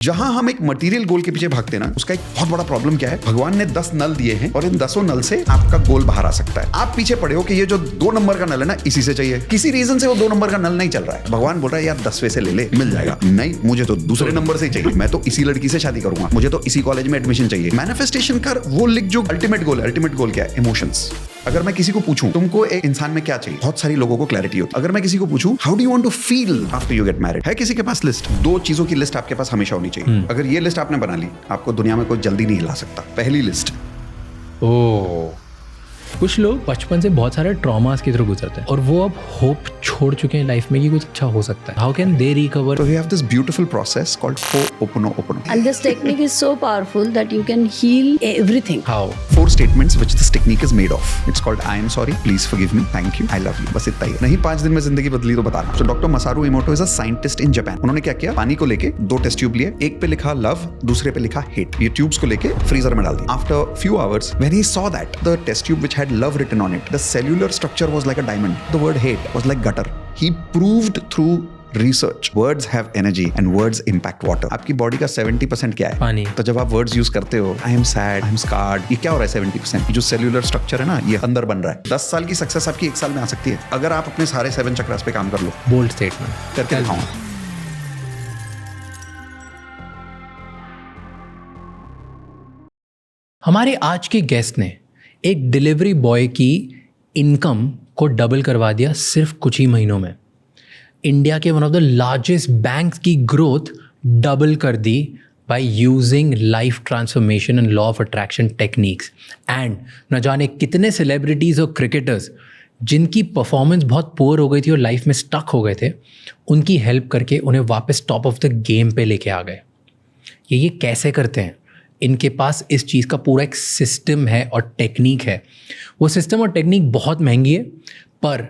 जहां हम एक मटेरियल गोल के पीछे भागते हैं ना, उसका एक बहुत बड़ा प्रॉब्लम क्या है, भगवान ने 10 नल दिए हैं और इन 10 नल से आपका गोल बाहर आ सकता है। आप पीछे पड़े हो कि ये जो 2 नंबर का नल है ना, इसी से चाहिए, किसी रीजन से वो 2 नंबर का नल नहीं चल रहा है। भगवान बोल रहा है यार 10वें से ले ले, मिल जाएगा। नहीं, मुझे तो दूसरे नंबर से ही चाहिए, मैं तो इसी लड़की से शादी करूंगा, मुझे तो इसी कॉलेज में एडमिशन चाहिए। मैनिफेस्टेशन कर, वो लिख जो अल्टीमेट गोल है। अल्टीमेट गोल क्या है? इमोशंस। अगर मैं किसी को पूछूं तुमको एक इंसान में क्या चाहिए, बहुत सारी लोगों को क्लैरिटी होती है। अगर मैं किसी को पूछूं how do you want to feel after you get married, है किसी के पास लिस्ट? 2 चीजों की लिस्ट आपके पास हमेशा होनी चाहिए। अगर ये लिस्ट आपने बना ली, आपको दुनिया में कोई जल्दी नहीं हिला सकता। पहली लिस्ट। ओह, कुछ लोग बचपन से बहुत सारे ट्रॉमास की तरह गुजरते हैं और वो अब होप छोड़ चुके हैं लाइफ में कि कुछ अच्छा हो सकता है। How can they recover? So we have this beautiful process called Ho'oponopono. And this technique is so powerful that you can heal everything. How? 4 statements which this technique is made of. It's called I am sorry, please forgive me, thank you, I love you. बस इतना ही है। नहीं 5 दिन में जिंदगी बदली तो बता रहा हूँ। So Dr. Masaru Emoto is a scientist in Japan. उन्होंने क्या किया? पानी को लेके 2 टेस्ट ट्यूब लिए, एक पे लिखा लव, दूसरे पे लिखा हेट। ये ट्यूब्स को लेके फ्रीजर में डाल दी। After few hours, when he saw that the test tube which had love written on it, the cellular structure was like a diamond. The word hate was like gutter. He proved through research words have energy and words impact water. आपकी body का 70% क्या है? पानी। तो जब आप words use करते हो I am sad, I am scarred, ये क्या हो रहा है? 70%। ये जो सेल्यूलर स्ट्रक्चर है ना, ये अंदर बन रहा है। 10 साल की सक्सेस आपकी 1 साल में आ सकती है अगर आप अपने सारे 7 चक्रास पे काम कर लो। बोल्ड स्टेटमेंट करके दिखाऊंगा। हमारे आज के गेस्ट ने एक डिलीवरी बॉय की इनकम को डबल करवा दिया सिर्फ कुछ ही महीनों में। इंडिया के one of the largest banks की ग्रोथ डबल कर दी by using life transformation and law of attraction techniques. And न जाने कितने सेलिब्रिटीज़ और क्रिकेटर्स जिनकी परफॉर्मेंस बहुत पुअर हो गई थी और लाइफ में स्टक हो गए थे, उनकी हेल्प करके उन्हें वापस टॉप ऑफ द गेम पे लेके आ गए। ये कैसे करते हैं? इनके पास इस चीज़ का पूरा एक सिस्टम है और टेक्निक है। वो सिस्टम और टेक्निक बहुत महंगी है, पर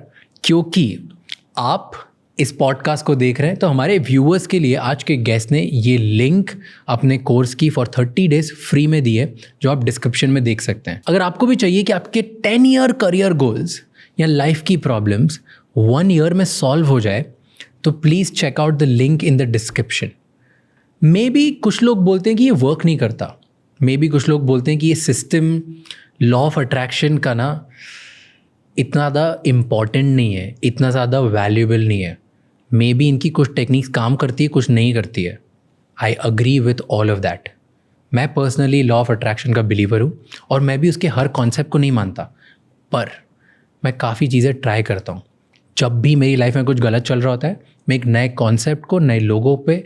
क्योंकि आप इस पॉडकास्ट को देख रहे हैं तो हमारे व्यूअर्स के लिए आज के गेस्ट ने ये लिंक अपने कोर्स की फॉर 30 डेज फ्री में दी है, जो आप डिस्क्रिप्शन में देख सकते हैं। अगर आपको भी चाहिए कि आपके 10 ईयर करियर गोल्स या लाइफ की प्रॉब्लम्स 1 ईयर में सॉल्व हो जाए, तो please check out the link in the description. Maybe कुछ लोग बोलते हैं कि ये वर्क नहीं करता, मे बी कुछ लोग बोलते हैं कि ये सिस्टम लॉ ऑफ अट्रैक्शन का ना इतना ज़्यादा इम्पॉर्टेंट नहीं है, इतना ज़्यादा वैल्यूएबल नहीं है। मे बी इनकी कुछ टेक्निक्स काम करती है, कुछ नहीं करती है। I agree with all of that. मैं पर्सनली लॉ ऑफ अट्रैक्शन का बिलीवर हूँ और मैं भी उसके हर कॉन्सेप्ट को नहीं मानता, पर मैं काफ़ी चीज़ें ट्राई करता हूँ। जब भी मेरी लाइफ में कुछ गलत चल रहा होता है, मैं एक नए कॉन्सेप्ट को, नए लोगों पे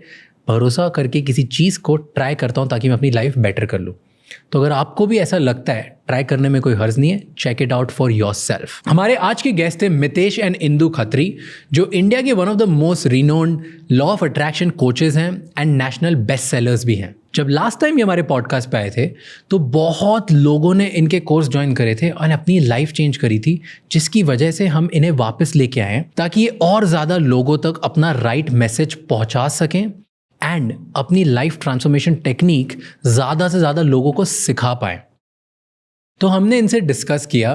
भरोसा करके किसी चीज़ को ट्राई करता हूँ ताकि मैं अपनी लाइफ बेटर कर लूँ। तो अगर आपको भी ऐसा लगता है, ट्राई करने में कोई हर्ज नहीं है, check it out for yourself. हमारे आज के गेस्ट हैं मितेश एंड इंदु खत्री, जो इंडिया के one of the most renowned law of attraction coaches हैं एंड नेशनल बेस्ट सेलर्स भी हैं। जब लास्ट टाइम ये हमारे पॉडकास्ट पे आए थे तो बहुत लोगों ने इनके कोर्स ज्वाइन करे थे और अपनी लाइफ चेंज करी थी, जिसकी वजह से हम इन्हें वापस लेके आए हैं ताकि ये और ज़्यादा लोगों तक अपना राइट मैसेज पहुँचा सकें एंड अपनी लाइफ ट्रांसफॉर्मेशन टेक्निक ज़्यादा से ज़्यादा लोगों को सिखा पाएँ। तो हमने इनसे डिस्कस किया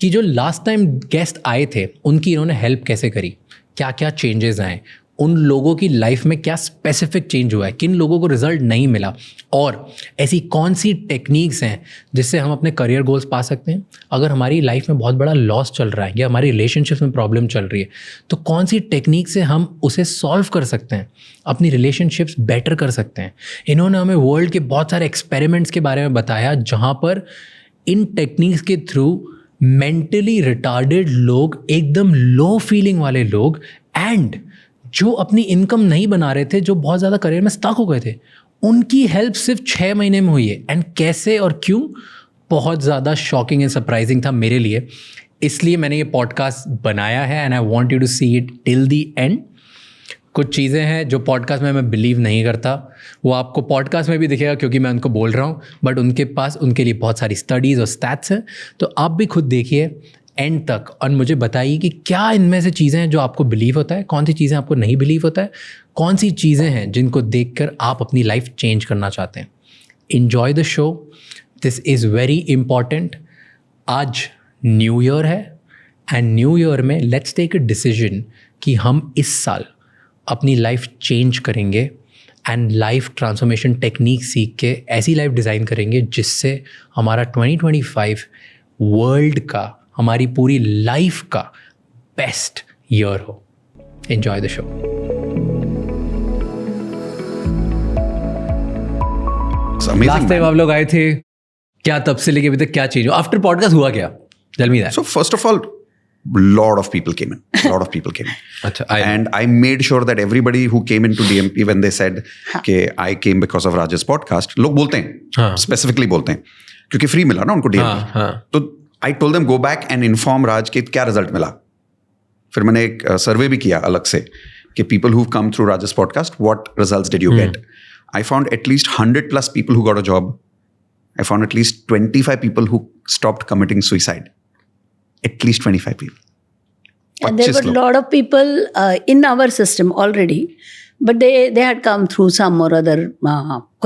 कि जो लास्ट टाइम गेस्ट आए थे उनकी इन्होंने हेल्प कैसे करी, क्या क्या चेंजेस आए, उन लोगों की लाइफ में क्या स्पेसिफिक चेंज हुआ है, किन लोगों को रिजल्ट नहीं मिला, और ऐसी कौन सी टेक्निक्स हैं जिससे हम अपने करियर गोल्स पा सकते हैं। अगर हमारी लाइफ में बहुत बड़ा लॉस चल रहा है या हमारी रिलेशनशिप में प्रॉब्लम चल रही है, तो कौन सी टेक्निक से हम उसे सॉल्व कर सकते हैं, अपनी रिलेशनशिप्स बेटर कर सकते हैं। इन्होंने हमें वर्ल्ड के बहुत सारे एक्सपेरिमेंट्स के बारे में बताया, जहाँ पर इन टेक्निक्स के थ्रू मेंटली रिटार्डेड लोग, एकदम लो फीलिंग वाले लोग, एंड जो अपनी इनकम नहीं बना रहे थे, जो बहुत ज़्यादा करियर में स्टक हो गए थे, उनकी हेल्प सिर्फ 6 महीने में हुई है। एंड कैसे और क्यों, बहुत ज़्यादा शॉकिंग एंड सरप्राइजिंग था मेरे लिए। इसलिए मैंने ये पॉडकास्ट बनाया है and I want you to see it till the end. कुछ चीज़ें हैं जो पॉडकास्ट में मैं बिलीव नहीं करता, वो आपको पॉडकास्ट में भी दिखेगा क्योंकि मैं उनको बोल रहा हूँ, बट उनके पास उनके लिए बहुत सारी स्टडीज़ और स्टैट्स हैं। तो आप भी खुद देखिए एंड तक और मुझे बताइए कि क्या इनमें से चीज़ें हैं जो आपको बिलीव होता है, कौन सी चीज़ें आपको नहीं बिलीव होता है, कौन सी चीज़ें हैं जिनको देखकर आप अपनी लाइफ चेंज करना चाहते हैं। Enjoy the show, this is very important. आज न्यू ईयर है एंड न्यू ईयर में लेट्स टेक अ डिसीजन कि हम इस साल अपनी लाइफ चेंज करेंगे एंड लाइफ ट्रांसफॉर्मेशन टेक्निक सीख के ऐसी लाइफ डिज़ाइन करेंगे जिससे हमारा 2025 वर्ल्ड का, हमारी पूरी लाइफ का बेस्ट ईयर हो. Enjoy the show. Last time आप लोग आए थे, क्या तब से लेके अभी तक क्या चेंज हुआ? आफ्टर पॉडकास्ट हुआ क्या? Tell me that. So first of all, lot of people came in. Achha, And I made sure that everybody who came into DMP, when they said कि I came because of Raj's podcast, लोग बोलते हैं, specifically बोलते हैं, क्योंकि free मिला ना उनको DMP. तो I told them go back and inform Raj कि क्या result मिला. फिर मैंने एक survey भी किया अलग से कि people who've come through Raj's podcast, what results did you get? I found at least 100 plus people who got a job. I found at least 25 people who stopped committing suicide. At least 25 people. And there were a lot of people in our system already, but they had come through some or other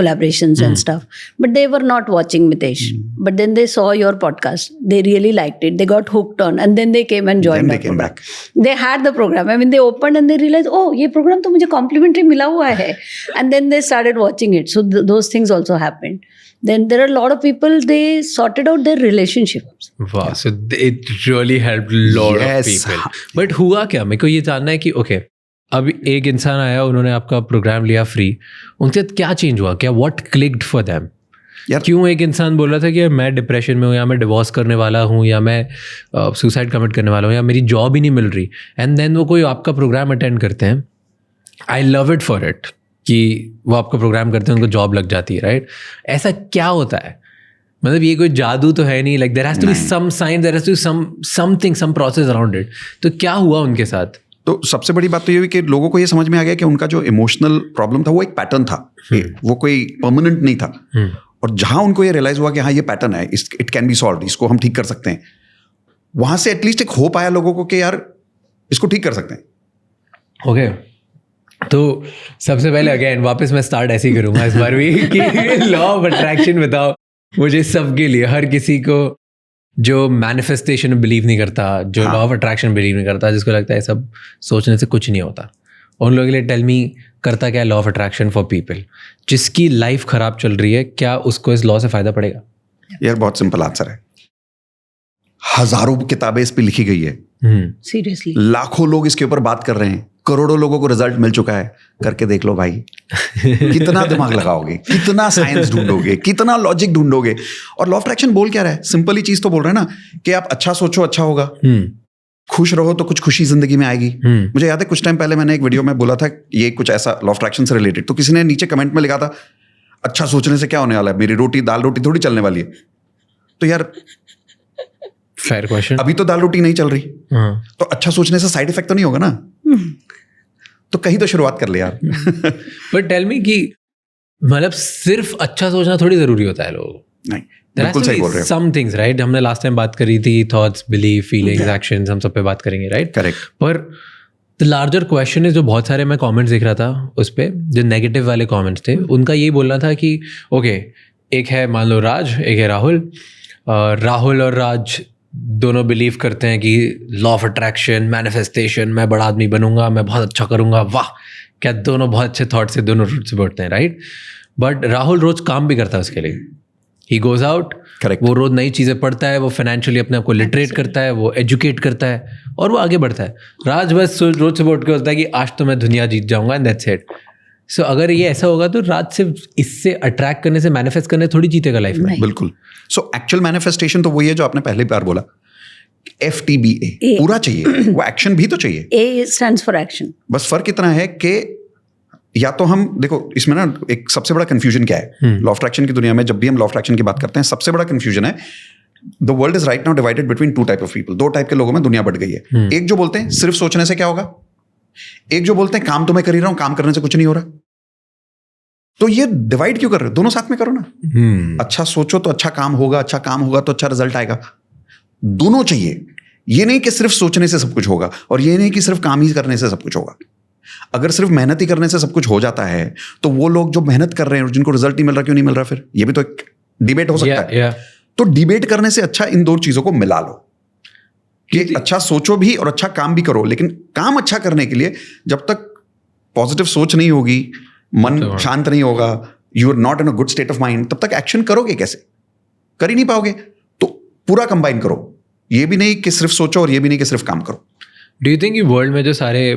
collaborations and stuff. But they were not watching Mitesh. But then they saw your podcast. They really liked it. They got hooked on, and then they came and joined. Then they came back. They had the program. I mean, they opened and they realized, oh, ये program तो मुझे complimentary मिला हुआ है. And then they started watching it. So those things also happened. Then there are a lot of people, they sorted out their relationships. Wow, so it really helped a lot of people. But हुआ क्या? मेरे को ये जानना है कि okay, अब एक इंसान आया, उन्होंने आपका प्रोग्राम लिया फ्री, उनसे क्या चेंज हुआ? क्या what clicked for them? क्यों एक इंसान बोल रहा था कि मैं डिप्रेशन में हूँ, या मैं डिवोर्स करने वाला हूँ, या मैं सुसाइड कमिट करने वाला हूँ, या मेरी जॉब ही नहीं मिल रही, एंड देन वो कोई आपका प्रोग्राम अटेंड करते हैं. I love it for it कि वो आपका प्रोग्राम करते हैं, उनको जॉब लग जाती है, राइट? ऐसा क्या होता है? मतलब ये कोई जादू तो है नहीं, like there has to be some sign, there has to be something, some process around it. तो क्या हुआ उनके साथ? तो सबसे बड़ी बात तो ये हुई कि लोगों को ये समझ में आ गया कि उनका जो इमोशनल प्रॉब्लम था वो एक पैटर्न था, वो कोई परमानेंट नहीं था. और जहां उनको ये रियलाइज हुआ कि हाँ ये पैटर्न है, इट कैन बी सॉल्व, इसको हम ठीक कर सकते हैं, वहां से एटलीस्ट एक होप आया लोगों को कि यार इसको ठीक कर सकते हैं. ओके, तो सबसे पहले अगेन वापस मैं स्टार्ट ऐसे ही करूंगा इस बार भी कि लॉ ऑफ अट्रैक्शन बताओ मुझे सबके लिए, हर किसी को जो मैनिफेस्टेशन बिलीव नहीं करता, जो लॉ ऑफ अट्रैक्शन बिलीव नहीं करता, जिसको लगता है सब सोचने से कुछ नहीं होता, उन लोगों के लिए टेल मी, करता क्या है law of attraction for people जिसकी लाइफ खराब चल रही है? क्या उसको इस लॉ से फायदा पड़ेगा? यार बहुत सिंपल आंसर है. हजारों किताबें इस पे लिखी गई है, सीरियसली लाखों लोग इसके ऊपर बात कर रहे हैं, करोड़ों लोगों को रिजल्ट मिल चुका है. करके देख लो भाई. कितना दिमाग लगाओगे, कितना साइंस ढूंढोगे, कितना लॉजिक ढूंढोगे. और लॉ ऑफ अट्रैक्शन बोल क्या रहा है? सिंपल ही चीज तो बोल रहे हैं ना कि आप अच्छा सोचो अच्छा होगा, खुश रहो तो कुछ खुशी जिंदगी में आएगी. मुझे याद है कुछ टाइम पहले मैंने एक वीडियो में बोला था ये कुछ ऐसा लॉ ऑफ अट्रैक्शन से रिलेटेड, तो किसी ने नीचे कमेंट में लिखा था अच्छा सोचने से क्या होने वाला है, मेरी रोटी दाल रोटी थोड़ी चलने वाली है. तो यार फेयर क्वेश्चन. अभी तो दाल रोटी नहीं चल रही, तो अच्छा सोचने से साइड इफेक्ट तो नहीं होगा ना. तो कहीं तो शुरुआत कर ले यार. बट टेल मी कि मतलब सिर्फ अच्छा सोचना थोड़ी जरूरी होता है लोगों को. नहीं, बिल्कुल सही बोल रहे हो. Some things, right? हमने लास्ट टाइम बात करी थी थॉट्स, बिलीफ, फीलिंग्स, एक्शंस, हम सब पे बात करेंगे, राइट? करेक्ट. पर द लार्जर क्वेश्चन है, जो बहुत सारे मैं कमेंट्स देख रहा था उस पे, जो नेगेटिव वाले कमेंट्स थे, उनका यही बोलना था कि ओके, एक है मान लो राज, एक है राहुल. राहुल और राज दोनों बिलीव करते हैं कि लॉ ऑफ अट्रैक्शन, मैनिफेस्टेशन, मैं बड़ा आदमी बनूंगा, मैं बहुत अच्छा करूंगा, वाह क्या, दोनों बहुत अच्छे थॉट से दोनों रूट से बढ़ते हैं, राइट? बट राहुल रोज काम भी करता है उसके लिए. ही गोज आउट, वो रोज नई चीज़ें पढ़ता है, वो फाइनेंशियली अपने आप को लिटरेट करता है, वो एजुकेट करता है और वो आगे बढ़ता है. राज बस रोज से उठ के होता है कि आज तो मैं दुनिया जीत जाऊंगा एंड दैट्स इट. सो अगर ये ऐसा होगा तो राज सिर्फ इससे अट्रैक्ट करने से, मैनिफेस्ट करने थोड़ी जीतेगा लाइफ में. बिल्कुल. सो एक्चुअल मैनिफेस्टेशन तो वही है जो आपने पहले बार बोला, FTBA पूरा चाहिए, वो एक्शन भी तो चाहिए. A stands for action. बस फर्क इतना है कि या तो हम देखो इसमें ना एक सबसे बड़ा कंफ्यूजन क्या है लॉ ऑफ अट्रैक्शन की दुनिया में. जब भी हम लॉ ऑफ अट्रैक्शन की बात करते हैं सबसे बड़ा कंफ्यूजन है, the world is right now divided between two type of people. दो टाइप के लोगों में दुनिया बढ़ गई है. एक जो बोलते हैं सिर्फ सोचने से क्या होगा, एक जो बोलते हैं काम तो मैं कर ही रहा हूं, काम करने से कुछ नहीं हो रहा. तो ये डिवाइड क्यों कर रहे हो? दोनों साथ में करो ना. अच्छा सोचो तो अच्छा काम होगा, अच्छा काम होगा तो अच्छा रिजल्ट आएगा. दोनों चाहिए. ये नहीं कि सिर्फ सोचने से सब कुछ होगा, और ये नहीं कि सिर्फ काम ही करने से सब कुछ होगा. अगर सिर्फ मेहनत ही करने से सब कुछ हो जाता है तो वो लोग जो मेहनत कर रहे हैं और जिनको रिजल्ट नहीं मिल रहा, क्यों नहीं मिल रहा? फिर ये भी तो एक डिबेट हो सकता है. तो डिबेट करने से अच्छा इन दो चीजों को मिला लो कि अच्छा सोचो भी और अच्छा काम भी करो. लेकिन काम अच्छा करने के लिए जब तक पॉजिटिव सोच नहीं होगी, मन शांत नहीं होगा, you are not in a good state of mind, तब तक एक्शन करोगे कैसे? कर ही नहीं पाओगे. तो पूरा कंबाइन करो, ये भी नहीं कि सिर्फ सोचो और ये भी नहीं कि सिर्फ काम करो. डू यू थिंक कि वर्ल्ड में जो सारे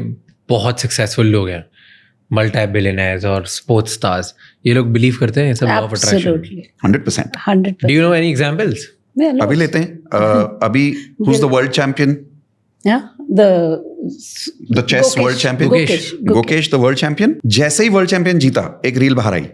बहुत सक्सेसफुल लोग हैं, मल्टी बिलियनर्स और स्पोर्ट्स स्टार्स, ये लोग बिलीव करते हैं सब law of attraction? Absolutely. 100%. 100%. Do you know any examples? Yeah, अभी लेते हैं अभी who's the world champion? yeah, The chess Gokesh. world champion. Gokesh. Gokesh the world champion. जैसे ही वर्ल्ड चैंपियन जीता, एक रील बाहर आई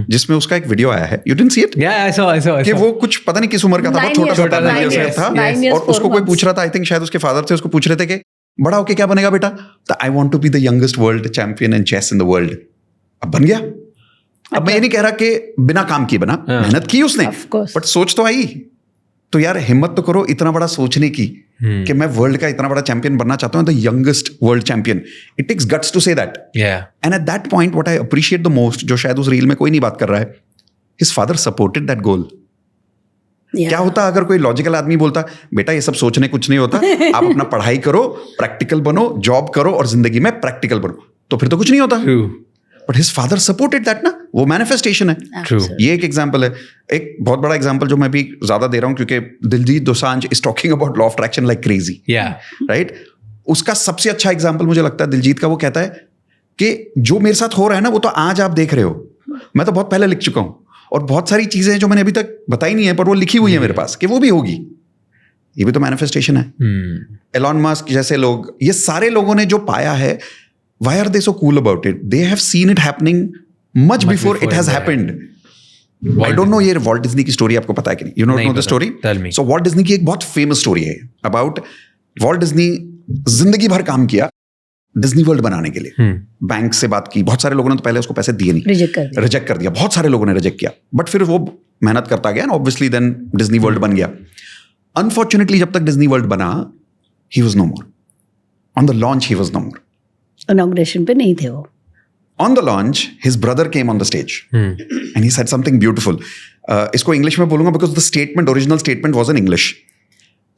जिसमें उसका एक वीडियो आया है. You didn't see it? Yeah, I saw. कि वो कुछ पता नहीं किस उम्र का था, बहुत 9 छोटा सा years था, old, 9 years था. 9 years, और उसको 4 कोई months. पूछ रहा था, आई थिंक शायद उसके फादर थे, उसको पूछ रहे थे कि बड़ा होके क्या बनेगा बेटा? तो I want to be the youngest world champion in chess in the world. अब बन गया. अब मैं ये नहीं कह रहा कि बिना काम किए बना, मेहनत की उसने, Of course. बट सोच तो आई. तो यार हिम्मत तो करो इतना बड़ा सोचने की कि मैं वर्ल्ड का इतना बड़ा चैंपियन बनना चाहता हूं, the youngest world champion. It takes guts to say that. Yeah. And at that point what I appreciate the most, जो शायद उस रील में कोई नहीं बात कर रहा है, his father supported that goal. Yeah. क्या होता अगर कोई लॉजिकल आदमी बोलता, बेटा ये सब सोचने कुछ नहीं होता, आप अपना पढ़ाई करो, प्रैक्टिकल बनो, जॉब करो और जिंदगी में प्रैक्टिकल बनो, तो फिर तो कुछ नहीं होता. True. But his father supported that ना, वो मैनिफेस्टेशन है. True. ये एक एग्जांपल है. एक बहुत बड़ा एग्जांपल जो मैं भी ज्यादा दे रहा हूं क्योंकि Diljit Dosanjh is talking about law of attraction like crazy. Yeah. Right. उसका सबसे अच्छा एग्जांपल मुझे लगता है दिलजीत का, वो कहता है कि जो मेरे साथ हो रहा है ना, वो तो आज आप देख रहे हो, मैं तो बहुत पहले लिख चुका हूं, और बहुत सारी चीजें जो मैंने अभी तक बताई नहीं है पर वो लिखी हुई है मेरे पास कि वो भी होगी. ये भी तो मैनिफेस्टेशन है. एलॉन मस्क जैसे लोग, ये सारे लोगों ने जो पाया है, why are they so cool about it? They have seen it happening much before it has happened. I don't know ये वॉल्ट डिज्नी की स्टोरी आपको पता है कि नहीं? You don't know the story? Tell me. So Walt Disney की एक बहुत फेमस स्टोरी है अबाउट वॉल्ट डिज्नी. जिंदगी भर काम किया डिज्नी वर्ल्ड बनाने के लिए, बैंक से बात की, बहुत सारे लोगों ने तो पहले उसको पैसे दिए नहीं, रिजेक्ट कर दिया, बहुत सारे लोगों ने रिजेक्ट किया, बट फिर वो मेहनत करता गया, ऑब्वियसली देन डिज्नी वर्ल्ड बन गया. अनफॉर्चुनेटली जब तक डिज्नी वर्ल्ड बना, he was no more. On the launch he was no more. Inauguration पे नहीं थे वो. On the launch, his brother came on the stage and he said something beautiful. इसको इंग्लिश में बोलूंगा because the statement, original statement was in English.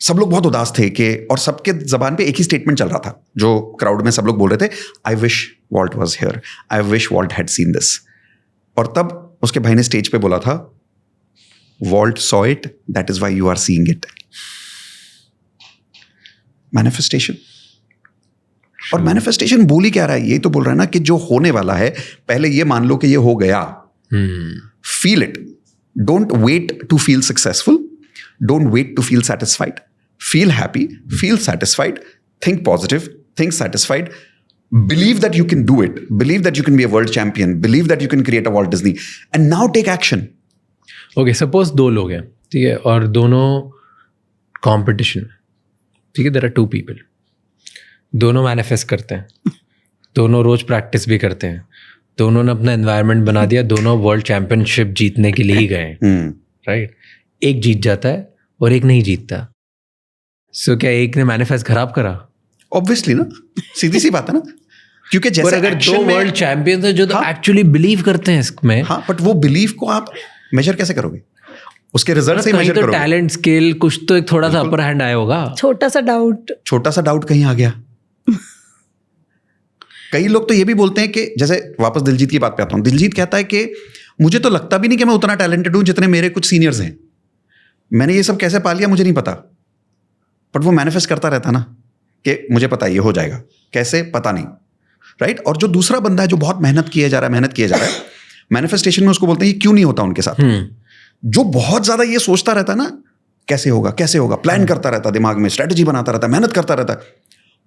सब लोग बहुत उदास थे कि, और सबके जबान पे एक ही स्टेटमेंट चल रहा था जो क्राउड में सब लोग बोल रहे थे, I wish Walt was here. I wish Walt had seen this. और तब उसके भाई ने स्टेज पे बोला था, Walt saw it, that is why you are seeing it. Manifestation. और मैनिफेस्टेशन बोल ही क्या रहा है? ये तो बोल रहा है ना कि जो होने वाला है, पहले ये मान लो कि ये हो गया. Feel it. Don't wait to feel successful. Don't wait to feel satisfied. Feel happy, feel satisfied, think positive, think satisfied. Believe that you can do it. Believe that you can be a world champion. Believe that you can create a Walt Disney. And now take action. Okay, suppose दो लोग हैं, ठीक है, और दोनों competition, ठीक है, there are two people. दोनों मैनिफेस्ट करते हैं, दोनों रोज प्रैक्टिस भी करते हैं, दोनों ने अपना एनवायरनमेंट बना दिया, दोनों वर्ल्ड चैंपियनशिप जीतने के लिए ही गए, राइट? एक जीत जाता है और एक नहीं जीतता. सो क्या एक ने मैनिफेस्ट खराब करा? ऑब्वियसली ना, सीधी सी बात है ना, क्योंकि जैसे अगर दो वर्ल्ड चैंपियंस हैं जो तो एक्चुअली बिलीव करते हैं इसमें, हाँ, बट वो बिलीव को आप मेजर कैसे करोगे? उसके रिजल्ट से मेजर करोगे. टैलेंट, स्किल, कुछ तो एक थोड़ा सा अपर हैंड आया होगा. छोटा सा डाउट कहीं आ गया. कई लोग तो ये भी बोलते हैं कि, जैसे वापस दिलजीत की बात पे आता हूं, दिलजीत कहता है कि मुझे तो लगता भी नहीं कि मैं उतना टैलेंटेड हूं जितने मेरे कुछ सीनियर्स हैं. मैंने ये सब कैसे पा लिया मुझे नहीं पता, बट वो मैनिफेस्ट करता रहता ना कि मुझे पता है ये हो जाएगा, कैसे पता नहीं, राइट? और जो दूसरा बंदा है जो बहुत मेहनत किया जा रहा है, मैनिफेस्टेशन में उसको बोलते हैं ये क्यों नहीं होता उनके साथ. जो बहुत ज्यादा ये सोचता रहता है ना, कैसे होगा, प्लान करता रहता है, दिमाग में स्ट्रेटेजी बनाता रहता है, मेहनत करता रहता है,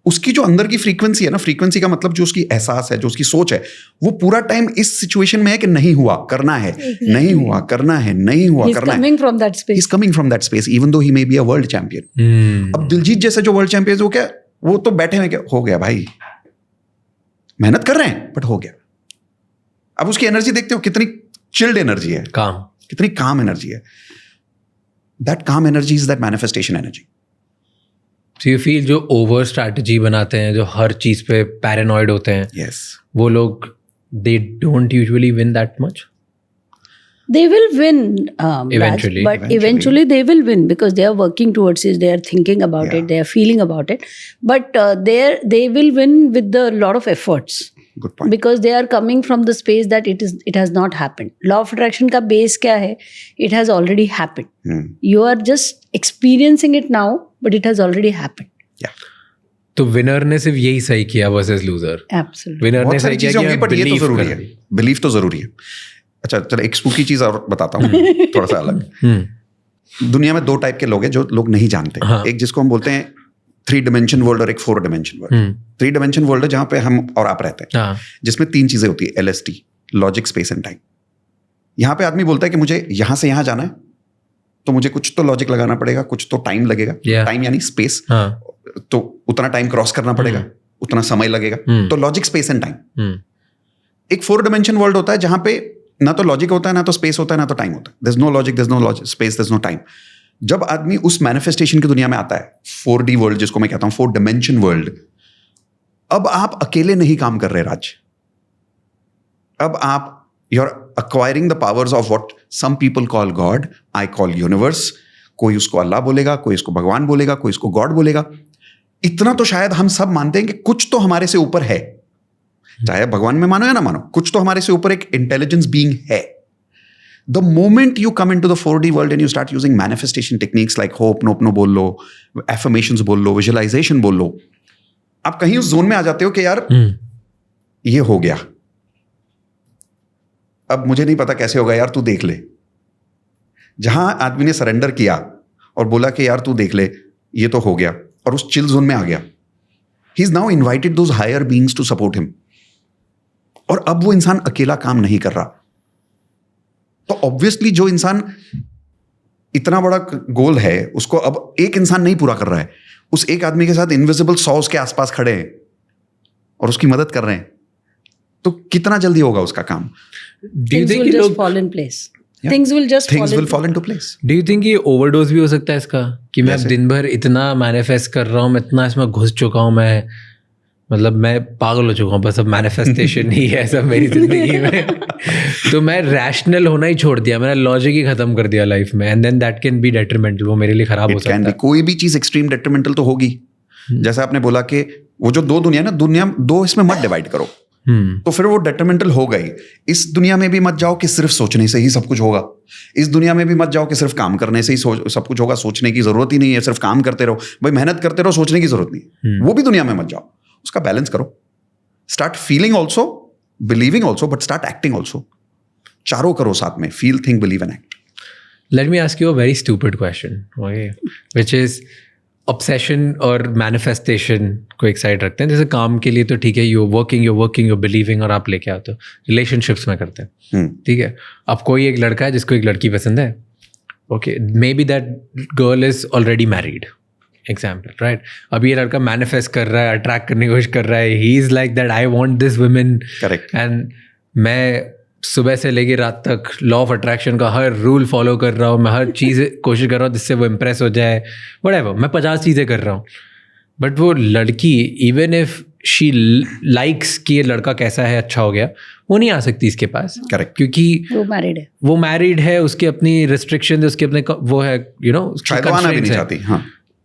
उसकी जो अंदर की फ्रीक्वेंसी है ना, फ्रीक्वेंसी का मतलब जो उसकी एहसास है, जो उसकी सोच है, वो पूरा टाइम इस सिचुएशन में है कि नहीं हुआ, करना है, नहीं हुआ, करना है, नहीं हुआ, करना है. coming from that space. He's coming from that space, even though he may be a world champion. अब दिलजीत जैसे जो वर्ल्ड चैंपियन, वो क्या, वो तो बैठे हैं, क्या हो गया भाई, मेहनत कर रहे हैं बट हो गया. अब उसकी एनर्जी देखते हो, कितनी चिल्ड एनर्जी है, काम, कितनी काम एनर्जी है. दैट काम energy is that manifestation energy. So you feel जो ओवर स्ट्रैटेजी बनाते हैं, जो हर चीज पे पैरानॉइड होते हैं, yes, वो लोग they don't usually win that much. They will win Eventually. but eventually they will win because they are working towards it, they are thinking about it, they are feeling about it, but they will win with a lot of efforts. Good point. because they are coming from the space that it has not happened. Law of attraction का base क्या है? It has already happened. You are just experiencing it now, but it has already happened. Yeah. तो winner ने सिर्फ यही सही किया versus loser. Absolutely. Winner ने बहुत सही सारी किया चीजें कि होंगी, but ये तो believe जरूरी कर. है. बिलीफ तो जरूरी है. अच्छा चलो एक स्पूकी चीज और बताता हूँ थोड़ा सा अलग. दुनिया में 2 टाइप के लोग हैं जो लोग नहीं जानते. हाँ. एक जिसको हम बोलते हैं 3 dimension वर्ल्ड और एक 4 dimension वर्ल्ड. 3 dimension वर्ल्ड है जहाँ पे हम और आप रहते हैं, हाँ. जिसमें 3 चीजें होती है, LST, logic, space and time. यहाँ पे आदमी बोलता है कि मुझे यहाँ से यहाँ जाना है, तो मुझे कुछ तो लॉजिक लगाना पड़ेगा, कुछ तो टाइम लगेगा. टाइम यानी स्पेस, तो उतना टाइम क्रॉस करना पड़ेगा, उतना समय लगेगा. तो लॉजिक, स्पेस एंड टाइम. एक 4 dimension वर्ल्ड होता है जहाँ पे ना तो लॉजिक होता है, ना तो स्पेस होता है, ना तो टाइम होता है. There is no logic, there is no logic, space, there is no time. जब आदमी उस मैनिफेस्टेशन की दुनिया में आता है, 4D वर्ल्ड जिसको मैं कहता हूं, 4 dimension वर्ल्ड, अब आप अकेले नहीं काम कर रहे राज. अब आप you are acquiring the powers of what some people call God, I call universe. कोई उसको अल्लाह बोलेगा, कोई इसको भगवान बोलेगा, कोई इसको गॉड बोलेगा. इतना तो शायद हम सब मानते हैं कि कुछ तो हमारे से ऊपर है, चाहे भगवान में मानो या ना मानो, कुछ तो हमारे से ऊपर एक इंटेलिजेंस बीइंग है. The moment you come into the 4D world and you start using manifestation techniques like hope, no बोल लो, affirmations बोल लो, visualization बोल लो, आप कहीं उस जोन में आ जाते हो कि यार ये हो गया, अब मुझे नहीं पता कैसे होगा यार, तू देख ले. जहां आदमी ने सरेंडर किया और बोला कि यार तू देख ले, ये तो हो गया, और उस चिल जोन में आ गया, he is now invited those higher beings to support him. और अब वो इंसान अकेला काम नहीं कर रहा. तो ऑब्वियसली जो इंसान इतना बड़ा गोल है उसको अब एक इंसान नहीं पूरा कर रहा है, उस एक आदमी के साथ इनविजिबल 100 उसके आसपास खड़े हैं और उसकी मदद कर रहे हैं, तो कितना जल्दी होगा उसका काम. Things will just fall in place. Things will just fall into place. Do you think ये ओवरडोज भी हो सकता है इसका, कि मैं दिन भर इतना मैनिफेस्ट कर रहा हूँ, मैं इतना इसमें घुस चुका हूँ, मैं मतलब मैं पागल हो चुका हूँ, बस अब मैनिफेस्टेशन ही है सब मेरी जिंदगी में. तो मैं रैशनल होना ही छोड़ दिया, मैंने लॉजिक ही खत्म कर दिया लाइफ में, and then that can be detrimental. वो मेरे लिए खराब हो सकता है. कोई भी चीज एक्सट्रीम डेट्रीमेंटल तो होगी. जैसे आपने बोला कि वो जो 2 दुनिया ना, दुनिया 2 इसमें मत डिवाइड करो, तो फिर वो डेट्रीमेंटल हो गई. इस दुनिया में भी मत जाओ कि सिर्फ सोचने से ही सब कुछ होगा, इस दुनिया में भी मत जाओ कि सिर्फ काम करने से ही सब कुछ होगा, सोचने की जरूरत ही नहीं है, सिर्फ काम करते रहो. भाई मेहनत करते रहो, सोचने की जरूरत नहीं. वो भी दुनिया में मत जाओ, उसका बैलेंस करो. Start feeling also, believing also, but start acting also. चारों करो साथ में, feel, think, believe and act. Let me ask you a very stupid question, okay, which is obsession और manifestation को एक साइड रखते हैं. जैसे काम के लिए तो ठीक है, you're working, you're believing, और आप लेके आते हो. रिलेशनशिप्स में करते हैं, ठीक है. अब कोई एक लड़का है जिसको एक लड़की पसंद है, okay, may be that girl is already married, example, right. अभी ये लड़का मैनिफेस्ट कर रहा है, अट्रैक्ट करने की कोशिश कर रहा है, he is like that, I want this women, correct, and मैं सुबह से लेके रात तक लॉ ऑफ अट्रैक्शन का हर रूल फॉलो कर रहा हूँ, मैं हर चीज़ कोशिश कर रहा हूँ जिससे वो इम्प्रेस हो जाए, व्हाटएवर, मैं 50 चीज़ें कर रहा हूँ. बट वो लड़की, इवन इफ शी लाइक्स कि ये लड़का कैसा है, अच्छा हो गया, वो नहीं आ सकती इसके पास. करेक्ट, क्योंकि वो मैरिड है, उसकी अपनी रिस्ट्रिक्शन, उसके अपने वो है, you know,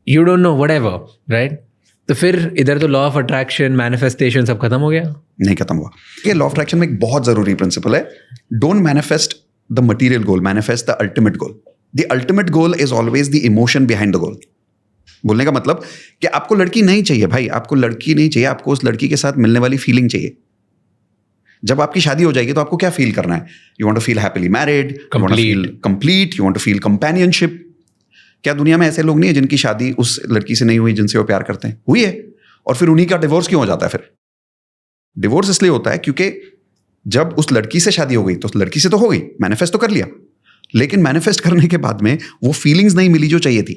you don't know, whatever, right. तो फिर इधर तो लॉ ऑफ अट्रैक्शन, मैनिफेस्टेशन सब खत्म हो गया. नहीं खत्म हुआ. ये लॉ ऑफ अट्रैक्शन में एक बहुत जरूरी प्रिंसिपल है, don't manifest the material goal, manifest the ultimate goal. The ultimate goal is always the emotion behind the goal. बोलने का मतलब कि आपको लड़की नहीं चाहिए भाई, आपको लड़की नहीं चाहिए, आपको उस लड़की के साथ मिलने वाली फीलिंग चाहिए. जब आपकी शादी हो जाएगी तो आपको क्या फील करना है? You want to feel happily married, you want to feel complete, you want to feel companionship. क्या दुनिया में ऐसे लोग नहीं है जिनकी शादी उस लड़की से नहीं हुई जिनसे वो प्यार करते हैं? हुई है. और फिर उन्हीं का डिवोर्स क्यों हो जाता है? फिर डिवोर्स इसलिए होता है क्योंकि जब उस लड़की से शादी हो गई तो उस लड़की से तो हो गई, मैनिफेस्ट तो कर लिया, लेकिन मैनिफेस्ट करने के बाद में वो फीलिंग्स नहीं मिली जो चाहिए थी,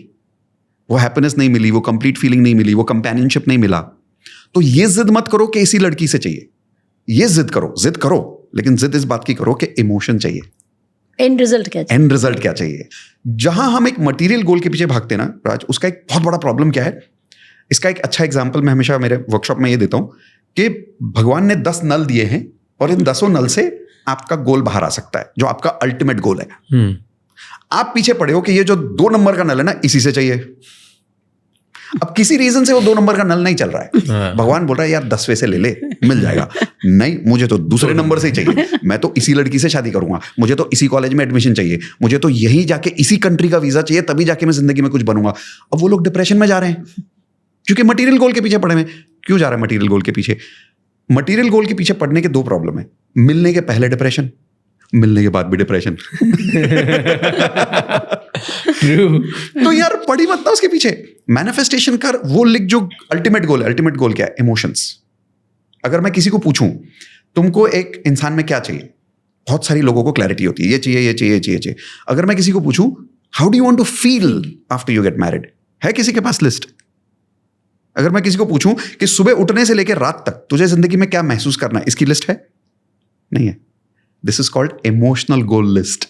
वो हैप्पीनेस नहीं मिली, वो कंप्लीट फीलिंग नहीं मिली, वो कंपेनियनशिप नहीं मिला. तो ये जिद मत करो कि इसी लड़की से चाहिए. ये जिद करो, लेकिन जिद इस बात की करो कि इमोशन चाहिए. एंड रिजल्ट क्या चाहिए. जहां हम एक मटेरियल गोल के पीछे भागते ना राज, उसका एक बहुत बड़ा प्रॉब्लम क्या है? इसका एक अच्छा एग्जांपल मैं हमेशा मेरे वर्कशॉप में ये देता हूं कि भगवान ने 10 नल दिए हैं और इन 10 नल से आपका गोल बाहर आ सकता है, जो आपका अल्टीमेट गोल है. आप पीछे पड़े हो कि ये जो 2 नंबर का नल है ना, इसी से चाहिए. अब किसी रीजन से वो 2 नंबर का नल नहीं चल रहा है, भगवान बोल रहा है यार 10वें से ले ले, मिल जाएगा। नहीं, मुझे तो दूसरे नंबर से ही चाहिए, मैं तो इसी लड़की से शादी करूंगा, मुझे तो इसी कॉलेज में एडमिशन चाहिए, मुझे तो यहीं जाके इसी कंट्री का वीजा चाहिए, तभी जाके मैं जिंदगी में कुछ बनूंगा। अब वो लोग डिप्रेशन में जा रहे हैं क्योंकि मटेरियल गोल के पीछे पड़े हैं। क्यों जा रहा है मटेरियल गोल के पीछे? मटेरियल गोल के पीछे पड़ने के 2 प्रॉब्लम है, मिलने के पहले डिप्रेशन, मिलने के बाद भी डिप्रेशन। तो यार पड़ी मत ना उसके पीछे, मैनिफेस्टेशन कर, वो लिख जो अल्टीमेट गोल है। अल्टीमेट गोल क्या है? इमोशंस। अगर मैं किसी को पूछूं तुमको एक इंसान में क्या चाहिए, बहुत सारी लोगों को क्लैरिटी होती है, ये चाहिए, ये चाहिए, ये चाहिए, चाहिए। अगर मैं किसी को पूछूं how do you want to feel after you get married, है किसी के पास लिस्ट? अगर मैं किसी को पूछूं कि सुबह उठने से लेकर रात तक तुझे जिंदगी में क्या महसूस करना है, इसकी लिस्ट है? नहीं है। This is called emotional goal list.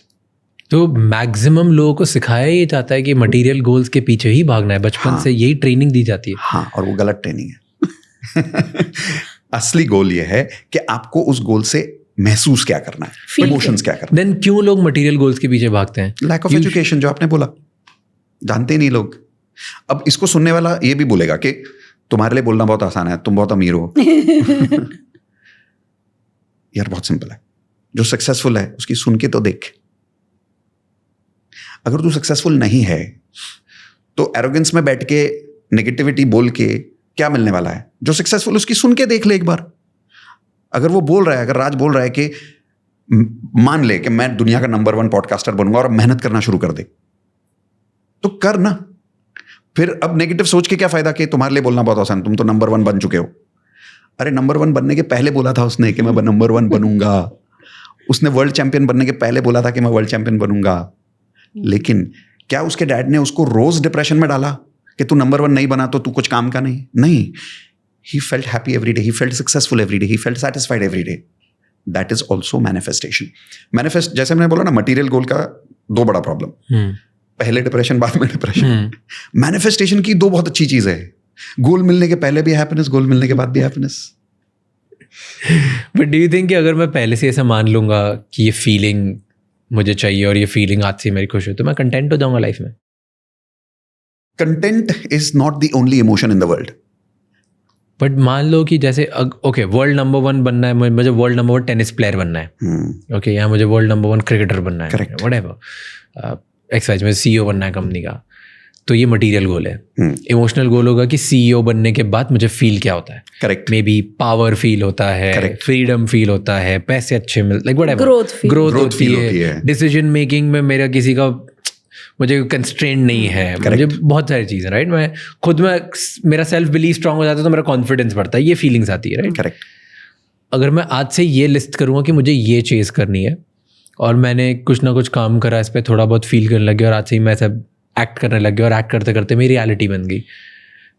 तो मैक्सिमम लोगों को सिखाया ही जाता है कि मटेरियल गोल्स के पीछे ही भागना है, बचपन से यही ट्रेनिंग दी जाती है। हाँ, और वो गलत ट्रेनिंग है। असली गोल ये है कि आपको उस गोल से महसूस क्या करना है, इमोशंस क्या करना है। देन क्यों लोग मटेरियल गोल्स के पीछे भागते हैं? लैक ऑफ एजुकेशन, जो आपने बोला, जानते नहीं लोग। अब इसको सुनने वाला ये भी बोलेगा कि तुम्हारे लिए बोलना बहुत आसान है, तुम बहुत अमीर हो। यार बहुत सिंपल है, जो सक्सेसफुल है उसकी सुन के तो देख। अगर तू सक्सेसफुल नहीं है तो एरोगेंस में बैठ के नेगेटिविटी बोल के क्या मिलने वाला है? जो सक्सेसफुल उसकी सुन के देख ले एक बार। अगर वो बोल रहा है, अगर राज बोल रहा है कि मान ले कि मैं दुनिया का नंबर 1 पॉडकास्टर बनूंगा और मेहनत करना शुरू कर दे, तो कर ना। फिर अब नेगेटिव सोच के क्या फायदा कि तुम्हारे लिए बोलना बहुत आसान, तुम तो नंबर 1 बन चुके हो। अरे नंबर 1 बनने के पहले बोला था उसने कि मैं नंबर 1 बनूंगा। उसने वर्ल्ड चैंपियन बनने के पहले बोला था कि मैं वर्ल्ड चैंपियन बनूंगा। लेकिन क्या उसके डैड ने उसको रोज डिप्रेशन में डाला कि तू नंबर 1 नहीं बना तो तू कुछ काम का नहीं। He felt happy every day, he felt successful every day, he felt satisfied every day. That is also manifestation. जैसे मैंने बोला ना, मटेरियल गोल का 2 बड़ा प्रॉब्लम, पहले डिप्रेशन, बाद में डिप्रेशन। मैनिफेस्टेशन की 2 बहुत अच्छी चीज है, गोल मिलने के पहले भी हैप्पीनेस, गोल मिलने के बाद भी happiness. But do you think कि अगर मैं पहले से ऐसा मान लूंगा कि ये फीलिंग मुझे चाहिए और ये फीलिंग आज से मेरी खुश है, तो मैं कंटेंट हो जाऊंगा लाइफ में? Content is not the only emotion in the world. But मान लो कि जैसे ओके, वर्ल्ड नंबर 1 बनना है, मुझे वर्ल्ड नंबर 1 टेनिस प्लेयर बनना है, ओके, या मुझे वर्ल्ड नंबर 1 क्रिकेटर बनना है, व्हाटएवर, एक्सवाइज, मुझे CEO बनना है कंपनी का, तो ये मटेरियल गोल है। इमोशनल गोल होगा कि CEO बनने के बाद मुझे फील क्या होता है। Correct. May be power feel होता है, फ्रीडम फील होता है, पैसे अच्छे मिलते, लाइक व्हाटएवर, ग्रोथ होती है, डिसीजन मेकिंग में मेरा किसी का मुझे कंस्ट्रेंट नहीं है, मुझे बहुत सारी चीज़ें, राइट। मैं खुद में मेरा सेल्फ बिलीव स्ट्रांग हो जाता है तो मेरा कॉन्फिडेंस बढ़ता है, ये फीलिंग्स आती है, राइट। करेक्ट। अगर मैं आज से ये लिस्ट करूँगा कि मुझे ये चेज़ करनी है और मैंने कुछ ना कुछ काम करा, इस पर थोड़ा बहुत फील करने लग गया और आज से ही मैं सब एक्ट करने लग गया और एक्ट करते करते मेरी रियलिटी बन गई,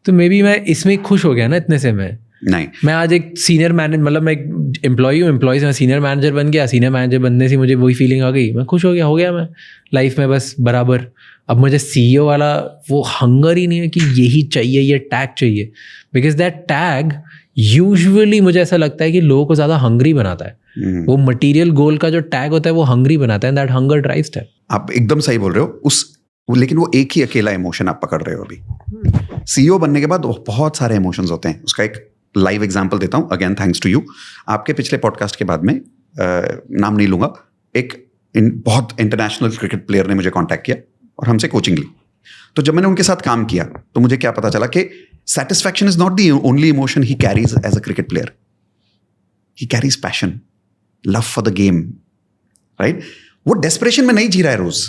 तो मे बी मैं इसमें खुश हो गया ना इतने से। मैं आज एक सीनियर मैनेजर, मतलब मैं एक एम्प्लॉई हूँ, एम्प्लॉय से मैं सीनियर मैनेजर बन गया, सीनियर मैनेजर बनने से मुझे वही फीलिंग आ गई, मैं खुश हो गया मैं लाइफ में बस बराबर। अब मुझे CEO वाला वो हंगर ही नहीं है कि यही चाहिए, ये टैग चाहिए, बिकॉज दैट टैग यूजुअली मुझे ऐसा लगता है कि लोगों को ज़्यादा हंगरी बनाता है। वो मटीरियल गोल का जो टैग होता है वो हंगरी बनाता है, दैट हंगर ड्राइव्स दैट। आप एकदम सही बोल रहे हो। लेकिन वो एक ही अकेला इमोशन आप पकड़ रहे हो अभी। CEO बनने के बाद बहुत सारे इमोशंस होते हैं। उसका एक लाइव एग्जांपल देता हूँ, अगेन थैंक्स टू यू। आपके पिछले पॉडकास्ट के बाद में नाम नहीं लूंगा, एक बहुत इंटरनेशनल क्रिकेट प्लेयर ने मुझे कांटेक्ट किया और हमसे कोचिंग ली। तो जब मैंने उनके साथ काम किया तो मुझे क्या पता चला कि satisfaction is not the only emotion he carries as a cricket player. He carries passion, love for the game, right? वो डेस्परेशन में नहीं जी रहा है रोज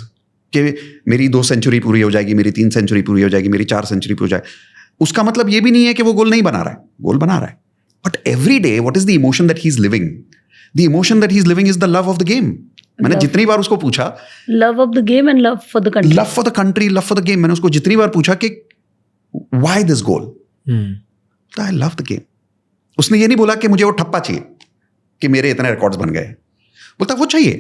कि मेरी 2 सेंचुरी पूरी हो जाएगी, मेरी 3 सेंचुरी पूरी हो जाएगी, मेरी 4 सेंचुरी पूरी हो जाए। उसका मतलब ये भी नहीं है कि वो गोल नहीं बना रहा है, गोल बना रहा है। But every day what is the emotion that he is living? The emotion that he is living is the love of the game. मैंने जितनी बार उसको पूछा, love of the game and love for the country, love for the country, love for the game, मैंने उसको जितनी बार पूछा कि why this goal, I love the game. उसने ये नहीं बोला कि मुझे वो ठप्पा चाहिए कि मेरे इतने रिकॉर्ड्स बन गए, बोलता वो चाहिए,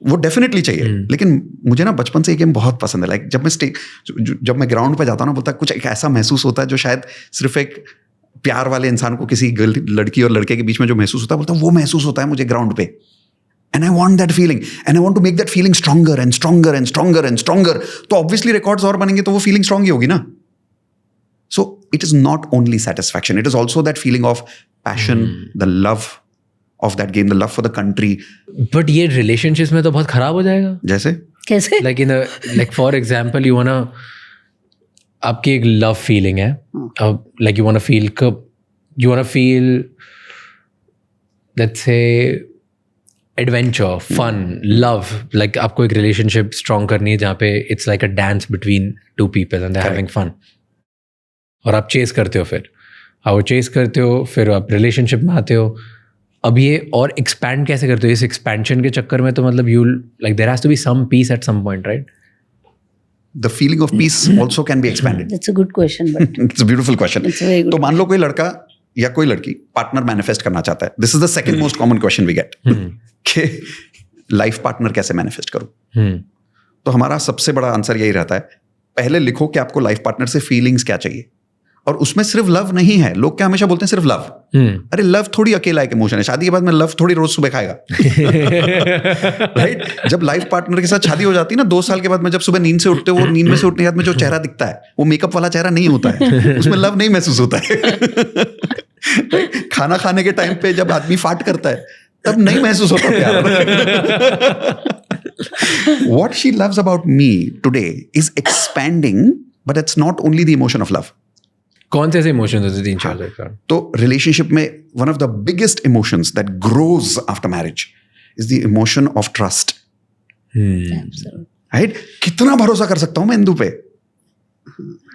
वो डेफिनेटली चाहिए। लेकिन मुझे ना बचपन से ये गेम बहुत पसंद है। लाइक जब मैं ग्राउंड पे जाता हूँ ना, बोलता कुछ एक ऐसा महसूस होता है जो शायद सिर्फ एक प्यार वाले इंसान को किसी लड़की और लड़के के बीच में जो महसूस होता है, बोलता वो महसूस होता है मुझे ग्राउंड पे। And I want that feeling, and I want to make that feeling stronger and stronger and stronger and stronger. तो obviously records और बनेंगे तो वो feeling strong ही होगी ना। So it is not only satisfaction, it is also that feeling of passion, the love of that game, the love for the country. But ये relationships में तो बहुत खराब हो जाएगा. जैसे कैसे? like for example you wanna, आपकी एक लव फीलिंग है, like you wanna feel let's say adventure, fun, love, like आपको एक relationship strong करनी है जहाँ पे it's like a dance between two people and they're having fun. और आप चेस करते हो, फिर आप वो चेस करते हो, फिर आप रिलेशनशिप में आते हो. अब ये और एक्सपैंड कैसे करते हो? इस एक्सपेंशन के चक्कर में तो मतलब you like there has to be some peace at some point, right? The feeling of peace also can be expanded. That's a good question, but It's a beautiful question. It's a very good तो मान लो कोई लड़का या कोई लड़की partner manifest करना चाहता है. This is the second most common question we get कि लाइफ पार्टनर कैसे मैनिफेस्ट करूं. तो हमारा सबसे बड़ा आंसर यही रहता है, पहले लिखो कि आपको लाइफ पार्टनर से फीलिंग्स क्या चाहिए. और उसमें सिर्फ लव नहीं है. लोग क्या हमेशा बोलते हैं सिर्फ लव. अरे लव थोड़ी अकेला एक इमोशन है. शादी के बाद में लव थोड़ी रोज सुबह खाएगा. राइट? जब लाइफ पार्टनर के साथ शादी हो जाती है ना, 2 साल के बाद में जब सुबह नींद से उठते हो, वो नींद में से उठने के बाद में जो चेहरा दिखता है वो मेकअप वाला चेहरा नहीं होता है. उसमें लव नहीं महसूस होता है. खाना खाने के टाइम पे जब आदमी फाट करता है तब नहीं महसूस होता प्यार. What she loves about me today is expanding, but it's not only the emotion of love. कौन से ऐसे इमोशंस होते हैं 3-4? तो रिलेशनशिप में one of the biggest emotions that grows after marriage is the emotion of trust. Right? कितना भरोसा कर सकता हूं मैं इंदु पे?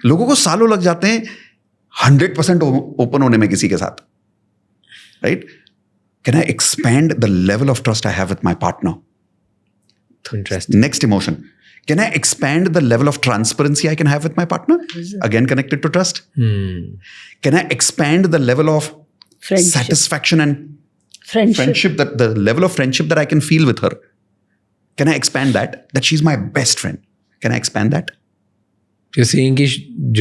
लोगों को सालों लग जाते हैं 100% ओपन होने में किसी के साथ. Right? Can I expand the level of trust I have with my partner? Interesting. Next emotion. Can I expand the level of transparency I can have with my partner? Again, connected to trust. Can I expand the level of satisfaction and friendship, that the level of friendship that I can feel with her? Can I expand that? That she's my best friend. Can I expand that? You're saying कि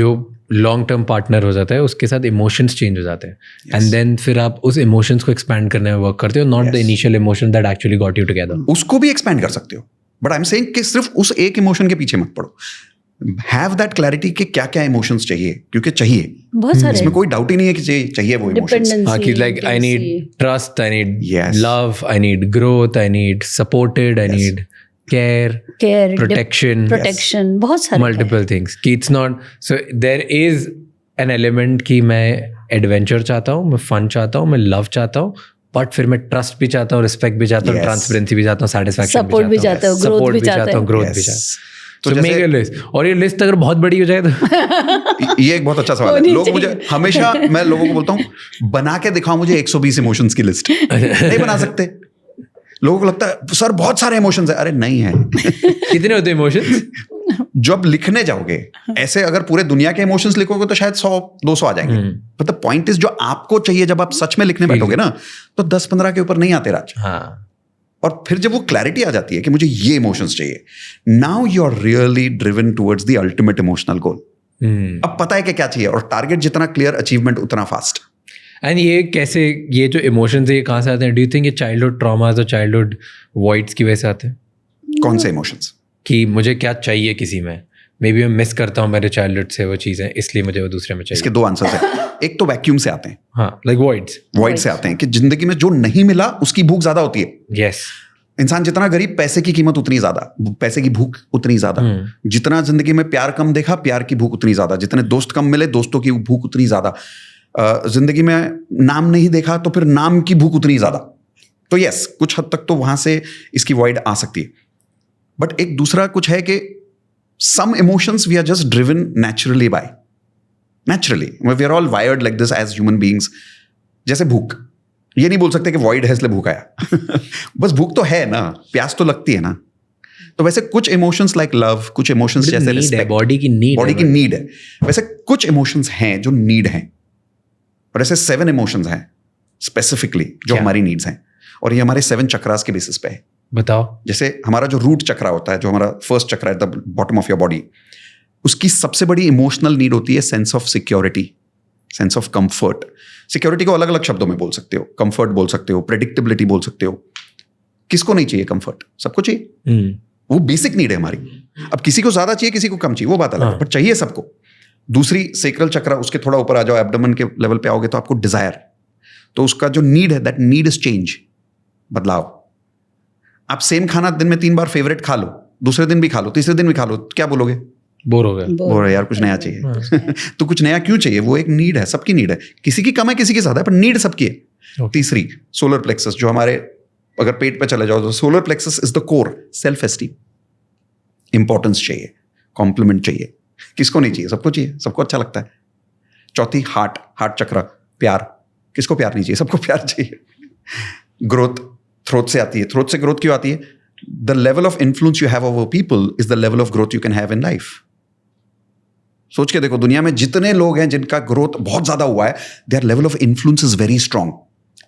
जो long term partner हो जाता है उसके साथ emotions change हो जाते हैं, एंड देन फिर आप उस इमोशंस को एक्सपैंड करने में वर्क करते हो, not the initial emotion that actually got you together. उसको भी एक्सपैंड कर सकते हो, बट आई एम सेइंग कि सिर्फ उस एक इमोशन के पीछे मत पड़ो. हैव दैट क्लैरिटी कि क्या क्या इमोशंस चाहिए, क्योंकि चाहिए बहुत सारे. इसमें कोई डाउट ही नहीं है कि चाहिए वो इमोशंस. हाँ, कि like I need trust, I need love, I need growth, I need supported, I need care, protection, बहुत सारे मल्टीपल थिंग्स. कि it's not so there is an element कि मैं एडवेंचर चाहता हूँ, मैं फन चाहता हूँ, मैं लव चाहता हूँ, बट फिर मैं ट्रस्ट भी चाहता हूँ, रिस्पेक्ट भी चाहता हूँ, ट्रांसपेरेंसी भी चाहता हूँ, सैटिस्फैक्शन सपोर्ट भी चाहता हूँ, ग्रोथ भी चाहता हूँ, ग्रोथ भी चाहता हूँ. तो मेक अ लिस्ट. और ये लिस्ट अगर बहुत बड़ी हो जाए तो ये एक बहुत अच्छा सवाल है. लोग मुझे हमेशा, मैं लोगों को बोलता हूँ बना के दिखाओ मुझे 120 इमोशंस की लिस्ट. नहीं बना सकते. लोगों को लगता है सर बहुत सारे इमोशंस है. अरे नहीं है. कितने होते हैं इमोशंस? जब लिखने जाओगे ऐसे अगर पूरे दुनिया के इमोशंस लिखोगे तो शायद 100-200 आ जाएंगे. बट द पॉइंट इज जो आपको चाहिए जब आप सच में लिखने बैठोगे ना, तो 10-15 के ऊपर नहीं आते राज. हाँ. और फिर जब वो क्लैरिटी आ जाती है कि मुझे ये इमोशंस चाहिए, now you are really driven towards the ultimate emotional goal. अब पता है कि क्या चाहिए, और टारगेट जितना क्लियर, अचीवमेंट उतना फास्ट. एंड ये कैसे, ये जो इमोशंस है ये कहाँ से आते हैं? डू यू थिंक ये चाइल्डहुड ट्रॉमास और चाइल्डहुड वॉइड्स की वजह से आते हैं? कौन से इमोशंस? कि मुझे क्या चाहिए किसी में, मे बी मैं मिस करता हूँ मेरे चाइल्डहुड से वो चीज़ें, इसलिए मुझे वो दूसरे में चाहिए. इसके 2 आंसर्स हैं. एक तो वैक्यूम से आते हैं. हाँ, लाइक वॉइड से आते हैं कि जिंदगी में जो नहीं मिला उसकी भूख ज्यादा होती है. यस. इंसान जितना गरीब, पैसे की कीमत उतनी ज्यादा, पैसे की भूख उतनी ज्यादा. जितना जिंदगी में प्यार कम देखा, प्यार की भूख उतनी ज्यादा. जितने दोस्त कम मिले, दोस्तों की भूख उतनी ज्यादा. जिंदगी में नाम नहीं देखा तो फिर नाम की भूख उतनी ज्यादा. तो यस, कुछ हद तक तो वहां से इसकी वॉइड आ सकती है. बट एक दूसरा कुछ है कि some emotions we are just driven naturally by. Naturally. We are all wired like this as human beings. जैसे भूख. ये नहीं बोल सकते कि void है इसलिए भूख आया. बस भूख तो है ना, प्यास तो लगती है ना. तो वैसे कुछ emotions like love, कुछ emotions जैसे respect, बॉडी की नीड है. वैसे कुछ emotions हैं जो need हैं. और ऐसे 7 emotions हैं specifically जो हमारी needs हैं. और ये हमारे 7 चक्रास के बेसिस पे है. बताओ. जैसे हमारा जो रूट चक्रा होता है, जो हमारा फर्स्ट चक्रा है, the bottom of your body, उसकी सबसे बड़ी इमोशनल नीड होती है sense of security, sense of comfort. Security को अलग अलग शब्दों में बोल सकते हो. कंफर्ट बोल सकते हो, प्रेडिक्टेबिलिटी बोल सकते हो. किसको नहीं चाहिए कंफर्ट? सबको चाहिए. वो बेसिक नीड है हमारी. अब किसी को ज्यादा चाहिए, किसी को कम चाहिए, वो बात अलग है, बट चाहिए सबको. दूसरी सेक्रल चक्र, उसके थोड़ा ऊपर आ जाओ, एब्डोमेन के लेवल पे आओगे तो आपको डिजायर, तो उसका जो नीड है, दैट नीड इज चेंज, बदलाव। आप सेम खाना दिन में 3 बार फेवरेट खा लो, दूसरे दिन भी खा लो, तीसरे दिन भी खा लो, क्या बोलोगे? बोर हो गया, बोर है यार, कुछ नया चाहिए। तो कुछ नया क्यों चाहिए? वो एक नीड है, सबकी नीड है, किसी की कम है किसी की ज्यादा है, पर नीड सबकी है। तीसरी सोलर प्लेक्सस, जो हमारे अगर पेट पे चले जाओ तो solar plexus is the core, self esteem, importance चाहिए, कॉम्प्लीमेंट चाहिए, किसको नहीं चाहिए? सबको चाहिए, सबको अच्छा लगता है। चौथी हार्ट चक्र, प्यार, किसको प्यार नहीं चाहिए? सबको प्यार चाहिए। ग्रोथ थ्रोट से आती है। थ्रोट से ग्रोथ क्यों आती है? The level of influence you have over people is the level of growth you can have in life. सोच के देखो, दुनिया में जितने लोग हैं जिनका ग्रोथ बहुत ज्यादा हुआ है, their level of influence is very strong.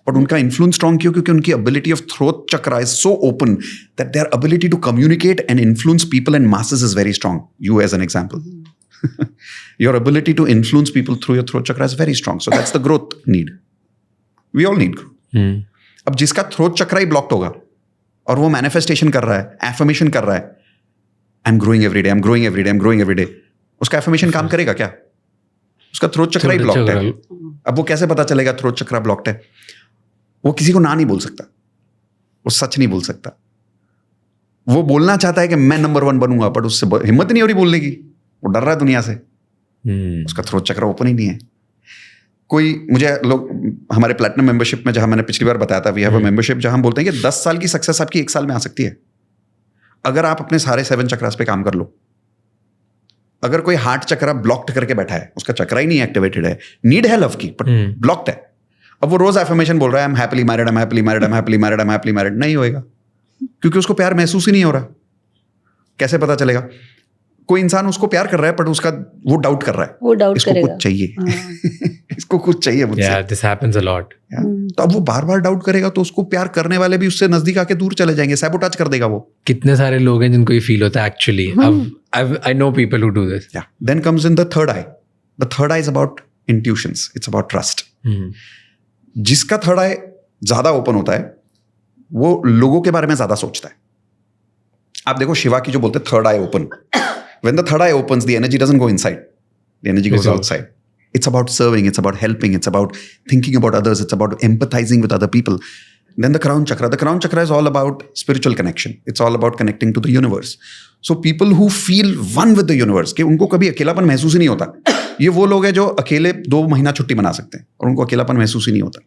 और उनका इन्फ्लुएंस स्ट्रांग क्यों? क्योंकि उनकी ability of throat chakra is so open that their ability to communicate and influence people and masses is very strong. You as an example, your ability to influence people through your throat chakra is very strong. So that's the growth need. We all need growth. अब जिसका throat चक्रा ही blocked होगा और वो manifestation कर रहा है, affirmation कर रहा है, I am growing every day, I am growing every day, I am growing every day, उसका एफर्मेशन काम करेगा क्या? उसका थ्रोट चक्रा ही ब्लॉक्ड है। अब वो कैसे पता चलेगा थ्रोट चक्रा ब्लॉक्ड है? वो किसी को ना नहीं बोल सकता, वो सच नहीं बोल सकता। वो बोलना चाहता है कि मैं नंबर 1 बनूंगा, बट उससे हिम्मत नहीं हो रही बोलने की, वो डर रहा है दुनिया से। उसका थ्रोट चक्र ओपन ही नहीं है। कोई मुझे लोग हमारे प्लैटिनम मेंबरशिप में, जहां मैंने पिछली बार बताया था, वी हैव अ मेंबरशिप, जहां हम बोलते हैं कि 10 साल की सक्सेस आपकी 1 साल में आ सकती है, अगर आप अपने सारे 7 चक्रास पे काम कर लो। अगर कोई हार्ट चक्रा ब्लॉक्ड करके बैठा है, उसका चक्रा ही नहीं एक्टिवेटेड है, नीड है लव की बट ब्लॉक्ड है, अब वो रोज एफर्मेशन बोल रहा है, I am happily married, I am happily married, I am happily married, I am happily married, नहीं होएगा, क्योंकि उसको प्यार महसूस ही नहीं हो रहा। कैसे पता चलेगा? कोई इंसान उसको प्यार कर रहा है, बट उसका वो डाउट कर रहा है, वो डाउट इसको करेगा, कुछ चाहिए। इसको कुछ चाहिए मुझसे। Yeah, this happens a lot. तो अब वो बार बार डाउट करेगा, तो उसको प्यार करने वाले भी उससे नजदीक आके दूर चले जाएंगे, सैबोटाज कर देगा वो। कितने सारे लोग हैं जिनको ये फील होता है actually. I know people who do this. Yeah. Then comes in the third eye. The third eye is about intuitions. It's about trust. जिसका थर्ड आई ज्यादा ओपन होता है, वो लोगों के बारे में ज्यादा सोचता है। आप देखो शिवा की जो बोलते हैं third I open, when the third eye opens, the energy doesn't go inside, the energy goes outside. It's about serving, it's about helping, it's about thinking about others, it's about empathizing with other people. Then the crown chakra is all about spiritual connection. It's all about connecting to the universe. So people who feel one with the universe, कि उनको कभी अकेलापन महसूस ही नहीं होता, ये वो लोग हैं जो अकेले 2 महीना छुट्टी मना सकते हैं और उनको अकेलापन महसूस ही नहीं होता।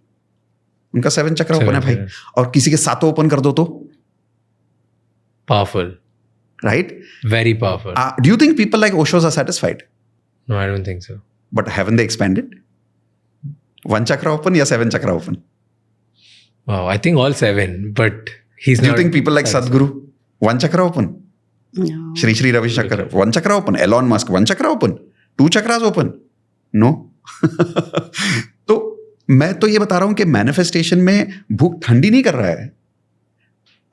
उनका 7 चक्र ओपन है भाई, और किसी के 7 ओपन कर दो तो Powerful. Right? Very powerful. Do you think people like Oshos are satisfied? No, I don't think so. But haven't they expanded? 1 chakra open या 7 chakra open? Wow, I think all 7, but he's Do not. you think people like Sadhguru? 1 chakra open? No. Shri Ravi Shankar, 1 chakra open. Elon Musk, 1 chakra open. 2 chakras open? No. तो मैं तो ये बता रहा हूं कि manifestation में भूख ठंडी नहीं कर रहा है।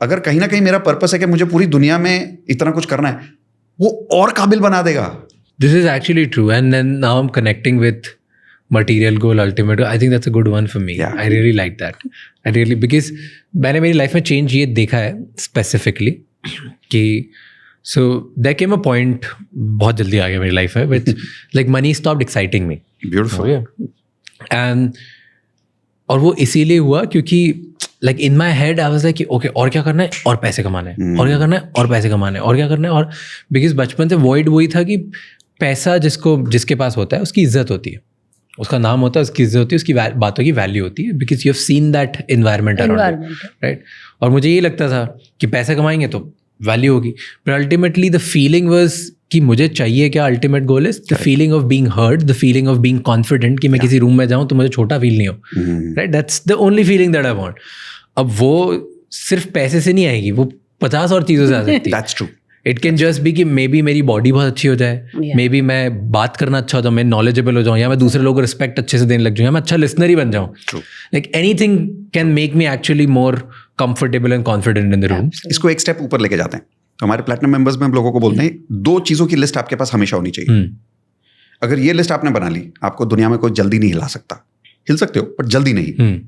अगर कहीं ना कहीं मेरा पर्पस है कि मुझे पूरी दुनिया में इतना कुछ करना है, वो और काबिल बना देगा। This is actually true, and then now I'm connecting with material goal, ultimate goal. I think that's a good one for me. Yeah. I really like that. I really, because मैंने मेरी लाइफ में change ये देखा है specifically कि so there came a point, बहुत जल्दी आ गया मेरी लाइफ में, which like money stopped exciting me. Beautiful. Oh, yeah. And और वो इसीलिए हुआ क्योंकि like in my head I was like okay, और क्या करना है, और पैसे कमाना है, और क्या करना है, और पैसे कमाना है, और क्या करना है, और बिकॉज बचपन से void वही था कि पैसा जिसके पास होता है उसकी इज्जत होती है, उसका नाम होता है, उसकी इज्जत होती है, उसकी बातों की वैल्यू होती है, because you have seen that environment around, right. और मुझे ये लगता था कि पैसे कमाएंगे तो वैल्यू होगी, but ultimately the feeling was कि मुझे चाहिए क्या, ultimate goal is the feeling of being heard, the feeling of being confident कि मैं किसी रूम में जाऊँ तो मुझे छोटा फील नहीं हो, right. That's the only feeling that I want. अब वो सिर्फ पैसे से नहीं आएगी, वो 50 और चीज़ों से आ सकती है। That's true. It can just be कि मे बी मेरी बॉडी बहुत अच्छी हो जाए, मे बी मैं बात करना अच्छा हो जाऊँ, मैं नॉलेजेबल हो जाऊँ, या मैं दूसरे लोगों को रिस्पेक्ट अच्छे से देने लग जाऊँ, या मैं अच्छा लिसनर ही बन जाऊँ। Like anything can make me actually more comfortable and confident in the room. इसको एक स्टेप ऊपर लेके जाते हैं। तो हमारे प्लैटिनम मेंबर्स में हम लोगों को बोलते हैं 2 चीज़ों की लिस्ट आपके पास हमेशा होनी चाहिए। अगर ये लिस्ट आपने बना ली, आपको दुनिया में कोई जल्दी नहीं हिला सकता। हिल सकते हो पर जल्दी नहीं।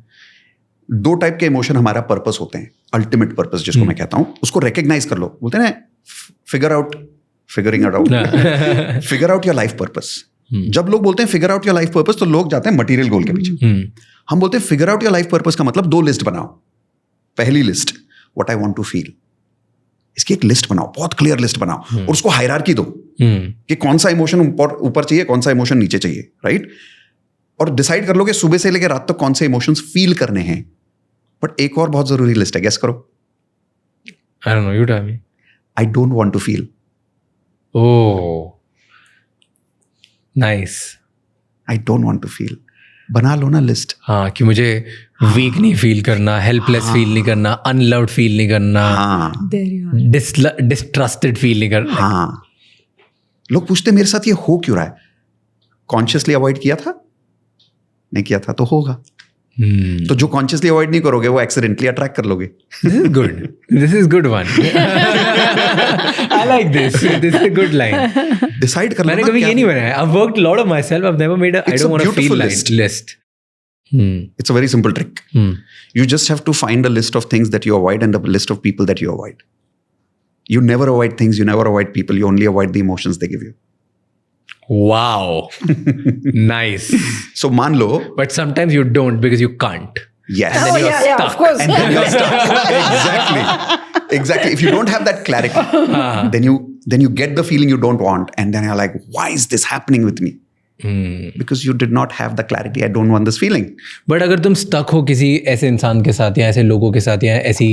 2 टाइप के इमोशन हमारा पर्पस होते हैं, अल्टीमेट पर्पस जिसको मैं कहता हूँ, उसको रिकग्नाइज कर लो। बोलते हैं figure out your life purpose. जब लोग बोलते हैं figure out your life purpose तो लोग जाते हैं मटेरियल गोल के पीछे। हम बोलते हैं figure out your life purpose का मतलब 2 लिस्ट बनाओ। पहली list, what I want to feel, इसकी एक लिस्ट बनाओ, बहुत क्लियर लिस्ट बनाओ, और उसको हायरार्की दो कि कौन सा इमोशन ऊपर चाहिए, कौन सा इमोशन नीचे चाहिए, राइट? और डिसाइड कर लो कि सुबह से लेकर रात तक कौन से इमोशंस फील करने हैं। बट एक और बहुत जरूरी लिस्ट है, गेस करो। I don't know, you tell me. I don't want to feel. Oh, nice. I don't want to feel. बना लो ना लिस्ट। हाँ, कि मुझे वीक नहीं फील करना, हेल्पलेस फील नहीं करना, अनलव्ड फील नहीं करना, हाँ There you are. डिस्ट्रस्टेड फील नहीं करना। हाँ, लोग पूछते मेरे साथ ये हो क्यों रहा है? कॉन्शियसली अवॉइड किया था? नहीं किया था तो होगा। तो जो कॉन्शियसली अवॉइड नहीं करोगे वो एक्सीडेंटली अट्रैक्ट कर लोगे। This is good. This is good one. I like this. This is a good line. Decide कर लो मैंने ना कभी क्या- ये नहीं बनाया. I've worked a lot of myself. I've never made a. I It's a don't want to feel beautiful list. It's a very simple trick. You just have to find a list of things that you avoid and a list of people that you avoid. You never avoid things, you never avoid people, you only avoid the emotions they give you. Wow. Nice. So मान लो, But sometimes you don't because you can't. yes. And then you're yeah, stuck. of course. And then you're stuck. Exactly. If you don't have that clarity, then you get the feeling you don't want, and then you're like, why is this happening with me? Because you did not have the clarity. I don't want this feeling. But अगर तुम stuck हो किसी ऐसे इंसान के साथ या ऐसे लोगों के साथ या ऐसी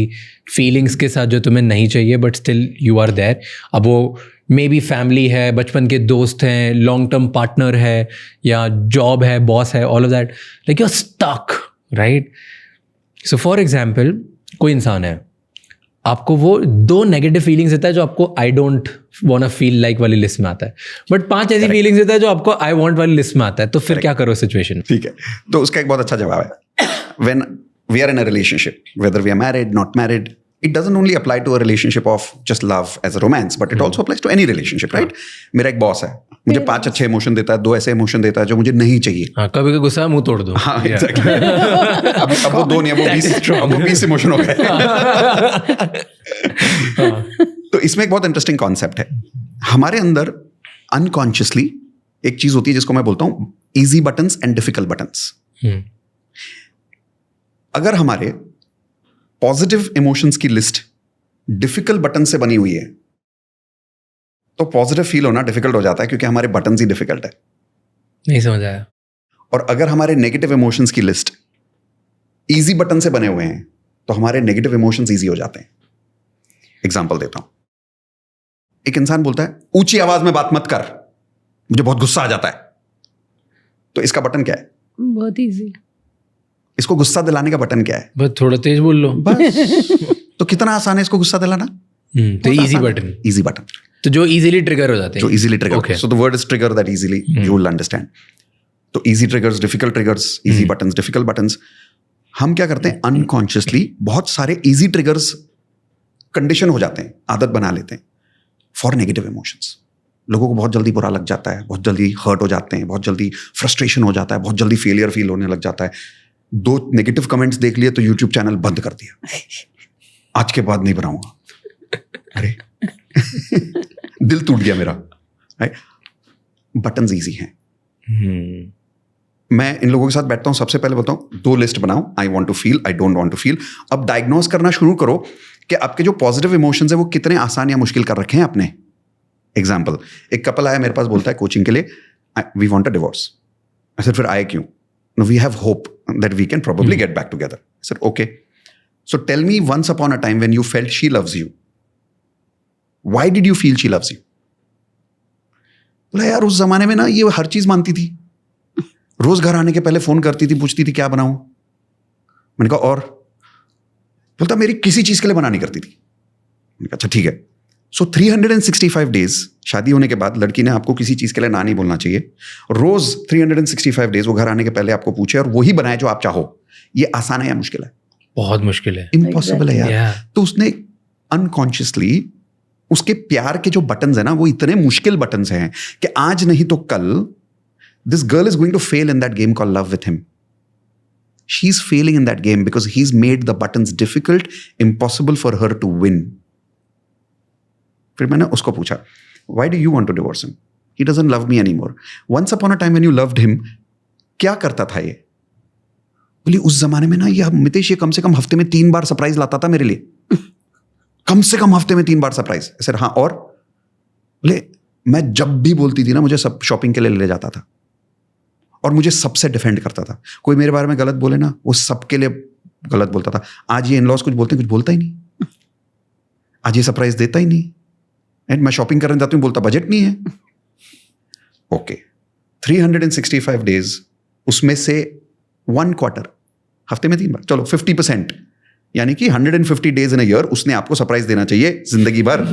फीलिंग्स के साथ जो तुम्हें नहीं चाहिए but still you are there, अब वो मे बी फैमिली है, बचपन के दोस्त हैं, लॉन्ग टर्म पार्टनर है या जॉब है, बॉस है, all of that, like you are stuck, right? So for example कोई इंसान है, आपको वो 2 नेगेटिव फीलिंग्स देता है जो आपको आई डोंट वांट फील लाइक वाली लिस्ट में आता है, बट 5 ऐसी फीलिंग्स देता है जो आपको आई वांट वाली लिस्ट में आता है, तो फिर क्या करो सिचुएशन? ठीक है, तो उसका एक बहुत अच्छा जवाब है। When we are in a relationship, whether we are married, not married, it doesn't only apply to a relationship of just love as a romance, but it also applies to any relationship, right? मेरा एक boss है, मुझे 5 अच्छे emotion देता है, 2 ऐसे emotion देता है जो मुझे नहीं चाहिए। हाँ, कभी का गुस्सा मुंह तोड़ दो। हाँ, exactly. अब वो 2 नहीं, अब वो 20 इमोशन हो गए। तो इसमें एक बहुत इंटरेस्टिंग कॉन्सेप्ट है। हमारे अंदर अनकॉन्शियसली एक चीज होती है जिसको मैं बोलता हूं easy buttons and difficult buttons. अगर हमारे पॉजिटिव इमोशंस की लिस्ट डिफिकल्ट बटन से बनी हुई है तो पॉजिटिव फील होना डिफिकल्ट हो जाता है क्योंकि हमारे बटन्स ही डिफिकल्ट है। नहीं समझ आया। और अगर हमारे नेगेटिव इमोशंस की लिस्ट इजी बटन से बने हुए हैं तो हमारे नेगेटिव इमोशंस इजी हो जाते हैं। एग्जांपल देता हूं, एक इंसान बोलता है ऊंची आवाज में बात मत कर, मुझे बहुत गुस्सा आ जाता है, तो इसका बटन क्या है? बहुत इजी। इसको गुस्सा दिलाने का बटन क्या है? बस थोड़ा तेज बोल लो बस। तो कितना आसान है इसको गुस्सा दिलाना? तो इजी बटन, इजी बटन, तो जो इजीली ट्रिगर हो जाते हैं, जो easily trigger. Okay. So the word is trigger that easily you will understand. तो easy triggers, difficult triggers, easy buttons, difficult buttons. हम क्या करते हैं अनकॉन्शियसली बहुत सारे इजी ट्रिगर्स कंडीशन हो जाते हैं, आदत बना लेते हैं फॉर नेगेटिव इमोशंस। लोगों को बहुत जल्दी बुरा लग जाता है, बहुत जल्दी हर्ट हो जाते हैं, बहुत जल्दी फ्रस्ट्रेशन हो जाता है, बहुत जल्दी फेलियर फील होने लग जाता है। 2 नेगेटिव कमेंट्स देख लिए तो यूट्यूब चैनल बंद कर दिया, आज के बाद नहीं बनाऊंगा। अरे दिल टूट गया मेरा। बटन्स इजी हैं। मैं इन लोगों के साथ बैठता हूं, सबसे पहले बताऊं 2 लिस्ट बनाओ, I want to feel, I don't want to feel. अब डायग्नोस करना शुरू करो कि आपके जो पॉजिटिव इमोशंस है वो कितने आसान या मुश्किल कर रखे हैं आपने। एग्जाम्पल, एक कपल आया मेरे पास, बोलता है कोचिंग के लिए we want a divorce. I said फिर आए क्यों? No, we have hope that we can probably get back together. I said okay, so tell me once upon a time when you felt she loves you, why did you feel she loves you? बोला यार उस जमाने में ना ये हर चीज मानती थी, रोज घर आने के पहले फोन करती थी, पूछती थी क्या बनाऊं। मैंने कहा और? बोलता मेरी किसी चीज के लिए मना नहीं करती थी। मैंने कहा अच्छा ठीक है। सो 365 डेज शादी होने के बाद लड़की ने आपको किसी चीज के लिए ना नहीं बोलना चाहिए। रोज 365 डेज वो घर आने के पहले आपको पूछे और वही बनाए जो आप चाहो। ये आसान है या मुश्किल है? बहुत मुश्किल है, इम्पॉसिबल है यार। Yeah. तो उसने अनकॉन्शियसली उसके प्यार के जो बटन्स है ना वो इतने मुश्किल बटन्स हैं कि आज नहीं तो कल this girl is going to fail in that game called love with him. She's failing in that game because he's made the buttons difficult, impossible for her to win. फिर मैंने उसको पूछा, why do you want to divorce him? He doesn't love me any more. Once upon a time when you loved him, क्या करता था ये? बोली उस जमाने में ना ये मितेश ये कम से कम हफ्ते में 3 बार सरप्राइज लाता था मेरे लिए. कम से कम हफ्ते में 3 बार सरप्राइज. सर हाँ, और बोले मैं जब भी बोलती थी ना मुझे सब शॉपिंग के लिए ले जाता था और मुझे सबसे डिफेंड करता था. कोई मेरे बारे में गलत बोले ना वो सबके लिए गलत बोलता था. आज ये इन-लॉज कुछ बोलते हैं, कुछ बोलता ही नहीं. आज ये सरप्राइज देता ही नहीं. एंड मैं शॉपिंग करने जाती हूँ, बोलता बजट नहीं है. ओके 365 डेज, उसमें से 1 क्वार्टर हफ्ते में 3 बार, चलो 50%, यानी कि 150 डेज इन अ ईयर उसने आपको सरप्राइज देना चाहिए जिंदगी भर.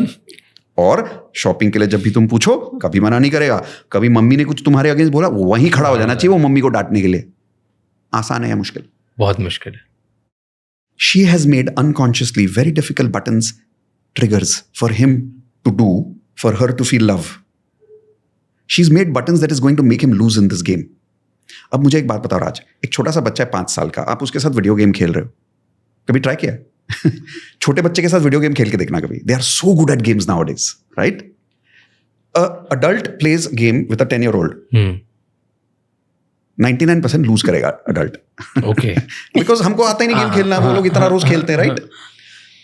और शॉपिंग के लिए जब भी तुम पूछो कभी मना नहीं करेगा. कभी मम्मी ने कुछ तुम्हारे अगेंस्ट बोला वो वहीं खड़ा हो जाना चाहिए वो मम्मी को डांटने के लिए. आसान है या मुश्किल? बहुत मुश्किल है. She has made unconsciously very difficult buttons, triggers for him to do, for her to feel love. She's made buttons that is going to make him lose in this game. अब मुझे एक बात बताओ राज, एक छोटा सा बच्चा है 5 साल का, आप उसके साथ वीडियो गेम खेल रहे हो, कभी ट्राई किया है? छोटे बच्चे के साथ वीडियो गेम खेल के देखना कभी. They are so good at games nowadays, right? A adult plays game with a 10-year-old. 99% lose करेगा अडल्ट. ओके. बिकॉज हमको आता ही नहीं गेम खेलना, वो लोग इतना रोज खेलते हैं, राइट?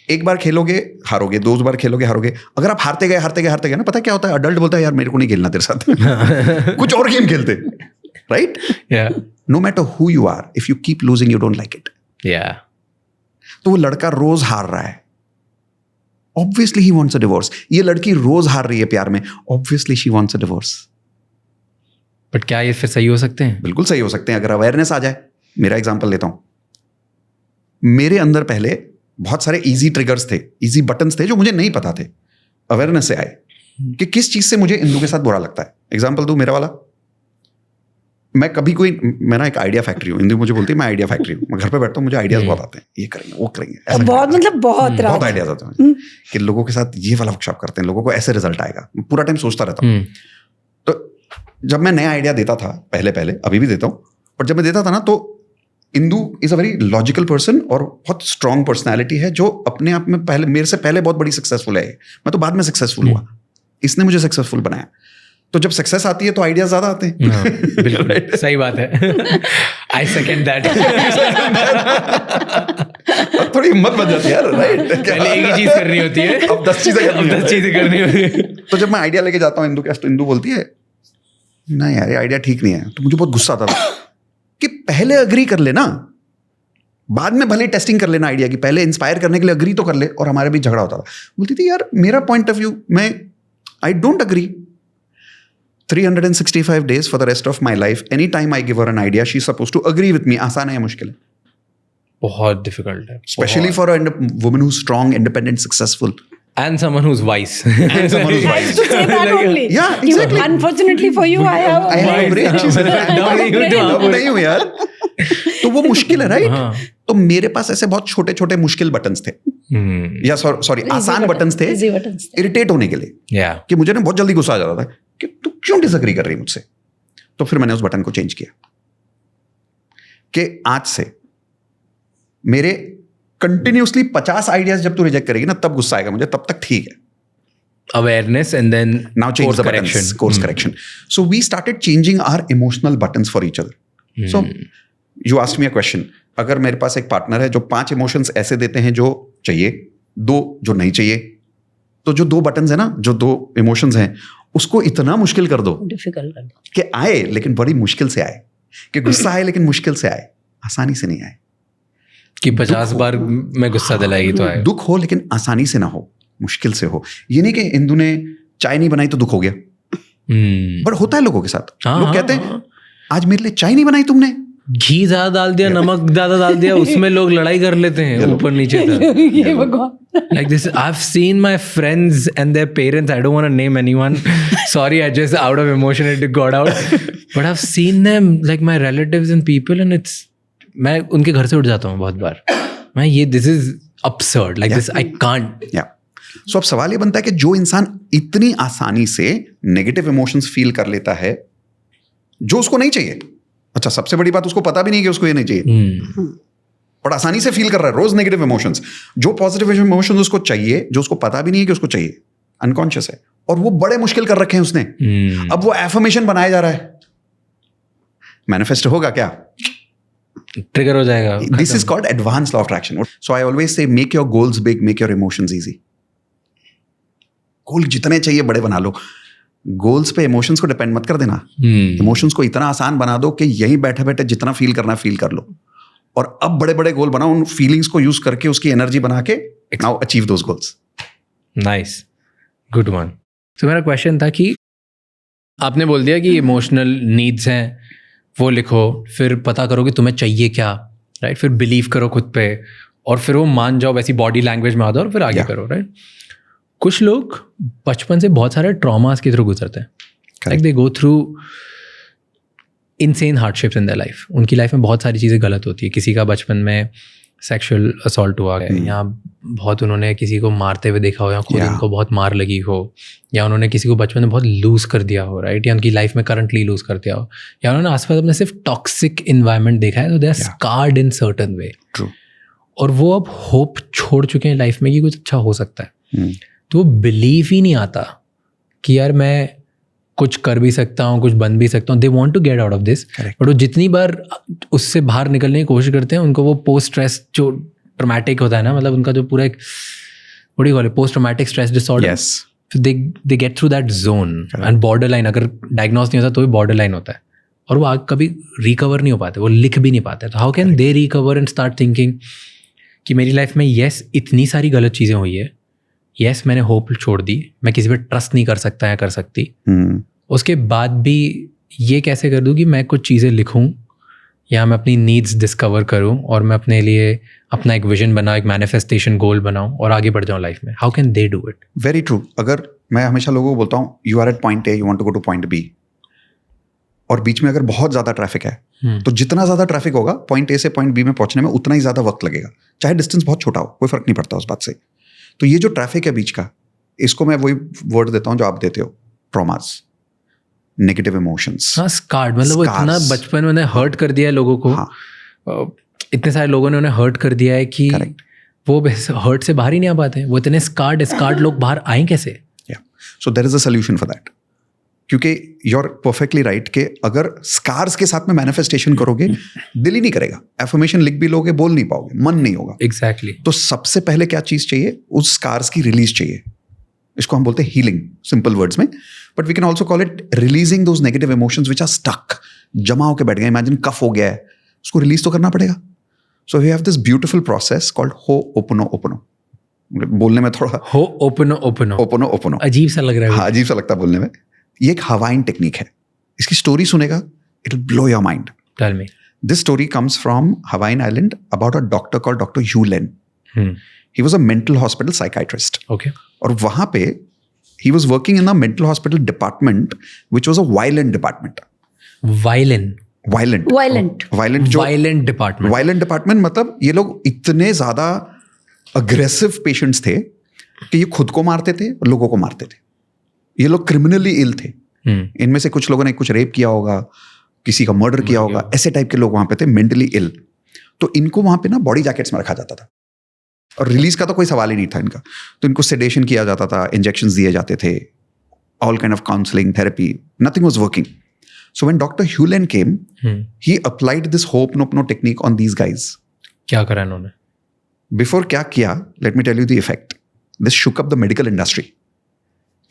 एक बार खेलोगे हारोगे, 2 बार खेलोगे हारोगे. अगर आप हारते गए ना, पता क्या होता है? अडल्ट बोलता है यार मेरे को नहीं खेलना तेरे साथ. कुछ और गेम खेलते, right? No matter who you are, if you keep losing you don't like it. तो वो लड़का रोज हार रहा है, obviously he wants a divorce. ये लड़की रोज हार रही है प्यार में, obviously she wants a divorce. But क्या ये फिर सही हो सकते हैं? बिल्कुल सही हो सकते हैं अगर अवेयरनेस आ जाए. मेरा एग्जांपल लेता हूं. मेरे अंदर पहले बहुत सारे इजी ट्रिगर्स थे, इजी बटन्स थे जो मुझे नहीं पता थे. अवेयरनेस से आए कि किस चीज से मुझे इंदु के साथ बुरा लगता है. एग्जांपल दूं मेरा वाला. मैं कभी मैं ना एक आइडिया फैक्ट्री हूँ. इंदु मुझे बोलती है मैं आइडिया फैक्ट्री हूँ. मैं घर पे बैठता हूँ, मुझे आइडियाज बहुत आते हैं, ये करेंगे वो करेंगे, बहुत मतलब बहुत आइडियाज आते हैं कि लोगों के साथ ये वाला वर्कशॉप करते हैं, लोगों को ऐसे रिजल्ट आएगा. पूरा टाइम सोचता रहता हूँ. तो जब मैं नया आइडिया देता था पहले, अभी भी देता हूँ, पर जब मैं देता था ना तो Indu is a very logical person और बहुत स्ट्रॉन्ग पर्सनैलिटी है जो अपने आप में पहले मेरे से पहले बहुत बड़ी सक्सेसफुल है. मैं तो बाद में सक्सेसफुल हुआ, इसने मुझे सक्सेसफुल बनाया. तो जब सक्सेस आती है तो आइडियाज ज्यादा आते हैं. बिल्कुल right? सही बात है. आई सेकंड दैट. थोड़ी हिम्मत बच जाती है यार, राइट? पहले एक ही चीज करनी होती है, अब 10 चीजें करनी होती है. तो जब मैं आइडिया लेके जाता हूँ इंदु के पास, तो इंदु बोलती है ना यार ये आइडिया ठीक नहीं है. तो मुझे बहुत गुस्सा आता था कि पहले अग्री कर लेना, बाद में भले टेस्टिंग कर लेना आइडिया की, पहले इंस्पायर करने के लिए अग्री तो कर ले. और हमारे बीच झगड़ा होता था. बोलती थी यार मेरा पॉइंट ऑफ व्यू, मैं I don't agree. 365 days for the rest of my life, anytime I give her an idea she's supposed to agree with me. आसान है या मुश्किल है? बहुत डिफिकल्ट है, especially for a woman who's strong, independent, successful, and someone who's wise. and someone who's wise. To say that only. Yeah, exactly. Unfortunately for you, I have a brain. नहीं हूँ यार. तो वो मुश्किल है, राइट? तो मेरे पास ऐसे बहुत छोटे छोटे मुश्किल बटन्स थे, या सॉरी आसान बटन्स थे इरिटेट होने के लिए. कि मुझे ना बहुत जल्दी गुस्सा आ जाता था कि तू क्यों डिसएग्री कर रही मुझसे. तो फिर मैंने उस बटन को चेंज किया कि आज से मेरे कंटिन्यूसली 50 आइडियाज जब तू रिजेक्ट करेगी ना तब गुस्सा आएगा मुझे, तब तक ठीक है. Awareness and then now change the buttons, course correction. So we started changing our emotional buttons for each other. So you asked me a question. अगर मेरे पास एक पार्टनर है जो 5 इमोशंस ऐसे देते हैं जो चाहिए, 2 जो नहीं चाहिए, तो जो 2 बटन्स है ना, जो 2 इमोशंस हैं, उसको इतना मुश्किल कर दो कि आए लेकिन बड़ी मुश्किल से आए, कि गुस्सा आए लेकिन मुश्किल से आए, आसानी से नहीं आए. कि 50 बार मैं गुस्सा दिलाएगी तो आए. दुख हो लेकिन आसानी से ना हो, मुश्किल से हो. ये नहीं कि इंदु ने चाय नहीं बनाई तो दुख हो गया. बट होता है लोगों के साथ. लोग कहते हैं आज मेरे लिए चाय नहीं बनाई तुमने, घी ज्यादा डाल दिया, नमक ज्यादा डाल दिया, उसमें लोग लड़ाई कर लेते हैं ऊपर नीचे तक. Like this, I've seen my friends and their parents. I don't want to name anyone. Sorry, I just out of emotion it got out. But I've seen them, like my relatives and people, and it's मैं उनके घर से उठ जाता हूँ बहुत बार. मैं ये this is absurd. Like this, I can't. Yeah. So अब सवाल ये बनता है कि जो इंसान इतनी आसानी से नेगेटिव इमोशंस फील कर लेता है जो उसको नहीं चाहिए. अच्छा, सबसे बड़ी बात उसको पता भी नहीं कि उसको ये नहीं चाहिए, और आसानी से फील कर रहा है रोज नेगेटिव इमोशंस. जो पॉजिटिव इमोशंस उसको चाहिए, जो उसको पता भी नहीं है कि उसको चाहिए, अनकॉन्शियस है, और वो बड़े मुश्किल कर रखे हैं उसने। अब वो एफर्मेशन बनाया जा रहा है, मैनिफेस्ट होगा क्या, ट्रिगर हो जाएगा। This is called advance law of attraction. So I always say make your goals big, make your emotions easy. Goal जितने चाहिए बड़े बना लो, गोल्स पे इमोशंस को डिपेंड मत कर देना। इमोशंस को इतना आसान बना दो कि यहीं बैठे बैठे जितना फील करना फील कर लो, और अब बड़े बड़े गोल बनाओ, उन फीलिंग्स को यूज करके उसकी एनर्जी बना के नाउ अचीव दोस गोल्स। Nice, good one. तो मेरा क्वेश्चन था कि आपने बोल दिया कि इमोशनल नीड्स हैं वो लिखो, फिर पता करो कि तुम्हें चाहिए क्या, राइट, फिर बिलीव करो खुद पे, और फिर वो मान जाओ, वैसी बॉडी लैंग्वेज में आ जाओ, और फिर आगे करो, राइट। कुछ लोग बचपन से बहुत सारे ट्रॉमास के थ्रू गुजरते हैं, like they go through insane hardships in their life. उनकी लाइफ में बहुत सारी चीज़ें गलत होती है। किसी का बचपन में सेक्सुअल असॉल्ट हुआ है, या बहुत उन्होंने किसी को मारते हुए देखा हो, या खुद उनको बहुत मार लगी हो, या उन्होंने किसी को बचपन में बहुत लूज़ कर दिया हो, राइट, या उनकी लाइफ में करंटली लूज़ कर दिया हो, या उन्होंने आसपास अपने सिर्फ टॉक्सिक इन्वायरमेंट देखा है, तो they are scarred in certain way, और वो अब होप छोड़ चुके हैं लाइफ में कि कुछ अच्छा हो सकता है। तो बिलीव ही नहीं आता कि यार मैं कुछ कर भी सकता हूँ, कुछ बन भी सकता हूँ। They want to get out of this, but वो जितनी बार उससे बाहर निकलने की कोशिश करते हैं, उनको वो पोस्ट स्ट्रेस जो ट्रॉमेटिक होता है ना, मतलब उनका जो पूरा एक what do you call it, post traumatic stress disorder, they get through that zone and border line. अगर डायग्नोस नहीं होता तो भी बॉर्डर लाइन होता है, और वो आगे कभी रिकवर नहीं हो पाते, वो लिख भी नहीं पाते। तो how can they recover and start thinking कि मेरी लाइफ में येस इतनी सारी गलत चीज़ें हुई है, यस मैंने होप छोड़ दी, मैं किसी पे ट्रस्ट नहीं कर सकता या कर सकती, उसके बाद भी ये कैसे कर दूँ कि मैं कुछ चीज़ें लिखूँ, या मैं अपनी नीड्स डिस्कवर करूँ, और मैं अपने लिए अपना एक विजन बनाऊँ, एक मैनिफेस्टेशन गोल बनाऊँ, और आगे बढ़ जाऊँ लाइफ में। How can they do it? Very true. अगर मैं हमेशा लोगों को बोलता हूँ, you are at point A, you want to go to point B, और बीच में अगर बहुत ज़्यादा ट्रैफिक है, तो जितना ज़्यादा ट्रैफिक होगा पॉइंट ए से पॉइंट बी में पहुँचने में उतना ही ज़्यादा वक्त लगेगा, चाहे डिस्टेंस बहुत छोटा हो, कोई फर्क नहीं पड़ता उस बात से। तो ये जो ट्रैफिक है बीच का, इसको मैं वही वर्ड देता हूँ जो आप देते हो, ट्रॉमास, नेगेटिव इमोशंस। हाँ, स्कार्ड, मतलब वो इतना बचपन में उन्हें हर्ट कर दिया है लोगों को। हाँ. इतने सारे लोगों ने उन्हें हर्ट कर दिया है कि वो हर्ट से बाहर ही नहीं आ पाते। वो इतने स्कार्ड लोग बाहर आए कैसे? So there is a solution for that, क्योंकि यू आर परफेक्टली राइट कि अगर स्कार्स के साथ में मैनिफेस्टेशन करोगे, दिल ही नहीं करेगा, एफर्मेशन लिख भी लोगे, बोल नहीं पाओगे, मन नहीं होगा। एग्जैक्टली। तो सबसे पहले क्या चीज चाहिए? उस स्कार्स की रिलीज चाहिए। इसको हम बोलते हैं हीलिंग, सिंपल वर्ड्स में, but we can also call it releasing those negative emotions which are stuck, जमा होकर बैठ गए। इमेजिन कफ हो गया है, उसको रिलीज तो करना पड़ेगा। So we have this beautiful process called ho'oponopono. बोलने में थोड़ा हो'ओपनो अजीब सा लग रहा है। हाँ, अजीब सा लगता है बोलने में। ये एक हवाइन टेक्निक है। इसकी स्टोरी सुनेगा, it will blow your mind. Tell me. This story comes from Hawaiian island about a doctor called doctor Hew Len. He was a mental hospital psychiatrist. Okay. और वहां पे he was working in a mental hospital department which was a violent department. Violent department मतलब ये लोग इतने ज्यादा aggressive patients थे कि ये खुद को मारते थे और लोगों को मारते थे। ये लोग क्रिमिनली इल थे। इनमें से कुछ लोगों ने कुछ रेप किया होगा, किसी का मर्डर किया होगा, ऐसे टाइप के लोग वहां पे थे, मेंटली इल। तो इनको वहां पे ना बॉडी जैकेट्स में रखा जाता था, और रिलीज का तो कोई सवाल ही नहीं था इनका। तो इनको सेडेशन किया जाता था, इंजेक्शंस दिए जाते थे, all kind of counselling, therapy, nothing was working. So when doctor Hew Len came, he applied this ho'oponopono technique on these guys. क्या करा इन्होंने? बिफोर क्या किया, let me tell you the effect. This shook up the medical industry.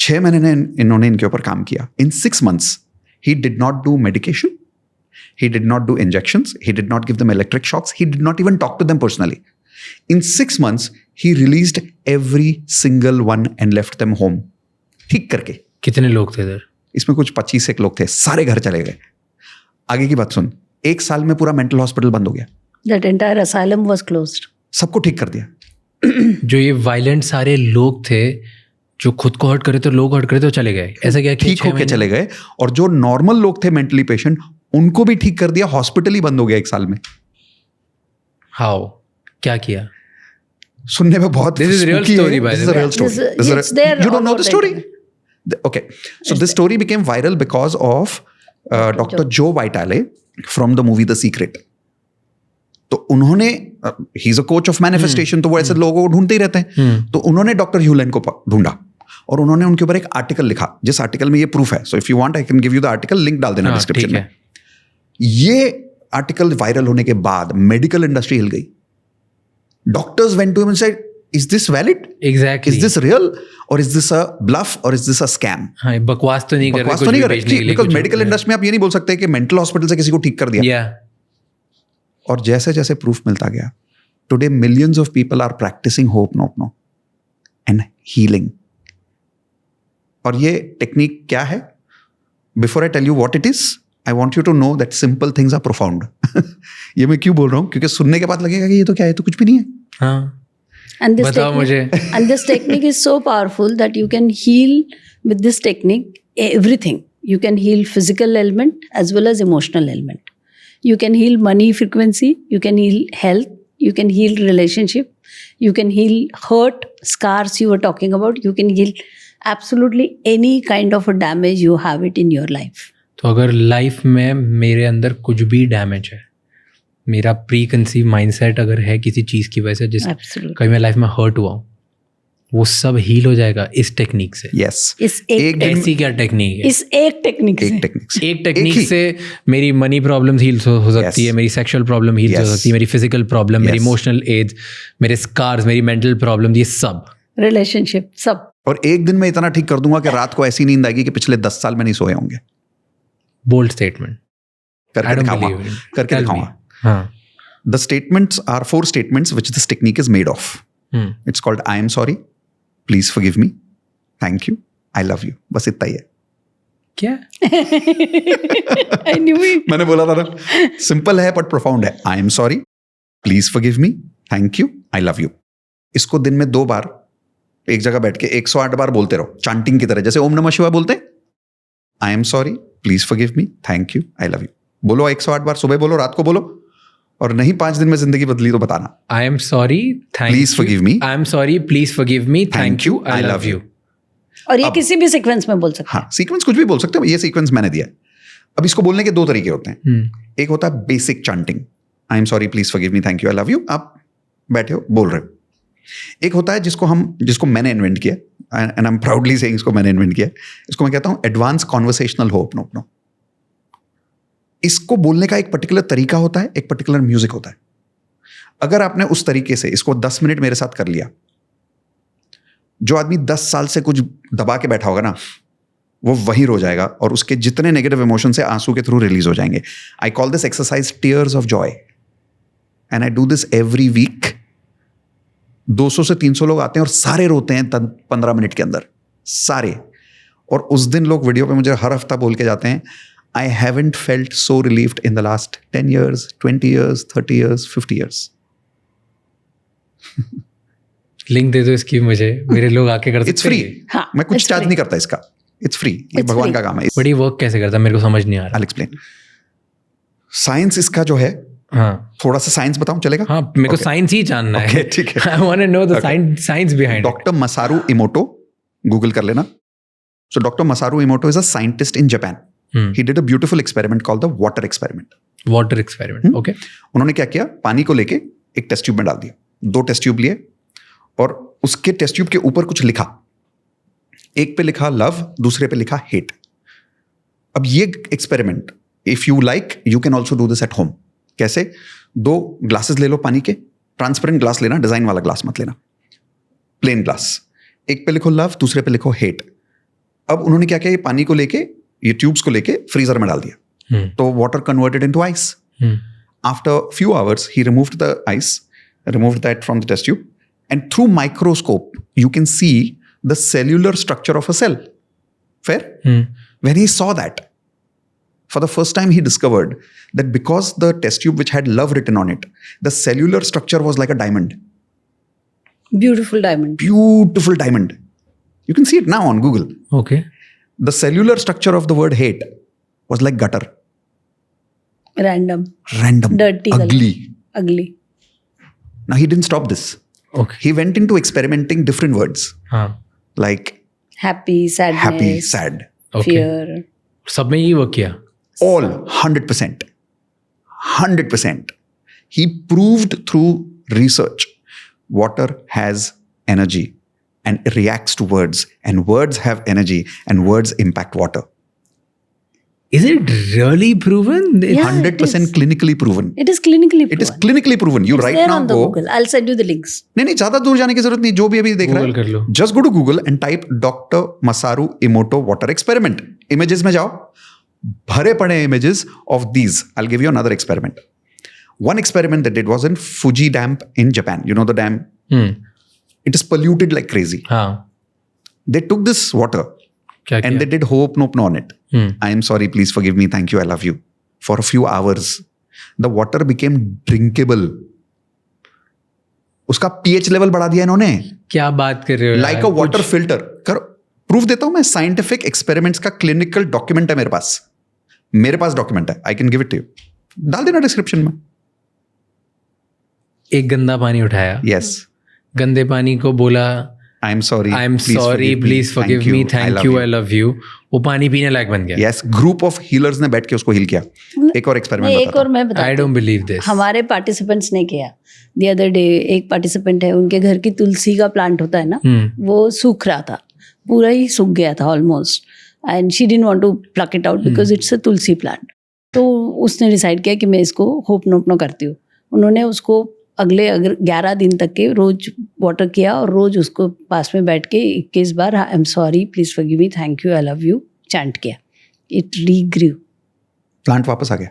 6 महीने इन्होंने इनके ऊपर काम किया। इन 6 months he did not do medication, he did not do injections, he did not give them electric shocks, he did not even talk to them personally. In 6 months he released every single one and left them home. ठीक करके। कितने लोग थे इधर? इसमें कुछ 25 एक लोग थे, सारे घर चले गए। आगे की बात सुन, 1 साल में पूरा मेंटल हॉस्पिटल बंद हो गया। That entire asylum was closed. सबको ठीक कर दिया। जो ये वायलेंट सारे लोग थे, जो खुद को हर्ट करे थे, लोग हर्ट करे थे, चले गए। ऐसा क्या? ठीक होके चले गए। और जो नॉर्मल लोग थे मेंटली पेशेंट, उनको भी ठीक कर दिया। हॉस्पिटल ही बंद हो गया 1 साल में। हाउ? क्या किया? सुनने में बहुत This is real story, by the way. You don't know the story? Okay. So this story became viral because of Dr. Joe Vitale from the movie The Secret. तो उन्होंने, he is a coach of manifestation, तो वो ऐसे लोगों को ढूंढते ही रहते हैं। तो उन्होंने डॉक्टर ह्यू लेन को ढूंढा और उन्होंने उनके ऊपर एक आर्टिकल लिखा जिस आर्टिकल में ये प्रूफ है. So if you want I can give you the article, link डाल देना डिस्क्रिप्शन में. ये आर्टिकल वायरल होने के बाद मेडिकल इंडस्ट्री हिल गई. Doctors went to him and said, is this valid? Exactly. Is this real और इज दिस अ ब्लफ और इज दिस अ स्कैम? हाँ, बकवास तो नहीं कर रहे, बकवास तो नहीं कर रहे, बिकॉज मेडिकल इंडस्ट्री में आप ये नहीं बोल सकते कि मेंटल हॉस्पिटल से किसी को ठीक कर दिया. और जैसे जैसे प्रूफ मिलता गया, today millions of people are practising ho'oponopono and healing. और ये टेक्निक क्या है? Before I tell you what it is, I want you to know that simple things are profound. ये मैं क्यों बोल रहा हूँ? क्योंकि सुनने के बाद लगेगा कि ये तो क्या है, तो कुछ भी नहीं है. हाँ. And this बताओ मुझे. And this technique is so powerful that you can heal with this technique everything. You can heal physical ailment as well as emotional ailment. You can heal money frequency. You can heal health. You can heal relationship. You can heal hurt, scars you were talking about. You can heal absolutely any kind of a damage you have it in your life. तो अगर life में मेरे अंदर कुछ भी damage है, मेरा pre conceive mindset अगर है किसी चीज़ की वजह से जिस कभी मैं लाइफ में हर्ट हुआ हूँ, वो सब हील हो जाएगा इस टेक्निक से. यस. ऐसी क्या टेक्निक है? इस एक टेक्निक से. एक टेक्निक से मेरी मनी प्रॉब्लम हील हो सकती है, मेरी सेक्सुअल प्रॉब्लम हील हो सकती है, मेरी फिजिकल प्रॉब्लम, मेरी इमोशनल एज, मेरे स्कार्स, मेरी मेंटल प्रॉब्लम, ये सब, रिलेशनशिप, सब. और एक दिन में इतना ठीक कर दूंगा कि रात को ऐसी नींद आएगी कि पिछले 10 साल में नहीं सोए होंगे. Bold statement. करके दिखाऊंगा. हाँ. The statements are 4 statements which this technique is made of. It's called I am sorry, please forgive me, thank you, I love you. बस इतना ही है. क्या? I knew it. मैंने बोला था ना, सिंपल है बट प्रोफाउंड है. I am sorry, please forgive me, thank you, I love you. इसको दिन में 2 बार एक जगह बैठ के 108 बार बोलते रहो, चांटिंग की तरह, जैसे ओम नमः शिवाय बोलते हैं. I am sorry, please forgive me, thank you, I love you. बोलो 108 बार, सुबह बोलो, रात को बोलो. और नहीं 5 दिन में जिंदगी बदली तो बताना. आई am sorry, please forgive me. I am sorry, please forgive me, thank you, I love you. और ये किसी भी सीक्वेंस में बोल सकते हैं. हाँ, सीक्वेंस कुछ भी बोल सकते हो. ये सीक्वेंस मैंने दिया है. अब इसको बोलने के 2 तरीके होते हैं. एक होता है basic chanting, I am sorry, please forgive me, thank you, I love you. आप बैठे हो, बोल रहे हो. एक होता है जिसको मैंने इन्वेंट किया, and I am proudly saying इसको मैंने इन्वेंट किया. इसको मैं कहता हूँ एडवांस कॉन्वर्सेशनल होपनोपनो. इसको बोलने का एक पर्टिकुलर तरीका होता है, एक पर्टिकुलर म्यूजिक होता है. अगर आपने उस तरीके से इसको 10 मिनट मेरे साथ कर लिया, जो आदमी 10 साल से कुछ दबा के बैठा होगा ना, वो वहीं रो जाएगा और उसके जितने नेगेटिव इमोशन से आंसू के थ्रू रिलीज हो जाएंगे. I call this exercise tears of joy and I do this every week. 200 से 300 लोग आते हैं और सारे रोते हैं 15 मिनट के अंदर, सारे. और उस दिन लोग वीडियो पे मुझे हर हफ्ता बोल के जाते हैं, I haven't felt so relieved in the last 10 years, 20 years, 30 years, 50 years. Link दे दो इसकी मुझे, मेरे लोग आके कर सकते हैं. It's free. हाँ, मैं कुछ चार्ज नहीं करता इसका. It's free. ये भगवान का काम है. बट ये वर्क कैसे करता है मेरे को समझ नहीं आ रहा. I'll explain. साइंस इसका जो है, हाँ, थोड़ा सा साइंस बताऊं, चलेगा? हाँ, मेरे को साइंस ही जानना है. ठीक है. I want to know the science behind it. Doctor Masaru इमोटो, Google कर लेना. So Dr. Masaru Emoto is a scientist in Japan. He did a beautiful experiment called the water experiment. Water experiment, okay. उन्होंने क्या किया, पानी को लेके एक test tube में डाल दिया. 2 टेस्ट ट्यूब लिए और उसके टेस्ट ट्यूब के ऊपर कुछ लिखा. एक पे लिखा लव, दूसरे पे लिखा हेट. अब ये experiment, if you like you can also do this at home. कैसे? 2 ग्लासेस ले लो पानी के, ट्रांसपेरेंट ग्लास लेना, डिजाइन वाला ग्लास मत लेना, प्लेन ग्लास. एक पे लिखो लव, दूसरे पे लिखो हेट. अब उन्होंने क्या किया, ये पानी को लेके, ये ट्यूब्स को लेके फ्रीजर में डाल दिया. तो water converted into ice. After few hours he removed the ice, removed that from the test tube, and through microscope you can see the cellular structure of a cell. Fair? When he saw that, for the first time he discovered that because the test tube which had love written on it, the cellular structure was like a diamond. Beautiful diamond. Beautiful diamond. You can see it now on Google. Okay. The cellular structure of the word hate was like gutter. Random. Dirty. Ugly. Now he didn't stop this. Okay. He went into experimenting different words. Like happy, sadness. Happy, sad. Okay. Fear. सब में ये work किया. All 100%. 100%. He proved through research water has energy. and reacts to words, and words have energy, and words impact water. Is it really proven? Yeah. 100% clinically proven. It is clinically proven. It is clinically proven. You It's right there now on the go. Google. I'll send you the links. नहीं ज्यादा दूर जाने की जरूरत नहीं, जो भी अभी देख Google कर रहा लो। है just go to Google and type doctor Masaru Emoto water experiment. Images में जाओ, भरे पड़े images of these. I give you another experiment. One experiment they did was in Fuji Dam in Japan. You know the dam? It is polluted like crazy. हाँ. They took this water क्या and they did Ho'oponopono on it. I am sorry, please forgive me, thank you, I love you. For a few hours, the water became drinkable. उसका pH level बढ़ा दिया इन्होंने. क्या बात कर रहे हो? Like a water filter. करो, प्रूफ देता हूं मैं. साइंटिफिक एक्सपेरिमेंट्स का क्लिनिकल डॉक्यूमेंट है मेरे पास डॉक्यूमेंट है. I can give it to you. डाल देना डिस्क्रिप्शन में. एक गंदा पानी उठाया. Yes. गंदे पानी को बोला I am sorry. I am sorry, please forgive me, thank you, I love you. वो पानी पीने लायक बन गया. यस, ग्रुप ऑफ हीलर्स ने बैठ के उसको हील किया. एक और एक्सपेरिमेंट एक और मैं बताती आई डोंट बिलीव दिस. हमारे पार्टिसिपेंट्स ने किया. द अदर डे एक पार्टिसिपेंट है, उनके घर की तुलसी का प्लांट होता है ना, वो सूख रहा था, पूरा ही सूख गया था almost. And she didn't want to pluck it out because it's a tulsi plant. तो उसने डिसाइड किया कि मैं इसको होपनोपनो करती हूँ. उन्होंने उसको अगले 11 दिन तक के रोज वाटर किया और रोज उसको पास में बैठ के 21 बार I am sorry, please forgive me, thank you, I love you chant किया. It regrew. प्लांट वापस आ गया.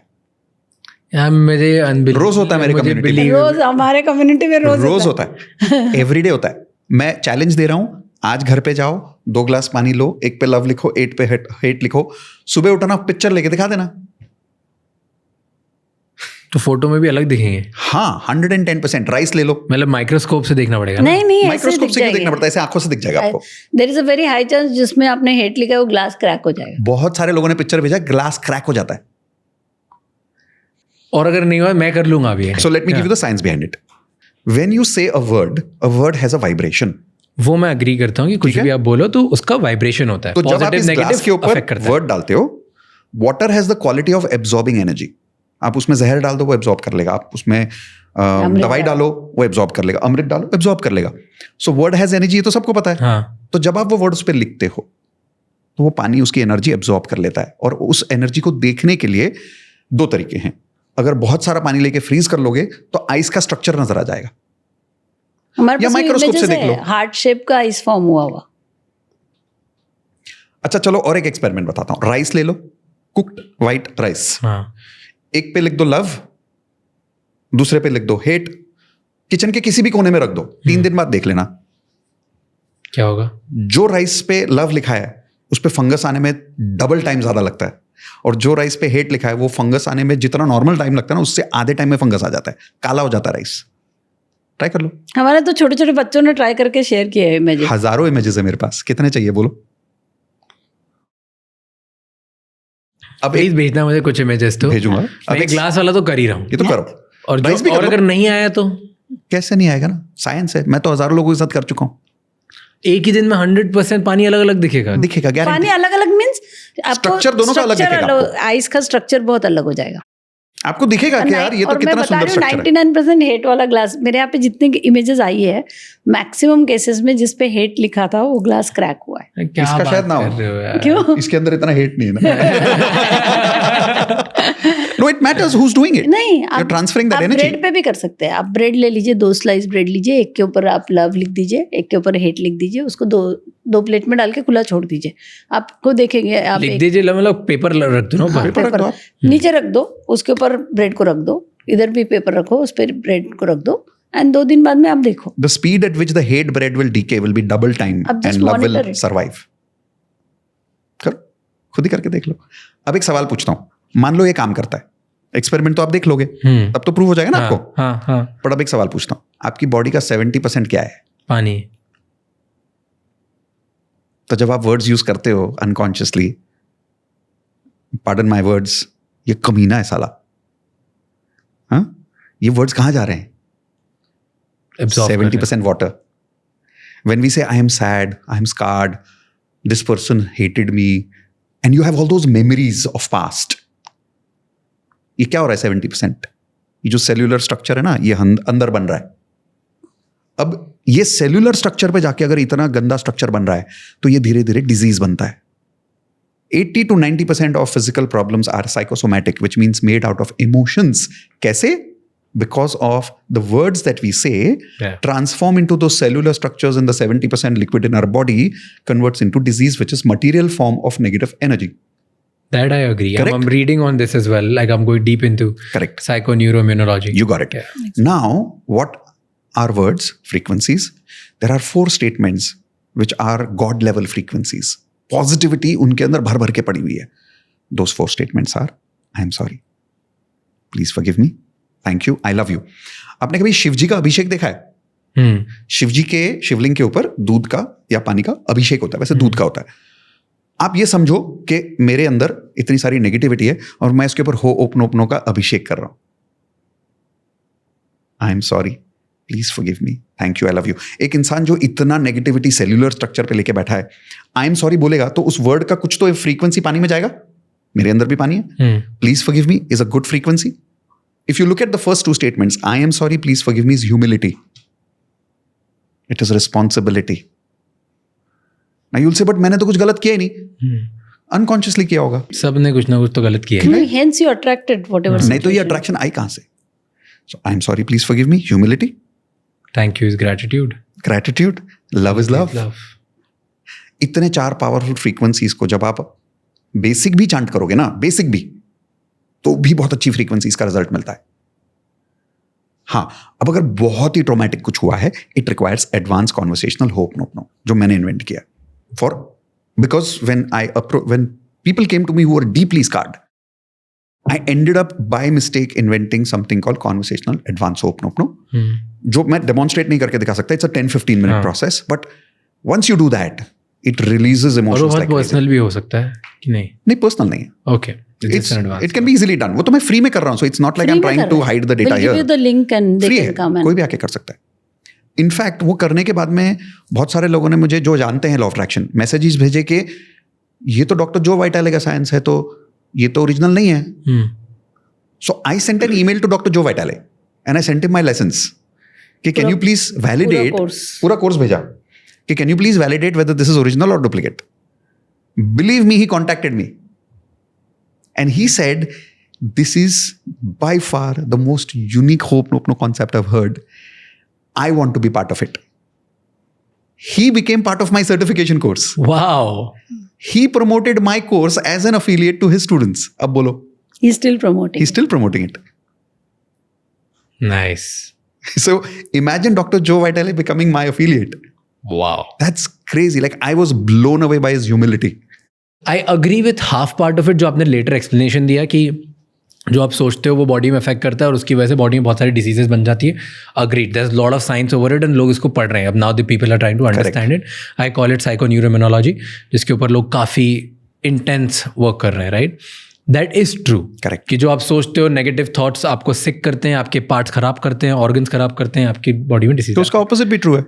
यार मेरे रोज होता है मेरे community में. रोज हमारे कम्युनिटी में रोज होता है. एवरीडे होता है. मैं चैलेंज दे रहा हूँ, आज घर पे जाओ, 2 ग्लास पानी लो, एक पे लव लिखो, 8 पे हेट लिखो, सुबह उठना, पिक्चर लेके दिखा देना. तो फोटो में भी अलग दिखेंगे. हाँ, 110%. राइस ले लो. मतलब माइक्रोस्कोप से देखना पड़ेगा. नहीं माइक्रोस्कोप से क्यों देखना पड़ता है? ऐसे आंखों से दिख जाएगा आपको. There is a very high chance जिसमें आपने हेट लिखा है वो ग्लास क्रैक हो जाएगा. बहुत सारे लोगों ने पिक्चर भेजा, ग्लास क्रैक हो जाता है. और अगर नहीं हुआ मैं कर लूंगा अभी. So let me give you the science behind it. When you say a word has a vibration. वो मैं अग्री करता हूँ कि कुछ भी आप बोलो तो उसका वाइब्रेशन होता है. तो जब आप इस ग्लास के ऊपर वर्ड डालते हो, water has the quality of absorbing energy. आप उसमें जहर डाल दो, वो एब्जॉर्ब कर लेगा. आप उसमें दवाई डालो, वो एब्जॉर्ब कर लेगा. अमृत डालो, एब्जॉर्ब कर लेगा. सो वर्ड हैज एनर्जी, ये तो सबको पता है. हाँ. तो जब आप वो वर्ड उस पर लिखते हो तो वो पानी उसकी एनर्जी एब्जॉर्ब कर लेता है. और उस एनर्जी को देखने के लिए 2 तरीके हैं. अगर बहुत सारा पानी लेके फ्रीज कर लोगे तो आइस का स्ट्रक्चर नजर आ जाएगा. हमारे या माइक्रोस्कोप से देख लो, हार्ट शेप का आइस फॉर्म हुआ. अच्छा चलो और एक एक्सपेरिमेंट बताता हूँ. राइस ले लो, कुक्ड व्हाइट राइस. एक पे लिख दो लव, दूसरे पे लिख दो हेट. किचन के किसी भी कोने में रख दो. 3 दिन बाद देख लेना क्या होगा. जो राइस पे लव लिखा है उस पे फंगस आने में डबल टाइम ज्यादा लगता है, और जो राइस पे हेट लिखा है वो फंगस आने में जितना नॉर्मल टाइम लगता है ना, उससे आधे टाइम में फंगस आ जाता है, काला हो जाता है राइस. ट्राई कर लो. हमारे तो छोटे छोटे बच्चों ने ट्राई करके शेयर किए हैं इमेजेस. हजारों इमेजेस है मेरे पास. कितने चाहिए बोलो. अब एक भेजना मुझे कुछ इमेजेस तो भेजूंगा. अब एक ग्लास वाला तो कर ही रहा हूँ. ये तो करो. और अगर नहीं आया तो कैसे नहीं आएगा ना, साइंस है. मैं तो हजारों लोगों के साथ कर चुका हूँ. एक ही दिन में 100% पानी अलग अलग दिखेगा. गारंटी. पानी अलग अलग मींस स्ट्रक्चर दोनों का अलग दिखेगा. आइस का स्ट्रक्चर बहुत अलग हो जाएगा. आपको दिखेगा कि यार ये तो कितना सुंदर स्ट्रक्चर है. 99% हेट वाला ग्लास मेरे यहाँ पे जितने इमेजेस आई है, मैक्सिमम केसेस में जिस पे हेट लिखा था वो ग्लास क्रैक हुआ है. क्या इसका शायद ना हो. क्यों? इसके अंदर इतना हेट नहीं है ना. No, it matters who's doing it. नहीं, You're transferring that आप energy. ब्रेड पे भी कर सकते हैं. आप ब्रेड ले लीजिए, 2 स्लाइस ब्रेड लीजिए, एक के ऊपर आप लव लिख दीजिए, एक के ऊपर हेट लिख दीजिए, उसको दो प्लेट में डाल के खुला छोड़ दीजिए. आपको देखेंगे आप लिख दीजिए, मतलब पेपर रख दो ना. पेपर नीचे रख दो, उसके ऊपर ब्रेड को रख दो, इधर भी पेपर रखो, उस पर ब्रेड को रख दो, एंड 2 दिन बाद में आप देखो. The speed at which the hate bread will decay will be double time and love will survive. करो, खुद ही करके देख लो. अब एक सवाल पूछता हूँ. मान लो ये काम करता है. एक्सपेरिमेंट तो आप देख लोगे, तब तो प्रूव हो जाएगा ना आपको. हाँ. पर अब एक सवाल पूछता हूँ. आपकी बॉडी का 70% क्या है? पानी. तो जब आप वर्ड्स यूज करते हो अनकॉन्शियसली, पार्डन माय वर्ड्स, ये कमीना है साला. हाँ, ये वर्ड्स कहाँ जा रहे हैं? 70% water. When we say I am sad, I am scarred, this person hated me, and you have all those memories of past. ये क्या हो रहा है? 70%. ये जो सेल्यूलर स्ट्रक्चर है ना, ये अंदर बन रहा है. अब ये सेल्यूलर स्ट्रक्चर पे जाके अगर इतना गंदा स्ट्रक्चर बन रहा है तो ये धीरे धीरे डिजीज बनता है. 80 to 90% of physical problems are psychosomatic, which means made out of emotions. कैसे? Because of the words that we say transform into those cellular structures in the 70% liquid in our body, converts into disease, which is material form of negative energy. That I agree. I'm reading on this as well. Like I'm going deep into psychoneuroimmunology. You got it. Yeah. Now, what are words? Frequencies. There are 4 statements which are God level frequencies. Positivity उनके अंदर भर भर के पड़ी हुई है. Those 4 statements are: I am sorry. Please forgive me. Thank you. I love you. आपने कभी शिव जी का अभिषेक देखा है? शिव जी के शिवलिंग के ऊपर दूध का या पानी का अभिषेक होता है. वैसे दूध का होता है. आप ये समझो कि मेरे अंदर इतनी सारी नेगेटिविटी है और मैं इसके ऊपर हो'ओपनोपनो का अभिषेक कर रहा हूं. आई am sorry, please forgive me, thank you, I love you. एक इंसान जो इतना नेगेटिविटी सेल्यूलर स्ट्रक्चर पे लेके बैठा है, आई एम सॉरी बोलेगा तो उस वर्ड का कुछ तो फ्रीक्वेंसी पानी में जाएगा. मेरे अंदर भी पानी है. Please forgive me is a good frequency. If you look at the first 2 statements, I am sorry, please forgive me, is humility. It is responsibility. Now you'll say, but मैंने तो कुछ गलत किया ही नहीं. Unconsciously किया होगा. सबने कुछ ना कुछ तो गलत किया है. Hence you attracted whatever. नहीं तो ये attraction आई कहाँ से? So I am sorry, please forgive me, humility. Thank you is gratitude. Gratitude. Love is love. इतने 4 powerful frequencies को जब आप बेसिक भी चांट करोगे ना, बेसिक भी, तो भी बहुत अच्छी फ्रीक्वेंसीज का रिजल्ट मिलता है. हाँ, अब अगर बहुत ही ट्रॉमेटिक कुछ हुआ है, इट रिक्वायर्स एडवांस कॉन्वर्सेशनल हो'ओपनोपनो, जो मैंने इन्वेंट किया. For because when people came to me who were deeply scarred, I ended up by mistake inventing something called conversational advanced ho'ओपनोपनो, जो मैं डेमोन्स्ट्रेट नहीं करके दिखा सकता. It's a 10-15 minute process, but once you do that it releases emotions. और personal भी हो सकता है कि नहीं? नहीं, पर्सनल नहीं है. Okay. It can be easily done. वो तो मैं फ्री में कर रहा हूँ, so it's not like I'm trying to hide the data here. We'll give you the link and they can come and. कोई भी आके कर सकता है. इनफैक्ट वो करने के बाद में बहुत सारे लोगों ने मुझे, जो जानते हैं लॉ ऑफ अट्रैक्शन, मैसेजेस भेजे कि ये तो डॉक्टर जो वाइटाले का साइंस है, तो ये तो ओरिजिनल नहीं है. So I sent an email to doctor Joe Vitale and I sent him my lessons कि कैन यू प्लीज वैलिडेट, पूरा कोर्स भेजा कि can you please validate whether this is original और duplicate. Believe me, he contacted me. And he said, this is by far the most unique ho'oponopono concept I've heard. I want to be part of it. He became part of my certification course. Wow. He promoted my course as an affiliate to his students. Ab bolo. He's still promoting. He's still promoting it. Nice. So imagine Dr. Joe Vitale becoming my affiliate. Wow. That's crazy. Like, I was blown away by his humility. I agree with half part of it, जो आपने letter explanation दिया कि जो आप सोचते हो वो body में अफेक्ट करता है और उसकी वजह से बॉडी में बहुत सारी डिसीजेज बन जाती है. Agreed, there is lot of science over it and लोग इसको पढ़ रहे हैं अब. Now the people are trying to understand it. I call it psychoneuroimmunology, जिसके ऊपर लोग काफ़ी इंटेंस वर्क कर रहे हैं. Right, that is true. Correct, कि जो आप सोचते हो नेगेटिव थॉट्स आपको सिक करते हैं, आपके पार्ट्स खराब करते हैं, ऑर्गन्स खराब करते हैं, आपकी बॉडी में डिसीज. तो उसका ऑपोजिट भी ट्रू है.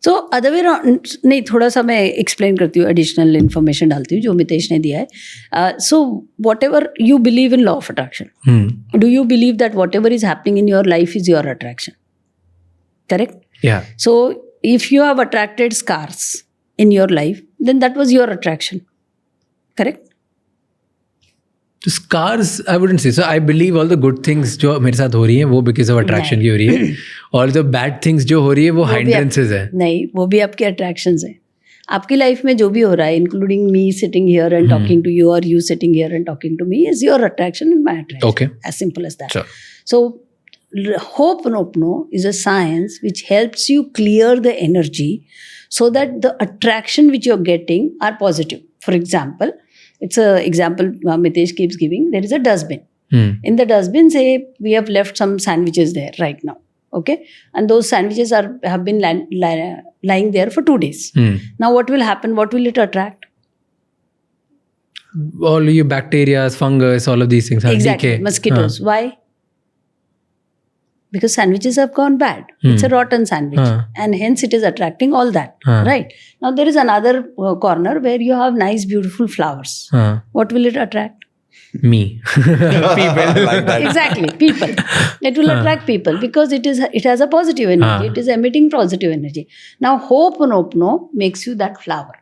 सो अदर वे नहीं, थोड़ा सा मैं एक्सप्लेन करती हूँ, एडिशनल इन्फॉर्मेशन डालती हूँ जो मितेश ने दिया है. So what ever you believe in law of attraction, do you believe that what ever is happening in your life is your attraction? Correct. Yeah. So if you have attracted scars in your life, then that was your attraction. Correct? तो scars, I wouldn't say. So I believe all the good things जो मेरे साथ हो रही हैं वो because of attraction की हो रही है, और जो bad things जो हो रही है वो hindrances है. नहीं, वो भी आपके attractions हैं. आपकी लाइफ में जो भी हो रहा है, including me sitting here and talking to you, or you sitting here and talking to me, is your attraction and my attraction. Okay. As simple as that. Sure. So Ho'oponopono is a science which helps you clear the energy so that the attraction which you're getting are positive. For example, it's an example Mitesh keeps giving. There is a dustbin. In the dustbin, say we have left some sandwiches there right now. Okay, and those sandwiches have been lying there for 2 days. Now, what will happen? What will it attract? All your bacteria, fungus, all of these things. Exactly, mosquitoes. Why? Because sandwiches have gone bad. It's a rotten sandwich, and hence it is attracting all that. Right? Now there is another corner where you have nice, beautiful flowers. What will it attract? Me. People. Like that. Exactly, people. It will attract people because it has a positive energy. It is emitting positive energy. Now, Ho'oponopono makes you that flower.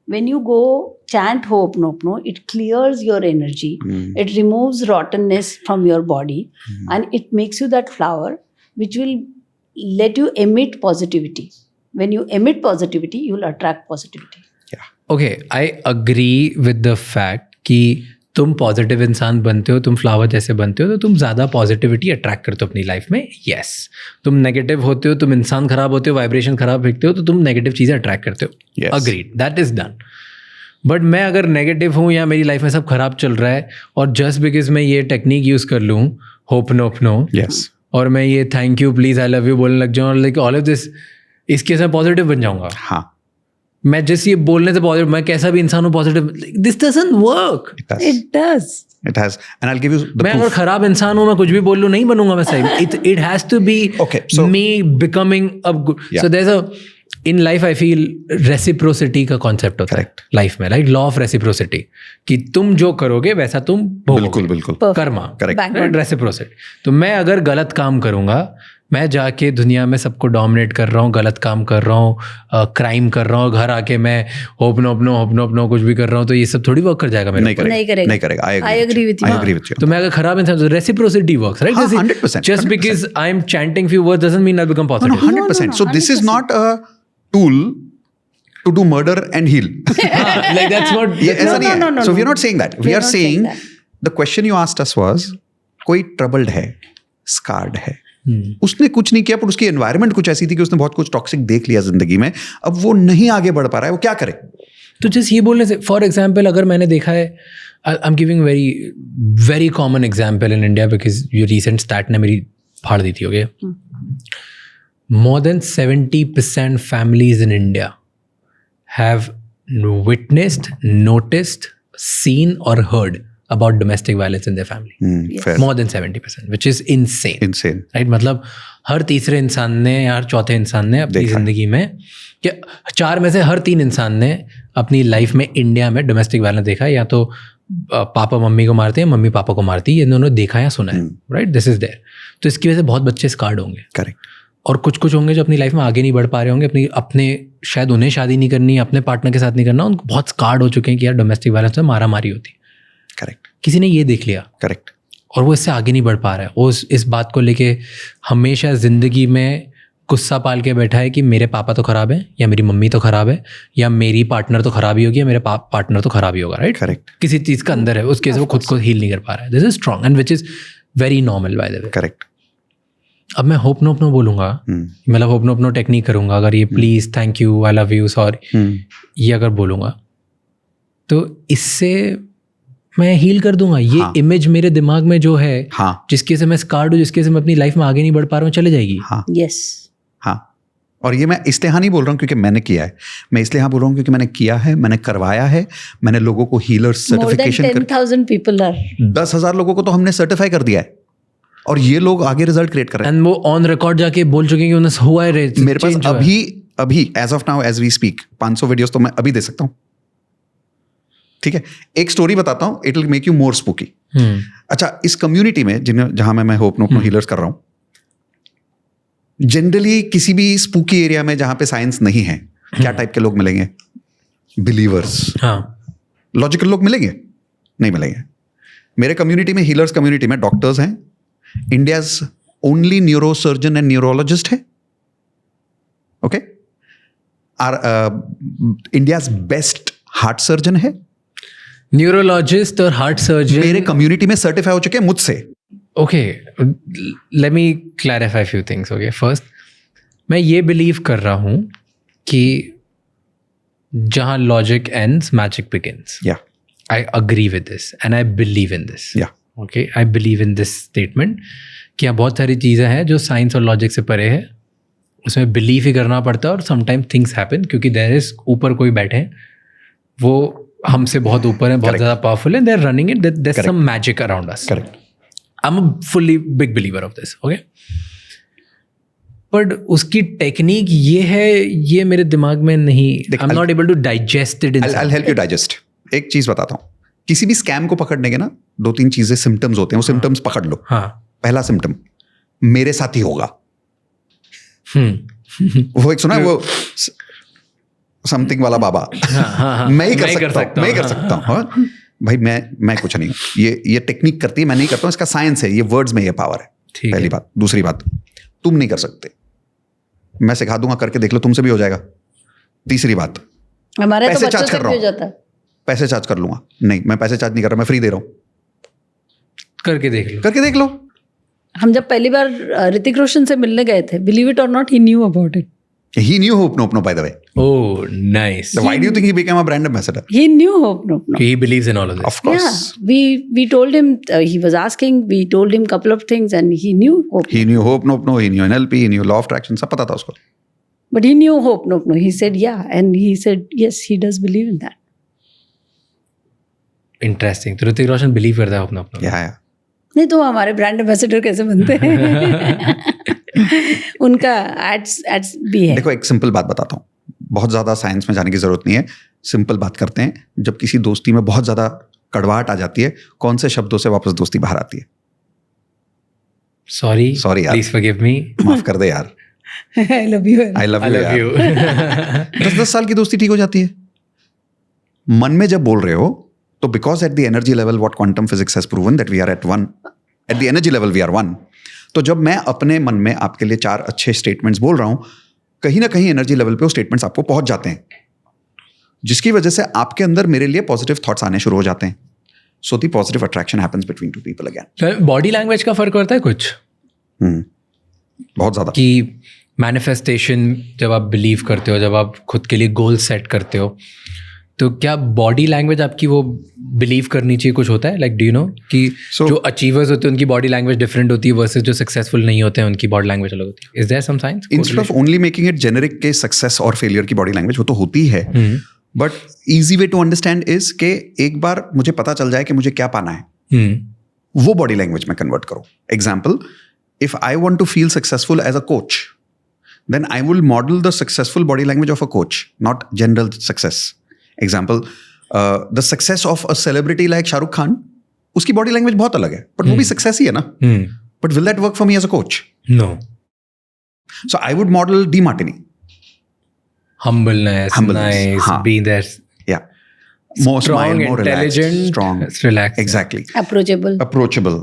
When you go chant Ho'oponopono, it clears your energy. It removes rottenness from your body, and it makes you that flower, which will let you emit positivity. When you emit positivity, you will attract positivity. Okay, I agree with the fact कि तुम positive इंसान बनते हो, तुम flower जैसे बनते हो, तो तुम ज़्यादा पॉजिटिविटी अट्रैक्ट करते हो अपनी लाइफ में. येस, तुम नेगेटिव होते हो, तुम इंसान खराब होते हो, वाइब्रेशन खराब फेंकते हो, तो तुम नेगेटिव चीज़ें अट्रैक्ट करते हो. Yes. Agreed, that is done. But मैं अगर नेगेटिव हूँ या मेरी लाइफ में सब खराब चल रहा है और जस्ट बिकॉज मैं ये टेक्निक यूज़ कर लूँ होपनोपनो, Yes. और मैं ये thank you please I love you बोलने लग जाऊँ और लाइक ऑल ऑफ दिस, इसके साथ पॉजिटिव बन जाऊँगा. हाँ. मैं जस्ट ये बोलने से पॉजिटिव, मैं कैसा भी इंसान हूँ positive, this doesn't work. It does. It has, and I'll give you the मैं अगर proof. खराब इंसान हूँ, मैं कुछ भी बोल लूँ, नहीं बनूंगा मैं सही. It has to be Okay, so- me becoming a good. Yeah. So there's a in life I feel reciprocity का concept होता है Correct. लाइफ में, right? Law of reciprocity, कि तुम जो करोगे वैसा तुम भोगोगे. बिल्कुल बिल्कुल. Perfect. Karma. Correct. Bang on. Right? Reciprocity. तो मैं अगर गलत काम करूंगा, मैं जाके दुनिया में सबको डोमिनेट कर रहा हूँ, गलत काम कर रहा हूँ, क्राइम कर रहा हूँ, घर आके मैं होपनो कुछ भी कर रहा हूँ, तो ये सब थोड़ी वर्क कर जाएगा मेरे नहीं ऊपर. करेगा. नहीं करेगा. नहीं करेगा. I agree with you. I agree with you. तो मैं अगर खराब इंसान, तो रेसिप्रोसिटी वर्क्स, राइट? हाँ, 100%, just because I am chanting few words doesn't mean I become No, positive. 100%. No, So this is 100%. not a tool to do murder and heal. Like that's what. ये ऐसा नहीं है. no, So no. we are not saying that. We We are are not saying saying that. the question you asked us was, कोई troubled है, scarred है. Hmm. उसने कुछ नहीं किया, पर उसकी एनवायरनमेंट कुछ ऐसी थी कि उसने बहुत कुछ टॉक्सिक देख लिया जिंदगी में. अब वो नहीं आगे बढ़ पा रहा है, वो क्या करे? तो जस्ट ये बोलने से, फॉर एग्जाम्पल, अगर मैंने देखा है, I am giving very common example in India because ये रिसेंट स्टैट ने मेरी फाड़ दी थी. Okay, more than 70% families in India have witnessed, noticed, seen or heard about domestic violence in their family. Fair. More than 70%, which is insane. Insane. Right? मतलब हर तीसरे इंसान ने या हर चौथे इंसान ने अपनी देखा है. ज़िंदगी में, कि 4 में से हर 3 इंसान ने अपनी लाइफ में इंडिया में डोमेस्टिक वायलेंस देखा है. या तो पापा मम्मी को मारते हैं, मम्मी पापा को मारती है, ये दोनों देखा या सुना है. Right, this is there. तो इसकी वजह से बहुत बच्चे स्कार्ड होंगे. Correct. और कुछ होंगे जो अपनी लाइफ में आगे नहीं बढ़ पा रहे होंगे, अपने शायद उन्हें शादी नहीं करनी, अपने पार्टनर के साथ नहीं करना, उनको बहुत स्कार्ड हो चुके हैं कि यार डोमेस्टिक वायलेंस में मारा मारी होती है. Correct. किसी ने ये देख लिया Correct. और वो इससे आगे नहीं बढ़ पा रहा है. वो इस बात को लेके हमेशा ज़िंदगी में गुस्सा पाल के बैठा है कि मेरे पापा तो ख़राब है, या मेरी मम्मी तो ख़राब है, या मेरी पार्टनर तो ख़राब ही होगी, या मेरे पार्टनर तो ख़राब ही होगा. Right, Correct. किसी चीज़ का अंदर है, उसके से वो खुद को हील नहीं कर पा रहा है. This is strong and which is very normal bye the way. Correct. अब मैं होपनो बोलूँगा, मतलब होपनो टेक्निक करूँगा, अगर ये please, thank you, I love you, sorry, ये अगर बोलूँगा, तो इससे मैं हील कर दूंगा. ये इमेज मेरे दिमाग में जो है, जिसके से मैं स्कार्ड हूँ, जिसके से मैं अपनी लाइफ में आगे नहीं बढ़ पा रहा हूँ, चले जाएगी. Yes. हाँ. और ये मैं इसलिए हाँ नहीं बोल रहा हूँ क्योंकि मैंने किया है. मैं इसलिए हाँ बोल रहा हूँ क्योंकि मैंने किया है, मैंने करवाया है, मैंने लोगों को healer certification More than 10,000 people are. 10,000 लोगों को तो हमने सर्टिफाई कर दिया है, और ये लोग आगे रिजल्ट क्रिएट कर रहे हैं. एंड वो ऑन रिकॉर्ड जाके बोल चुके हैं कि उन्हें हुआ है. मेरे पास अभी as of now as we speak 500 videos तो मैं अभी दे सकता हूँ. ठीक है, एक स्टोरी बताता हूँ, it will make you more spooky. अच्छा, इस कम्युनिटी में जहां मैं होपनो हीलर्स कर रहा हूँ, जनरली किसी भी स्पूकी एरिया में जहां पे साइंस नहीं है, क्या टाइप के लोग मिलेंगे? बिलीवर्स. लॉजिकल लोग मिलेंगे? नहीं मिलेंगे. मेरे कम्युनिटी में, हीलर्स कम्युनिटी में, डॉक्टर्स हैं. India's only neuro surgeon and neurologist है. Okay, India's best heart surgeon है. न्यूरोलॉजिस्ट और हार्ट सर्जन मेरे कम्युनिटी में सर्टिफाई हो चुके हैं मुझसे. Okay, let me clarify few things. Okay, first, मैं ये बिलीव कर रहा हूँ कि जहाँ लॉजिक एंड्स, मैजिक बिगिंस. या I agree with this and I believe in this. Yeah. Okay, I believe in this statement कि यहाँ बहुत सारी चीज़ें हैं जो साइंस और लॉजिक से परे है, उसमें बिलीव ही करना पड़ता है. और समटाइम थिंग्स हैपन क्योंकि देयर इज ऊपर कोई बैठे हैं, वो हमसे बहुत ऊपर है, बहुत ज़्यादा पावरफुल है, they are running it, there is some magic around us. Correct. I am a fully big believer of this. Okay, but उसकी टेक्निक ये है, ये मेरे दिमाग में नहीं, I am not able to digest it. I'll help you digest. एक चीज बताता हूँ, किसी भी स्कैम को पकड़ने के ना 2-3 चीजें सिम्टम्स होते हैं, वो सिम्टम्स पकड़ लो. हाँ. पहला सिम्टम, मेरे साथ ही होगा. वो एक सुना है वो समथिंग वाला बाबा, मैं ही कर सकता हूँ. भाई मैं कुछ नहीं हूँ. ये टेक्निक करती है, मैं नहीं करता हूँ. इसका साइंस है, ये वर्ड्स में ये पावर है. पहली बात. दूसरी बात, तुम नहीं कर सकते, मैं सिखा दूंगा, करके देख लो, तुमसे भी हो जाएगा. तीसरी बात, हमारे पैसे तो चार्ज बच्चों कर से रहा भी हूँ, हो जाता है. पैसे चार्ज कर लूंगा. नहीं, मैं पैसे चार्ज नहीं कर रहा, मैं फ्री दे रहा हूँ. करके देख लो. हम जब पहली बार ऋतिक रोशन से मिलने गए थे, बिलीव इट और not, he knew about it. He knew Ho'oponopono, by the way. Oh, nice. So why do you think he became a brand ambassador? He knew Ho'oponopono. He believes in all of this. Of course. Yeah, we told him, he was asking, we told him couple of things and he knew Ho'oponopono. He knew Ho'oponopono, he knew NLP, he knew law of attraction, सब पता था उसको. But he knew Ho'oponopono. He said, yeah. And he said, yes, he does believe in that. Interesting. तो Hrithik Roshan believe करता है अपना. Yeah. नहीं तो हमारे ब्रांड एम्बेसडर कैसे बनते हैं? उनका एड्स भी है. देखो, एक सिंपल बात बताता हूँ, बहुत ज़्यादा साइंस में जाने की ज़रूरत नहीं है. सिंपल बात करते हैं. जब किसी दोस्ती में बहुत ज़्यादा कड़वाहट आ जाती है, कौन से शब्दों से वापस दोस्ती बाहर आती है? सॉरी यार, प्लीज फॉरगिव मी. माफ कर दे यार. आई love you. I love you. 10 साल की दोस्ती ठीक हो जाती है. मन में जब बोल रहे हो तो because at the energy level what quantum physics has proven that we are at one, at the energy level we are one. तो जब मैं अपने मन में आपके लिए 4 अच्छे स्टेटमेंट्स बोल रहा हूं, कहीं ना कहीं एनर्जी लेवल पे वो स्टेटमेंट्स आपको पहुंच जाते हैं, जिसकी वजह से आपके अंदर मेरे लिए पॉजिटिव थॉट्स आने शुरू हो जाते हैं. So the positive attraction happens between two people again. Body language का फर्क पड़ता है कुछ? बहुत ज्यादा. कि मैनिफेस्टेशन जब आप बिलीव करते हो, जब आप खुद के लिए गोल सेट करते हो, तो क्या बॉडी लैंग्वेज आपकी वो बिलीव करनी चाहिए कुछ होता है? लाइक डू यू नो कि जो अचीवर्स होते हैं उनकी बॉडी लैंग्वेज डिफरेंट होती है वर्सेस जो सक्सेसफुल नहीं होते हैं उनकी बॉडी लैंग्वेज अलग होती है. Is there some science? Instead of only making it generic के सक्सेस और फेलियर की बॉडी लैंग्वेज वो तो होती है, but easy way to understand is के एक बार मुझे पता चल जाए कि मुझे क्या पाना है, वो बॉडी लैंग्वेज में कन्वर्ट करो. Example, if I want to feel successful as a coach, then I will model the successful body language of a coach, not general success. Example, the success of a celebrity like Shah Rukh Khan, उसकी body language बहुत अलग है, but वो भी success ही है ना. But will that work for me as a coach? No. So I would model DeMartini. Humbleness, nice, हाँ. being there. Yeah. More Strong, smile, more relaxed, intelligent, strong, relaxed. Exactly. Approachable.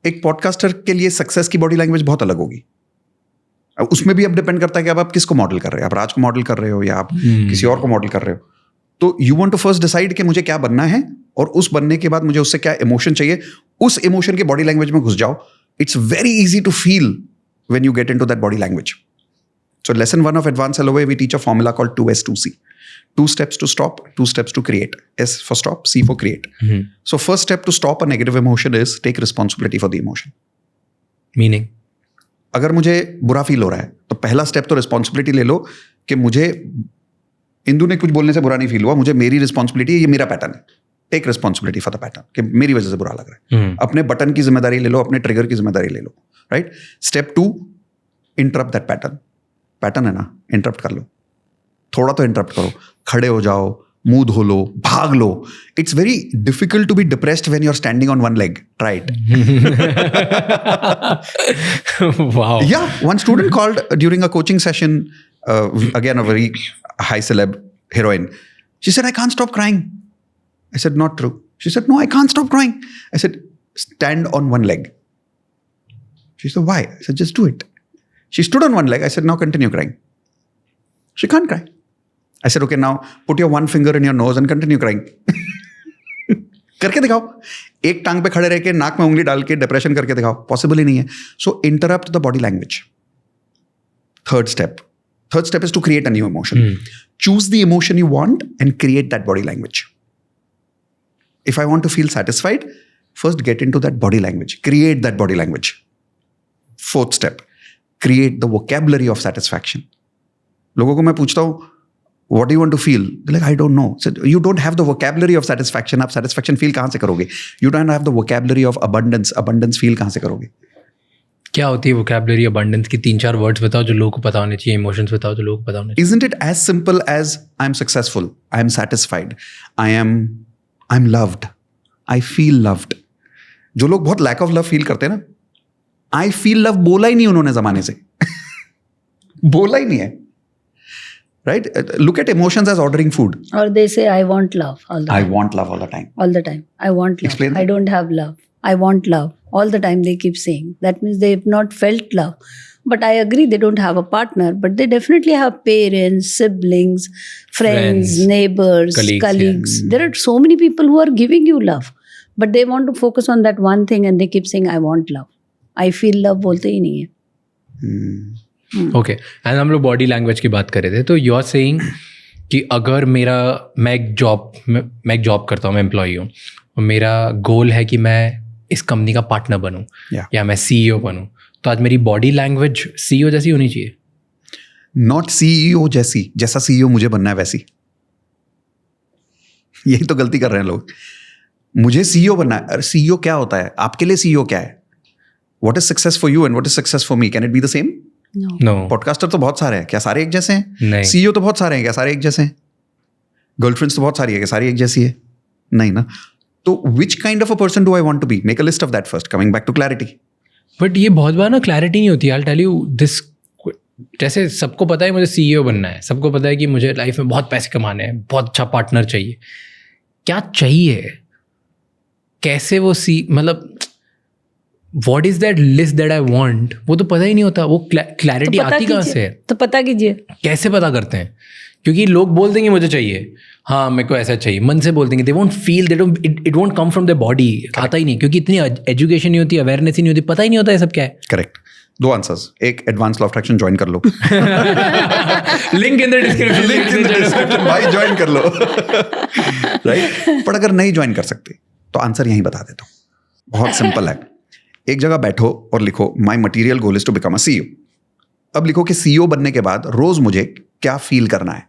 एक podcaster के लिए success की body language बहुत अलग होगी. उसमें भी अब डिपेंड करता है कि अब आप किसको मॉडल कर रहे हो. आप राज को मॉडल कर रहे हो या आप किसी और को मॉडल कर रहे हो. तो you want to first decide कि मुझे क्या बनना है, और उस बनने के बाद मुझे उससे क्या इमोशन चाहिए, उस इमोशन के बॉडी लैंग्वेज में घुस जाओ. It's very easy to feel when you get into that body language. So lesson 1 of advance LOA we teach a formula called 2S2C. 2 steps to stop, 2 steps to create. S for stop, C for create. So first step to stop a negative emotion is take responsibility for the emotion. Meaning? अगर मुझे बुरा feel हो रहा है तो पहला step तो responsibility ले लो कि मुझे इंदु ने कुछ बोलने से बुरा नहीं फील हुआ, मुझे मेरी रिस्पॉन्सिबिलिटी है, ये मेरा पैटर्न है. Take responsibility for the pattern कि मेरी वजह से बुरा लग रहा है. अपने बटन की जिम्मेदारी ले लो, अपने ट्रिगर की जिम्मेदारी ले लो. Right. Step 2, interrupt that pattern. Pattern है ना, इंटरप्ट कर लो. थोड़ा तो इंटरप्ट करो, खड़े हो जाओ, मुंह धो लो, भाग लो. It's very difficult to be depressed when you are standing on one leg. Try it. Wow. Yeah, one student called during a coaching session, again a very high celeb heroine. She said, I can't stop crying. I said, not true. She said, no, I can't stop crying. I said, stand on one leg. She said, why? I said, just do it. She stood on one leg. I said, now continue crying. She can't cry. I said, okay, now put your one finger in your nose and continue crying. करके दिखाओ. एक टांग पे खड़े रह के नाक में उंगली डाल के डिप्रेशन करके दिखाओ. पॉसिबल ही नहीं है. So interrupt the body language. Third step is to create a new emotion. Choose the emotion you want and create that body language. If I want to feel satisfied, first get into that body language. Create that body language. Fourth step, create the vocabulary of satisfaction. लोगों को मैं पूछता हूँ, what do you want to feel? They're like, I don't know. So you don't have the vocabulary of satisfaction. आप satisfaction feel कहाँ से करोगे? You don't have the vocabulary of abundance. Abundance feel कहाँ से करोगे? क्या होती है vocabulary abundance की? 3-4 words बताओ जो लोगों को पता होने चाहिए. Emotions बताओ जो लोगों को पता होने चाहिए. Isn't it as simple as I'm successful, I'm satisfied, I'm loved, I feel loved. जो लोग बहुत लैक ऑफ लव फील करते हैं ना, आई फील लव बोला ही नहीं उन्होंने जमाने से. बोला ही नहीं है. Right? Look at emotions as ordering food. Or they say, I want love all the I time. want love all the time. All the time. I want love. Explain I that. don't have love. I want love. All the time they keep saying. That means they've not felt love. But I agree they don't have a partner. But they definitely have parents, siblings, friends, neighbors, colleagues. yeah. There are so many people who are giving you love. But they want to focus on that one thing and they keep saying, I want love. I feel love बोलते ही नहीं है. Okay. And हम लोग body language की बात कर रहे थे. तो यू आर सेइंग कि अगर मैं एक जॉब करता हूँ, मैं एम्प्लॉई हूँ, और मेरा गोल है कि मैं इस कंपनी का पार्टनर बनूँ या मैं CEO बनूँ, तो आज मेरी बॉडी लैंग्वेज CEO जैसी होनी चाहिए. नॉट CEO जैसा CEO मुझे बनना है वैसी. यही तो गलती कर रहे हैं लोग. मुझे CEO बनना है. अरे CEO क्या होता है? आपके लिए CEO क्या है? What is success for you and what is success for me? Can it be the same? No. Podcaster तो बहुत सारे हैं, क्या सारे एक जैसे हैं? नहीं. CEO तो बहुत सारे हैं, क्या सारे एक जैसे हैं? गर्लफ्रेंड्स तो बहुत सारी है, क्या सारी एक जैसी है? नहीं ना. तो which kind of a person do I want to be? Make a list of that first. Coming back to clarity. But ये बहुत बार ना क्लैरिटी नहीं होती. I'll tell you this. जैसे सबको पता है मुझे CEO बनना है, सबको पता है कि मुझे लाइफ में बहुत पैसे कमाने हैं, बहुत अच्छा पार्टनर चाहिए. क्या चाहिए? कैसे वो मतलब What is that list that I want? वो तो पता ही नहीं होता. वो क्लैरिटी आती कहाँ से है? तो पता कीजिए. कैसे पता करते हैं? क्योंकि लोग बोल देंगे मुझे चाहिए, हाँ मेरे को ऐसा चाहिए, मन से बोल देंगे. They won't feel, it won't come from their body. आता ही नहीं, क्योंकि इतनी एजुकेशन नहीं होती, अवेयरनेस ही नहीं होती, पता ही नहीं होता ये सब क्या है. करेक्ट. 2 आंसर्स. एक, advance law of attraction join कर लो. Link in the description. भाई ज्वाइन कर लो. राइट. पर अगर नहीं ज्वाइन कर सकते तो आंसर यहीं बता देता हूँ. बहुत सिंपल है. एक जगह बैठो और लिखो, my material goal is to become a CEO. अब लिखो कि CEO बनने के बाद रोज मुझे क्या फील करना है.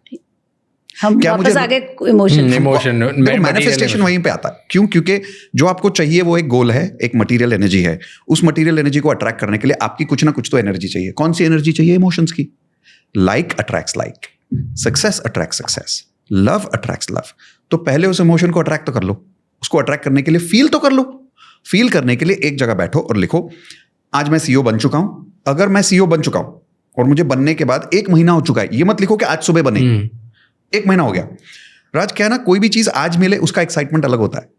हम क्या वापस मुझे- आगे इमोशन. मैनिफेस्टेशन वहीं पे आता है. क्यों? क्योंकि जो आपको चाहिए वो एक गोल है, एक मटेरियल एनर्जी है. उस मटेरियल एनर्जी को अट्रैक्ट करने के लिए आपकी कुछ ना कुछ तो एनर्जी चाहिए. कौन सी एनर्जी चाहिए? इमोशंस की. Like attracts like, success attract success, love attracts love. तो पहले उस इमोशन को अट्रैक्ट तो कर लो. उसको अट्रैक्ट करने के लिए फील तो कर लो. फील करने के लिए एक जगह बैठो और लिखो, आज मैं CEO बन चुका हूं. अगर मैं CEO बन चुका हूं और मुझे बनने के बाद 1 महीना हो चुका है, ये मत लिखो कि आज सुबह बने. 1 महीना हो गया. राज क्या है ना, कोई भी चीज आज मिले उसका एक्साइटमेंट अलग होता है.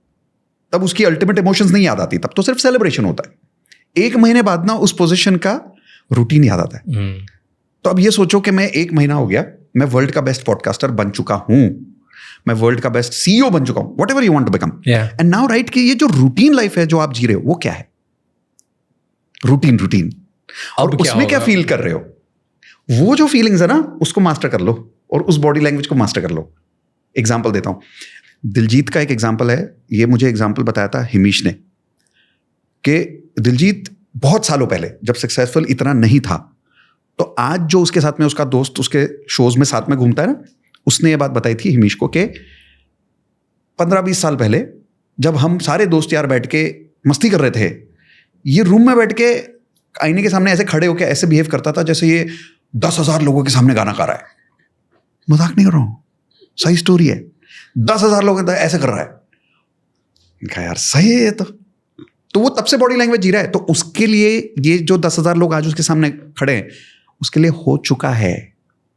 तब उसकी अल्टीमेट इमोशंस नहीं याद आती, तब तो सिर्फ सेलिब्रेशन होता है. 1 महीने बाद ना उस पोजीशन का रूटीन याद आता है. तो अब ये सोचो कि मैं 1 महीना हो गया, मैं वर्ल्ड का बेस्ट पॉडकास्टर बन चुका हूं, मैं वर्ल्ड का बेस्ट CEO बन चुका हूं, whatever you want to become. And now right कि ये जो रूटीन लाइफ है जो आप जी रहे हो वो क्या है? रूटीन. और उसमें क्या फील कर रहे हो? वो जो फीलिंग्स है ना उसको मास्टर कर लो और उस बॉडी लैंग्वेज को मास्टर कर लो. एग्जाम्पल देता हूं. दिलजीत का एक एग्जाम्पल है. ये मुझे एग्जाम्पल बताया था हिमीश ने, कि दिलजीत बहुत सालों पहले जब सक्सेसफुल इतना नहीं था, तो आज जो उसके साथ में उसका दोस्त उसके शोज में साथ में घूमता है ना, उसने ये बात बताई थी हिमीश को कि 15-20 साल पहले जब हम सारे दोस्त यार बैठ के मस्ती कर रहे थे, ये रूम में बैठ के आईने के सामने ऐसे खड़े होकर ऐसे बिहेव करता था जैसे ये 10,000 लोगों के सामने गाना गा रहा है. मजाक नहीं कर रहा हूं, सही स्टोरी है. 10,000 लोग ऐसे कर रहा है. कहा यार सही है ये तो वो तब से बॉडी लैंग्वेज जी रहा है. तो उसके लिए ये जो 10,000 लोग आज उसके सामने खड़े हैं, उसके लिए हो चुका है,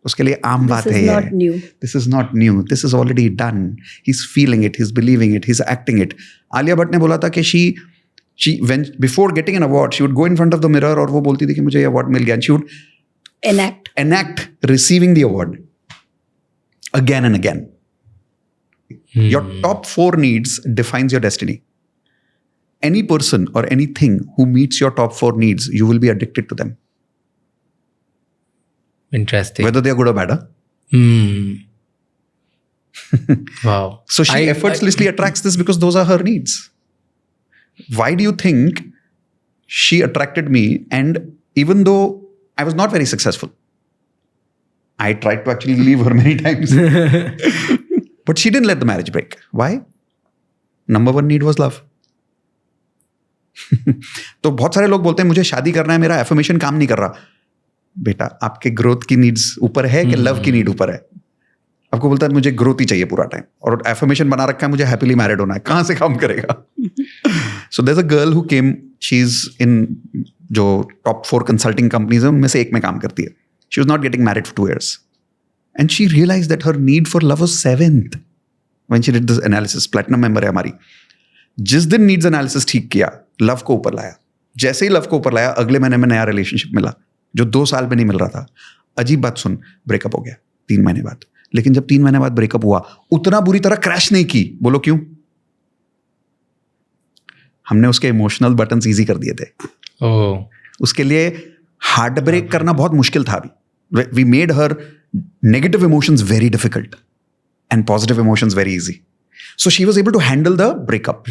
उसके लिए आम बात है. This is not new, this is already done. He is feeling it, he is believing it, he is acting it. Alia Bhatt ने बोला था कि she when before getting an award she would go in front of the mirror और वो बोलती थी कि मुझे ये अवार्ड मिल गया. she would enact receiving the award again and again. Your top 4 needs defines your destiny. Any person or anything who meets your top 4 needs, you will be addicted to them. Interesting. Whether they are good or bad. Wow. So she effortlessly attracts this because those are her needs. Why do you think she attracted me? And even though I was not very successful, I tried to actually leave her many times. But she didn't let the marriage break. Why? Number 1 need was love. तो बहुत सारे लोग बोलते हैं मुझे शादी करना है, मेरा एफर्मेशन काम नहीं कर रहा. बेटा आपके ग्रोथ की नीड्स ऊपर है कि लव की नीड ऊपर है? आपको बोलता है मुझे ग्रोथ ही चाहिए पूरा टाइम, और एफर्मेशन बना रखा है मुझे हैप्पीली मैरिड होना है, कहाँ से काम करेगा? So there is a girl who came, she is in जो टॉप 4 कंसल्टिंग कंपनीज है उनमें से एक में काम करती है. She was not getting married for 2 years and she realized that her need for love was 7th when she did this analysis. Platinum member है हमारी. जिस दिन नीड्स एनालिसिस ठीक किया, लव को ऊपर लाया. जैसे ही लव को ऊपर लाया, अगले महीने में नया रिलेशनशिप मिला जो 2 साल में नहीं मिल रहा था. अजीब बात सुन, ब्रेकअप हो गया 3 महीने बाद. लेकिन जब 3 महीने बाद ब्रेकअप हुआ, उतना बुरी तरह क्रैश नहीं की. बोलो क्यों? हमने उसके इमोशनल बटन्स इजी कर दिए थे. उसके लिए हार्ट ब्रेक करना बहुत मुश्किल था. अभी we made her negative emotions very difficult and positive emotions very easy. So she was able to handle the breakup.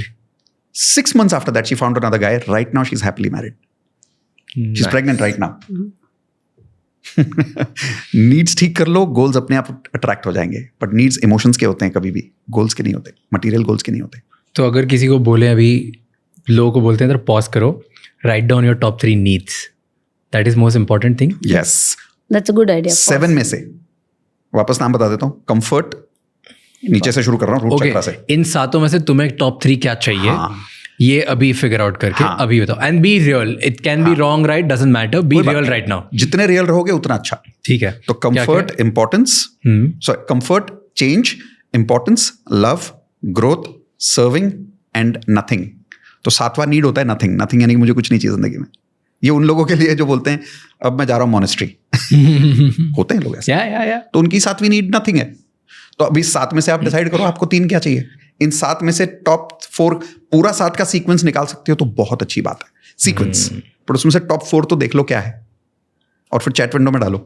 6 months after that, she found another guy. Right now, she's happily married. She's pregnant right now. Needs ठीक कर लो, goals अपने आप attract हो जाएंगे. But needs emotions के होते हैं, कभी भी गोल्स के नहीं होते, मटेरियल गोल्स के नहीं होते. तो अगर किसी को बोले, अभी लोगों को बोलते हैं तो पॉज करो, write down your top 3 needs, that is most important thing. Yes, that's a good idea. 7 में से वापस नाम बता देता हूँ. कंफर्ट, नीचे से शुरू कर रहा हूँ, रूट चक्रा से. इन 7 में से तुम्हें टॉप 3 क्या चाहिए? हाँ. ये अभी फिगर आउट करके अभी बताओ. And be real, it can be wrong, right, doesn't matter, be real right now. जितने रियल रहोगे उतना अच्छा. ठीक है. तो comfort, importance, sorry comfort, change, importance, love, growth, serving and nothing. तो 7वां नीड होता है नथिंग. नथिंग यानी कि मुझे कुछ नहीं चाहिए जिंदगी में. ये उन लोगों के लिए जो बोलते हैं अब मैं जा रहा हूँ मोनेस्ट्री. होते हैं लोग ऐसे. तो उनकी 7वीं नीड नथिंग है. तो अभी 7 में से आप डिसाइड करो आपको 3 क्या चाहिए. इन 7 में से टॉप 4, पूरा 7 का सीक्वेंस निकाल सकते हो तो बहुत अच्छी बात है. सीक्वेंस, पर उसमें से टॉप 4 तो देख लो क्या है, और फिर चैट विंडो में डालो.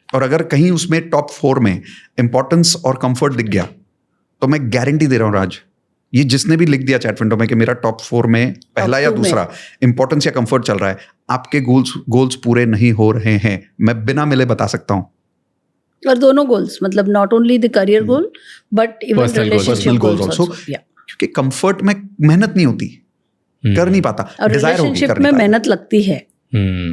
और अगर कहीं उसमें टॉप 4 में इंपॉर्टेंस और कंफर्ट दिख गया, तो मैं गारंटी दे रहा हूं राज, ये जिसने भी लिख दिया चैट विंडो में कि मेरा टॉप 4 में पहला या दूसरा इंपॉर्टेंस या कंफर्ट चल रहा है, आपके गोल्स पूरे नहीं हो रहे हैं. मैं बिना मिले बता सकता हूं. और दोनों गोल्स, मतलब not only the career goal but even relationship goals also. क्योंकि कंफर्ट में मेहनत नहीं होती, कर नहीं पाता. और रिलेशनशिप में मेहनत लगती है.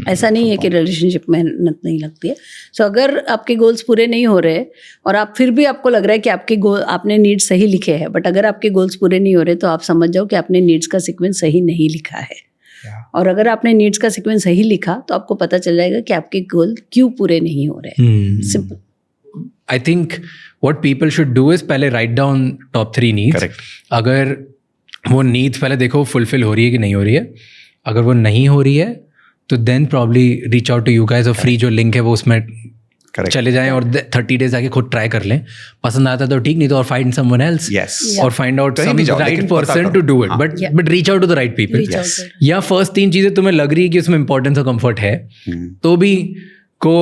ऐसा नहीं है कि रिलेशनशिप में मेहनत नहीं लगती है. सो अगर आपके गोल्स पूरे नहीं हो रहे और आप फिर भी आपको लग रहा है कि आपके गोल, आपने नीड्स सही लिखे हैं, बट अगर आपके गोल्स पूरे नहीं हो रहे तो आप समझ जाओ कि आपने नीड्स का सीक्वेंस सही नहीं लिखा है. और अगर आपने नीड्स का सीक्वेंस सही लिखा तो आपको पता चल जाएगा कि आपके गोल क्यों पूरे नहीं हो रहे. Simple. I think what people should do is पहले write down top 3 needs. Correct. अगर वो needs पहले देखो fulfill हो रही है कि नहीं हो रही है. अगर वो नहीं हो रही है तो then probably reach out to you guys, और free जो link है वो उसमें चले जाएं और 30 days आके खुद ट्राई कर लें. पसंद आता तो ठीक, नहीं तो और find someone else. Yes. और find out some right person to do it. But reach out to the right people. या first 3 चीज़ें तुम्हें लग रही है कि उसमें importance और comfort है, तो भी को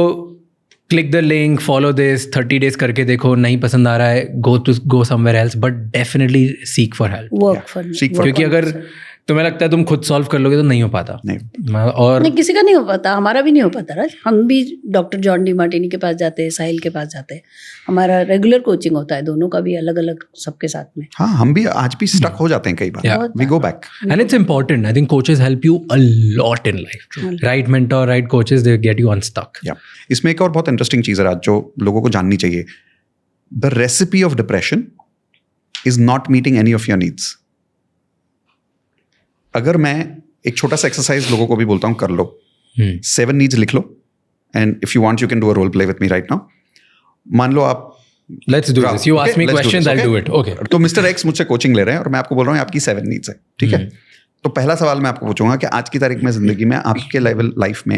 click the link, follow this, 30 days करके देखो. नहीं पसंद आ रहा है, go somewhere else, but definitely seek for help. Work for क्योंकि अगर तुम्हें लगता है तुम खुद सॉल्व कर लोगे तो नहीं हो पाता. और नहीं, किसी का नहीं हो पाता, हमारा भी नहीं हो पाता राज. हम भी डॉक्टर जॉन डी मार्टिनी के पास जाते हैं, साहिल के पास जाते हैं. हमारा रेगुलर कोचिंग होता है, दोनों का भी अलग अलग सबके साथ में. हाँ, हम भी आज भी स्टक हो जाते हैं कई बार. We go back. And it's important. I think coaches help you a lot in life. Right mentor, right coaches, they get you unstuck. Yeah. इसमें एक और बहुत इंटरेस्टिंग चीज़ है राज जो लोगों को जाननी चाहिए. The recipe of depression is not meeting any of your needs. अगर मैं एक छोटा सा एक्सरसाइज लोगों को भी बोलता हूँ कर लो. 7 नीड्स लिख लो, and if you want you can do a role play with me right now. मान लो आप Let's do this. You ask me questions, I'll do it. Okay. तो मिस्टर एक्स मुझसे कोचिंग ले रहे हैं और मैं आपको बोल रहा हूँ आपकी 7 नीड्स है, ठीक है. तो पहला सवाल मैं आपको पूछूंगा कि आज की तारीख में जिंदगी में आपके लेवल लाइफ में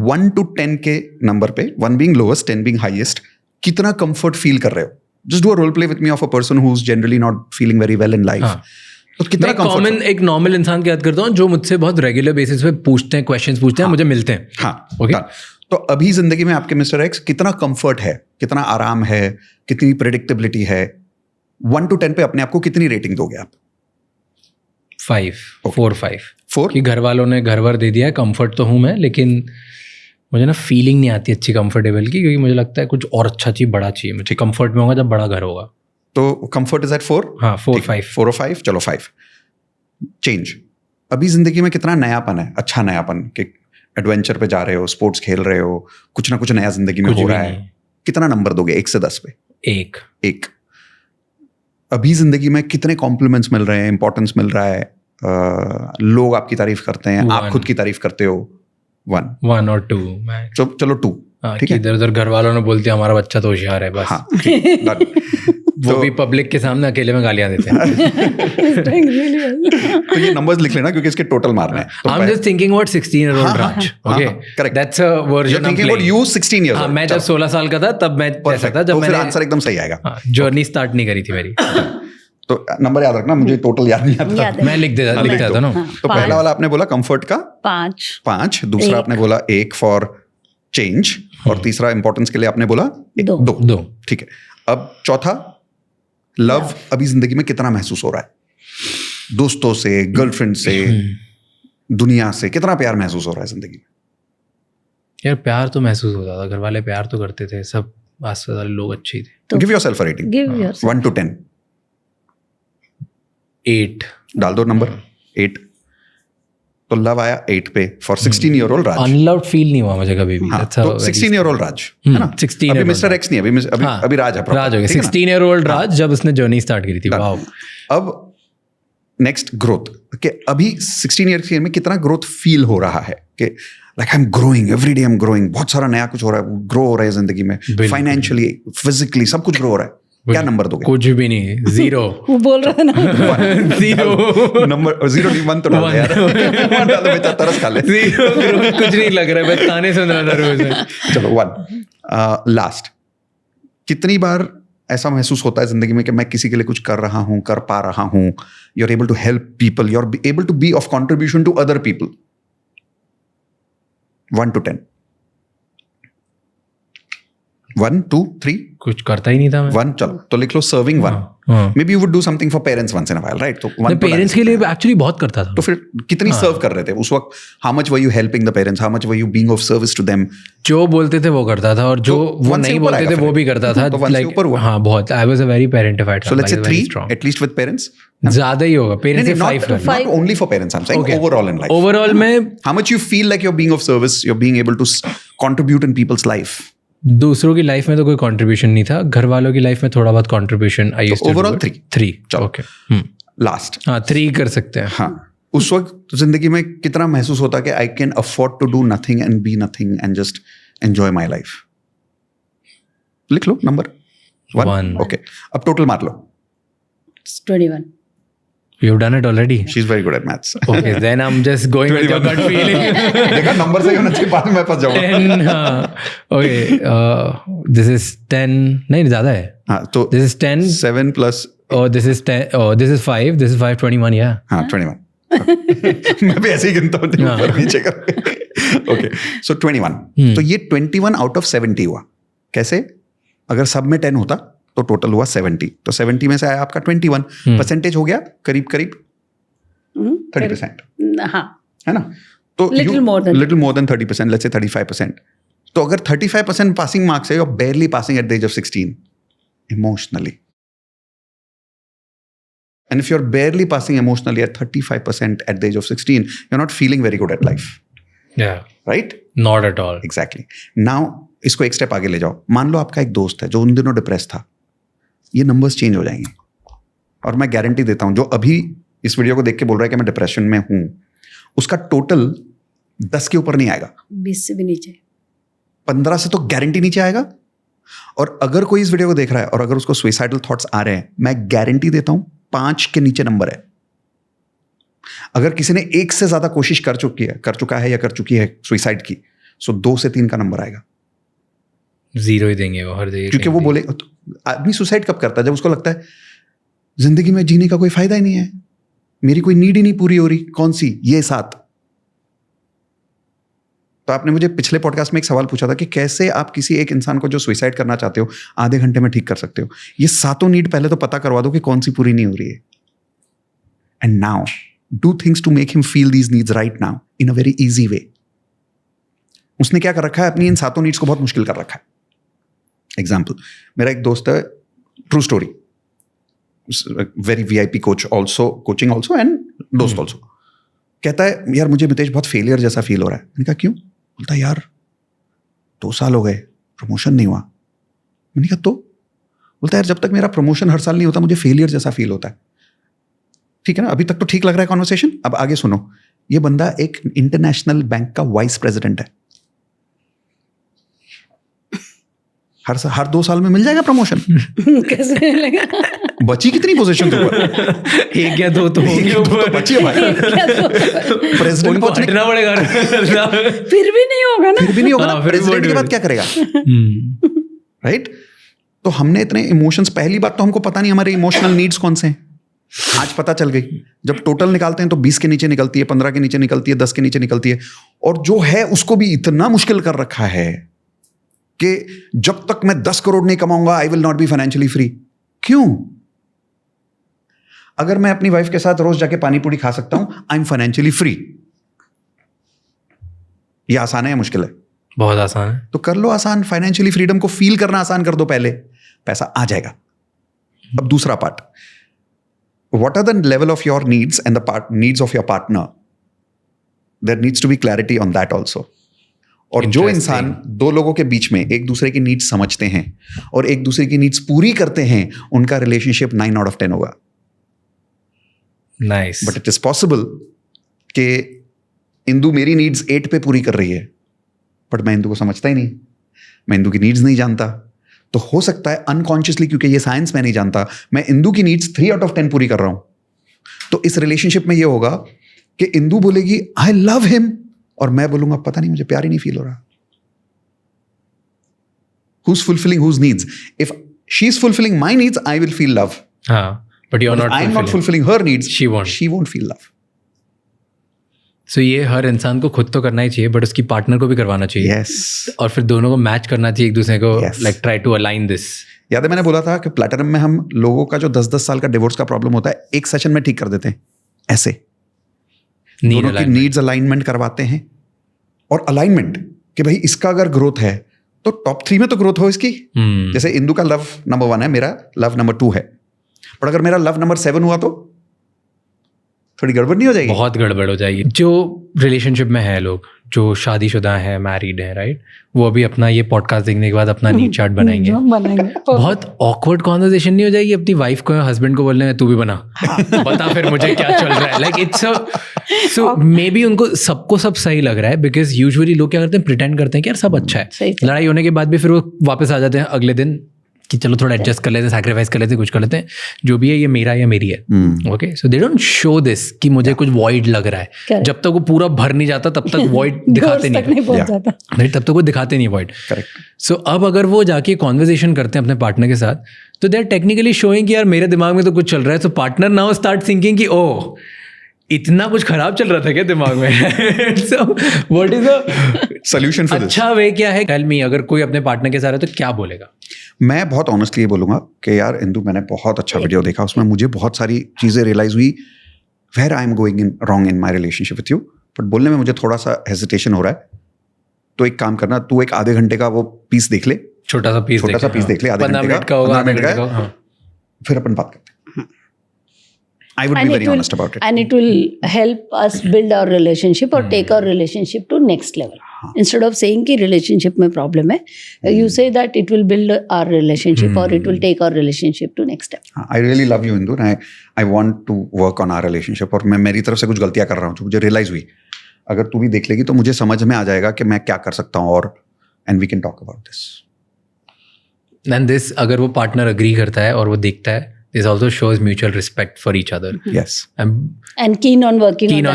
1 to 10 के नंबर पे, 1 being lowest, 10 being highest, कितना कंफर्ट फील कर रहे हो. Just do a role play with me of a person who is generally not feeling very well in life. तो कितना कॉमन एक नॉर्मल इंसान की याद करता हूँ जो मुझसे बहुत रेगुलर बेसिस पे पूछते हैं, क्वेश्चंस पूछते हैं, मुझे मिलते हैं. हाँ, ओके. तो अभी जिंदगी में आपके मिस्टर एक्स कितना कंफर्ट है, कितना आराम है, कितनी प्रेडिक्टेबिलिटी है. 1 to 10 पे अपने आप को कितनी रेटिंग दोगे आप? 4 कि घर वालों ने घर वर दे दिया है, कंफर्ट तो हूँ मैं, लेकिन मुझे ना फीलिंग नहीं आती अच्छी कंफर्टेबल की, क्योंकि मुझे लगता है कुछ और अच्छा चाहिए, बड़ा चाहिए. मुझे कंफर्ट में होगा जब बड़ा घर होगा. तो कंफर्ट इज एट 4. हाँ, 4 और 5. चलो 5. चेंज. अभी जिंदगी में कितना नयापन है, अच्छा नयापन, कि एडवेंचर पे जा रहे हो, स्पोर्ट्स खेल रहे हो, कुछ ना कुछ नया जिंदगी में हो रहा है. कितना नंबर दोगे 1 से 10 पे? एक अभी जिंदगी में कितने कॉम्प्लीमेंट्स मिल रहे हैं, इंपॉर्टेंस मिल रहा है, लोग आपकी तारीफ करते हैं, आप खुद की तारीफ करते हो? 1 और 2 चलो 2, ठीक है। इधर उधर घर वालों ने बोलते हैं हमारा बच्चा तो होशियार है बस। हाँ, done. वो भी पब्लिक के सामने अकेले में गालियां देते हैं। तो ये नंबर्स लिख लेना क्योंकि इसके टोटल मारने हैं। तो I'm just thinking about 16-year-old Raj. Okay, correct. That's a version You're thinking I'm about playing. you 16 years हाँ, old. मैं जब 16 साल का था तब मैं ऐसा था जब तो फिर मैंने आंसर एकदम सही आएगा। जर्नी स्टार्ट नहीं करी थी मेरी। तो नंबर याद रखना, मुझे टोटल याद नहीं आता। याद है। मैं लिख देता था ना। तो पहला वाला आपने बोला कंफर्ट का 5, दूसरा आपने बोला 1 फॉर चेंज, और तीसरा इंपॉर्टेंस के लिए आपने बोला 2। ठीक है। अब चौथा, लव अभी जिंदगी में कितना महसूस हो रहा है? दोस्तों से, गर्लफ्रेंड से, दुनिया से कितना प्यार महसूस हो रहा है जिंदगी में? यार प्यार तो महसूस होता था, घर वाले प्यार तो करते थे, सब आसपास वाले लोग अच्छे ही थे। Give yourself a rating, 1 to 10। 8 डाल दो नंबर 8। तो लव आया 8 पे for 16-year-old Raj. Unloved feel नहीं हुआ मुझे कभी भी। हाँ, तो 16-year-old राज है ना? 16 अभी मिस्टर एक्स नहीं, अभी राज है। राज हो गया 16-year-old राज जब उसने जर्नी स्टार्ट करी थी। वाओ। अब नेक्स्ट ग्रोथ के अभी 16 ईयर में कितना ग्रोथ फील हो रहा है कि like I am growing, every day I am growing, बहुत सारा नया कुछ हो रहा है, ग्रो हो रहा है जिंदगी में, फाइनेंशियली, फिजिकली सब कुछ ग्रो हो रहा है। क्या नंबर दोगे? कुछ भी नहीं, 0। वो बोल रहा था ना 0 नंबर 0 नहीं 1 तो डाल यार। 1 डाल दे, बेचा तरस खा ले। 0 कुछ नहीं लग रहा है, बस ताने सुन रहा था रोज में। चलो 1 लास्ट। कितनी बार ऐसा महसूस होता है जिंदगी में कि मैं किसी के लिए कुछ कर रहा हूं, कर पा रहा हूं, you are able to help people, you are able to be of contribution to other people? 1 to 10। 1 2 3। कुछ करता ही नहीं था मैं। 1, चलो तो लिख लो serving 1। Maybe you would do something for parents once in a while, right? तो पेरेंट्स के लिए एक्चुअली बहुत करता था। तो फिर कितनी सर्व कर रहे थे उस वक्त? How much were you helping the parents, how much were you being of service to them? जो बोलते थे वो करता था, और जो वो नहीं बोलते थे वो भी करता था। लाइक हाँ, बहुत। I was a very parentified. So let's say 3 at least with parents. ज्यादा ही होगा पेरेंट्स से 5। Not only for parents, I'm saying overall in life. Overall में How much you feel like you're being of service, you're being able to contribute in people's life? दूसरों की life में तो कोई contribution नहीं था, घर वालों की लाइफ में थोड़ा बहुत contribution. I used to overall 3। चलो ओके, लास्ट। हाँ 3 कर सकते हैं। हाँ, उस वक्त जिंदगी में कितना महसूस होता कि I can afford to do nothing and be nothing and just enjoy my life? लिख लो नंबर 1। ओके, अब टोटल मार लो। 21। You've done it already. She's very good at maths. Okay, then I'm just going with your gut feeling. देखा number सही होना चाहिए, बाद में मैं फंस जाऊंगा। 10, हाँ, okay, this is 10, नहीं ज़्यादा है। हाँ, तो this is 10, 7 plus, oh this is 10, oh this is 5, this is 5, 21, yeah. हाँ 21। मैं भी ऐसे ही गिनता हूँ ऊपर नीचे करके। ओके, सो 21। तो ये 21 out of 70 हुआ। कैसे? अगर सब में 10 होता तो टोटल हुआ 70, तो 70 में से आया आपका 21। परसेंटेज हो गया करीब करीब 30%, हाँ, है ना? तो Little more than 30%, let's say 35%। तो अगर 35% पासिंग मार्क्स है, you're barely passing at the age of 16 emotionally, and if you're barely passing emotionally at 35% at the age of 16, you're not feeling very good at life. Yeah. Right? Not at all. Exactly. Now इसको एक step आगे ले जाओ। मान लो आपका एक दोस्त है जो उन दिनों डिप्रेस था, ये नंबर्स चेंज हो जाएंगे, और मैं गारंटी देता हूं जो अभी इस वीडियो को देख के बोल रहा है कि मैं डिप्रेशन में हूं, उसका टोटल 10 के ऊपर नहीं आएगा, 20 से भी नीचे, 15 से तो गारंटी नीचे आएगा। और अगर कोई इस वीडियो को देख रहा है और अगर उसको सुइसाइडल थॉट्स आ रहे हैं, मैं गारंटी देता हूं 5 के नीचे नंबर है। अगर किसी ने 1 से ज्यादा कोशिश कर चुका है या कर चुकी है सुइसाइड की, सो 2 से 3 का नंबर आएगा। 0 ही देंगे वो हर जगह, क्योंकि वो बोले, आदमी सुसाइड कब करता है? जब उसको लगता है जिंदगी में जीने का कोई फायदा ही नहीं है, मेरी कोई नीड ही नहीं पूरी हो रही। कौन सी? ये 7। तो आपने मुझे पिछले पॉडकास्ट में एक सवाल पूछा था कि कैसे आप किसी एक इंसान को जो सुसाइड करना चाहते हो आधे घंटे में ठीक कर सकते हो। ये 7 नीड पहले तो पता करवा दो कि कौन सी पूरी नहीं हो रही है, and now do things to make him feel these needs right now in a very easy way. उसने क्या कर रखा है? अपनी इन 7 नीड्स को बहुत मुश्किल कर रखा है। एग्जाम्पल, मेरा एक दोस्त है, true story, very VIP coach also, coaching also and दोस्त ऑल्सो, कहता है यार मुझे मितेश बहुत फेलियर जैसा फील हो रहा है। मैंने कहा क्यों? बोलता है यार 2 साल हो गए, प्रमोशन नहीं हुआ। मैंने कहा तो? बोलता है यार जब तक मेरा प्रमोशन हर साल नहीं होता मुझे फेलियर जैसा फील होता है। ठीक है ना, अभी तक तो ठीक लग रहा है कॉन्वर्सेशन। अब आगे सुनो, ये बंदा एक इंटरनेशनल बैंक का वाइस प्रेसिडेंट है, हर 2 साल में मिल जाएगा प्रमोशन। कैसे मिलेगा? बची कितनी पोजीशन ऊपर? 1 या 2 तो होंगे ऊपर। बची है भाई, प्रेसिडेंट उनको पहुंचने हटना पड़ेगा। फिर भी नहीं होगा ना। फिर भी नहीं होगा ना, हाँ, फिर भी प्रेसिडेंट के बहुत बाद क्या करेगा, राइट? तो हमने इतने इमोशंस, पहली बात तो हमको पता नहीं हमारे इमोशनल नीड्स कौन से हैं। आज पता चल गई, जब टोटल निकालते हैं तो 20 के नीचे निकलती है, 15 के नीचे निकलती है, 10 के नीचे निकलती है। और जो है उसको भी इतना मुश्किल कर रखा है कि जब तक मैं 10 करोड़ नहीं कमाऊंगा I will not be financially free. क्यों? अगर मैं अपनी वाइफ के साथ रोज जाके पानी पूरी खा सकता हूं, आई एम फाइनेंशियली फ्री। यह आसान है या मुश्किल है? बहुत आसान है। तो कर लो आसान, फाइनेंशियली फ्रीडम को फील करना आसान कर दो पहले, पैसा आ जाएगा। अब दूसरा part, what are the level of your needs and the needs of your partner? There needs to be clarity on that also. और जो इंसान 2 लोगों के बीच में एक दूसरे की नीड्स समझते हैं और एक दूसरे की नीड्स पूरी करते हैं, उनका रिलेशनशिप 9 out of 10 होगा। Nice. But it is possible कि इंदु मेरी नीड्स 8 पे पूरी कर रही है, बट मैं इंदु को समझता ही नहीं, मैं इंदु की नीड्स नहीं जानता। तो हो सकता है अनकॉन्शियसली, क्योंकि ये साइंस मैं नहीं जानता, मैं इंदु की नीड्स 3 out of 10 पूरी कर रहा हूं। तो इस रिलेशनशिप में ये होगा कि इंदु बोलेगी आई लव हिम, और मैं बोलूंगा पता नहीं मुझे प्यार ही नहीं फील हो रहा। Who's fulfilling whose needs? If she's fulfilling my needs, I will feel love. हाँ, but you're not I'm not fulfilling her needs. She won't. She won't feel love. So ये हर इंसान को खुद तो करना ही चाहिए, बट उसकी पार्टनर को भी करवाना चाहिए। Yes. और फिर दोनों को मैच करना चाहिए एक दूसरे को, Yes. like try to align this. याद है मैंने बोला था कि प्लैटिनम में हम लोगों का जो 10-10 साल का डिवोर्स का प्रॉब्लम होता है, एक सेशन में ठीक कर देते हैं। ऐसे दोनों की नीड्स अलाइनमेंट करवाते हैं। और अलाइनमेंट कि भाई इसका अगर ग्रोथ है तो टॉप 3 में तो ग्रोथ हो इसकी। जैसे इंदु का लव नंबर 1 है, मेरा लव नंबर 2 है, पर अगर मेरा लव नंबर 7 हुआ तो थोड़ी गड़बड़ नहीं हो जाएगी? बहुत गड़बड़ हो जाएगी। जो रिलेशनशिप में है लोग, जो शादीशुदा है, मैरिड है, राइट, वो अभी अपना ये पॉडकास्ट देखने के बाद अपना नीड चार्ट बनाएंगे। बहुत ऑकवर्ड कॉन्वर्सेशन नहीं हो जाएगी अपनी वाइफ को या हस्बैंड को बोलने में, तू भी बना, बता फिर मुझे क्या चल रहा है। Like it's so may be उनको सबको सब सही लग रहा है, बिकॉज यूजुअली लोग क्या करते हैं, प्रिटेंड करते हैं कि यार सब अच्छा है। लड़ाई होने के बाद भी फिर वो वापस आ जाते हैं अगले दिन कि चलो थोड़ा एडजस्ट कर लेते हैं, सैक्रिफाइस कर लेते हैं, कुछ कर लेते हैं, जो भी है ये मेरा या मेरी है। Okay, so they don't show this कि मुझे कुछ वॉइड लग रहा है। जब तक वो पूरा भर नहीं जाता तब तक वॉइड दिखाते नहीं, तब तक वो दिखाते नहीं वॉइड। सो अब अगर वो जाके कॉन्वर्सेशन करते हैं अपने पार्टनर के साथ, तो दे आर टेक्निकली शोइंग कि यार मेरे दिमाग में तो कुछ चल रहा है। सो पार्टनर नाउ स्टार्ट थिंकिंग कि ओह इतना कुछ खराब चल रहा था क्या दिमाग में। So what is the solution for this? अच्छा वे क्या है? टेल मी, अगर कोई अपने पार्टनर के साथ है तो क्या बोलेगा? मैं बहुत ऑनेस्टली ये बोलूंगा कि यार इंदु, मैंने बहुत अच्छा वीडियो देखा, उसमें मुझे बहुत सारी चीजें रियलाइज हुई where I am going in wrong in my relationship with you, but बोलने में मुझे थोड़ा सा हेजिटेशन हो रहा है। तो एक काम करना, तू एक आधे घंटे का वो पीस देख ले, छोटा सा पीस देख ले, आधे घंटे का होगा, 15 मिनट का, फिर अपन बात करते हैं। I would be very honest about it. And it will help us build our relationship or take our relationship to next level. Instead of saying कि relationship में problem है, you say that it will build our relationship or it will take our relationship to next step. I really love you, Indu, and I want to work on our relationship. और मैं मेरी तरफ से कुछ गलतियां कर रहा हूँ जो मुझे रियलाइज हुई। अगर तू भी देख लेगी तो मुझे समझ में आ जाएगा कि मैं क्या कर सकता हूँ, और and we can talk about this. And this, अगर वो पार्टनर अग्री करता है और वो देखता है, this also shows mutual respect for each other. Yes. And keen on working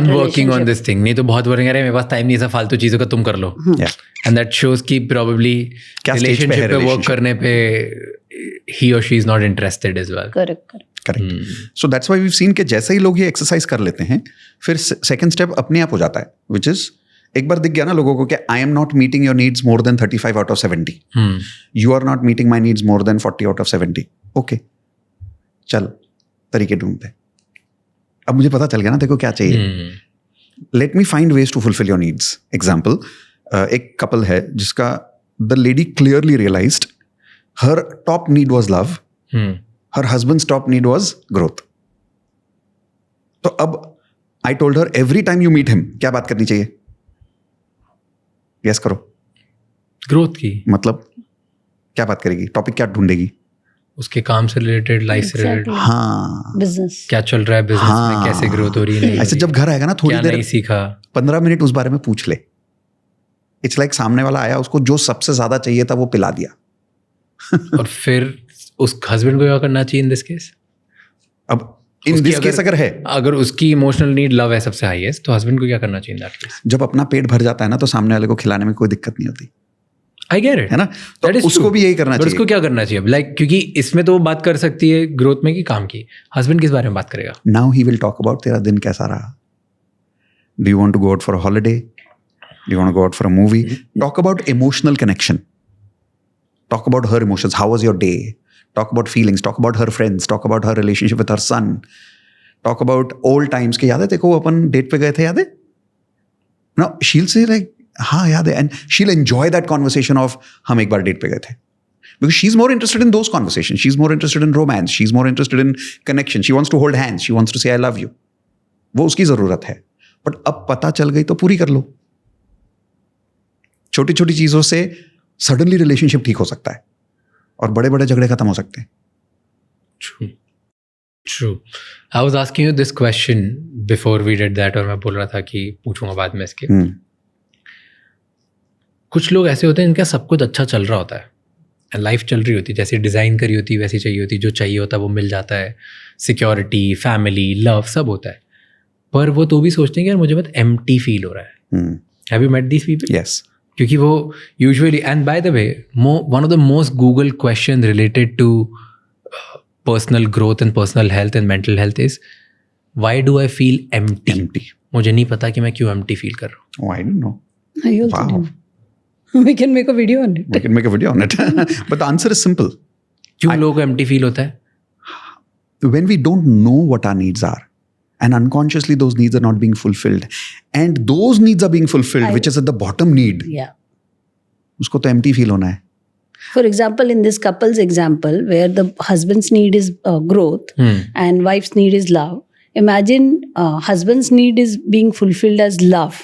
on this thing. नहीं तो बहुत बोलेंगे अरे मेरे पास टाइम नहीं है, फालतू चीज़ों का तुम कर लो। Yeah. And that shows कि probably relationship पे work करने पे he or she is not interested as well. Correct. So that's why we've seen कि जैसे ही लोग ये एक्सरसाइज कर लेते हैं, फिर सेकंड स्टेप अपने आप हो जाता है, which is एक बार दिख गया ना लोगों को कि I am not meeting your needs more than 35 out of 70. You are not meeting my needs more than 40 out of 70. Okay, चल तरीके ढूंढते। अब मुझे पता चल गया ना देखो क्या चाहिए। Let me find ways to fulfil your needs. Example, एक कपल है जिसका the lady clearly realised her top need was love, her husband's top need was growth. तो अब I told her every time you meet him क्या बात करनी चाहिए? Yes करो। ग्रोथ की मतलब क्या बात करेगी? टॉपिक क्या ढूंढेगी? उसके काम से रिलेटेड, लाइफ से रिलेटेड, Exactly. हाँ Business. क्या चल रहा है बिजनेस में, हाँ। कैसे ग्रोथ हो रही है, नहीं हो ऐसे रही जब घर आएगा ना है, थोड़ी क्या देर नहीं सीखा। 15 मिनट उस बारे में पूछ ले. इट्स लाइक सामने वाला आया, उसको जो सबसे ज्यादा चाहिए था वो पिला दिया. और फिर उस हस्बैंड को क्या करना चाहिए इन दिस केस? अब इन उसकी दिस केस अगर है, अगर उसकी इमोशनल नीड लव है सबसे हाईएस्ट, तो हस्बैंड को क्या करना चाहिए इन दैट केस? जब अपना पेट भर जाता है ना तो सामने वाले को खिलाने में कोई दिक्कत नहीं होती, आई गेट इट, है ना. तो That is उसको true. भी यही करना बट चाहिए. उसको क्या करना चाहिए? लाइक क्योंकि इसमें तो वो बात कर सकती है ग्रोथ में कि काम की, हस्बैंड किस बारे में बात करेगा? Now he will talk about तेरा दिन कैसा रहा. Do you want to go out for a holiday? Do you want to go out for a movie? Talk about emotional connection. Talk about her emotions. How was your day? Talk about feelings. Talk about her friends. Talk about her relationship with her son. Talk about old times. के याद है तेको अपन date पे गए थे, याद है? No, she'll say like, हाँ याद है, and she'll enjoy that conversation of हम एक बार डेट पे गए थे. Because she's more interested in those conversations. She's more interested in romance. She's more interested in connection. She wants to hold hands. She wants to say I love you. वो उसकी जरूरत है. But अब पता चल गई तो पूरी कर लो. छोटी छोटी चीजों से सडनली रिलेशनशिप ठीक हो सकता है और बड़े बड़े झगड़े खत्म हो सकते हैं. True. True. I was asking you this question before we did that, और मैं बोल रहा था कि पूछूंगा बाद में इसके. कुछ लोग ऐसे होते हैं जिनका सब कुछ अच्छा चल रहा होता है, लाइफ चल रही होती है, जैसी डिज़ाइन करी होती है वैसी चाहिए होती है, जो चाहिए होता है वो मिल जाता है, सिक्योरिटी, फैमिली, लव सब होता है, पर वो तो भी सोचते हैं कि यार मुझे बहुत एम्प्टी फील हो रहा है. Have you met these people? Yes. क्योंकि वो usually, and by the way, one of the most Google question related to personal growth and personal health and mental health is why do I feel empty? मुझे नहीं पता कि मैं क्यों empty feel कर रहा हूँ. Oh, I don't know. I also Wow. don't. We can make a video on it. We can make a video on it. But the answer is simple. क्यों लोगों को एम्प्टी फील होता है? When we don't know what our needs are, and unconsciously those needs are not being fulfilled, and those needs are being fulfilled, which is at the bottom need, Yeah. उसको तो empty feel होना है. For example, in this couple's example, where the husband's need is growth and wife's need is love, imagine husband's need is being fulfilled as love,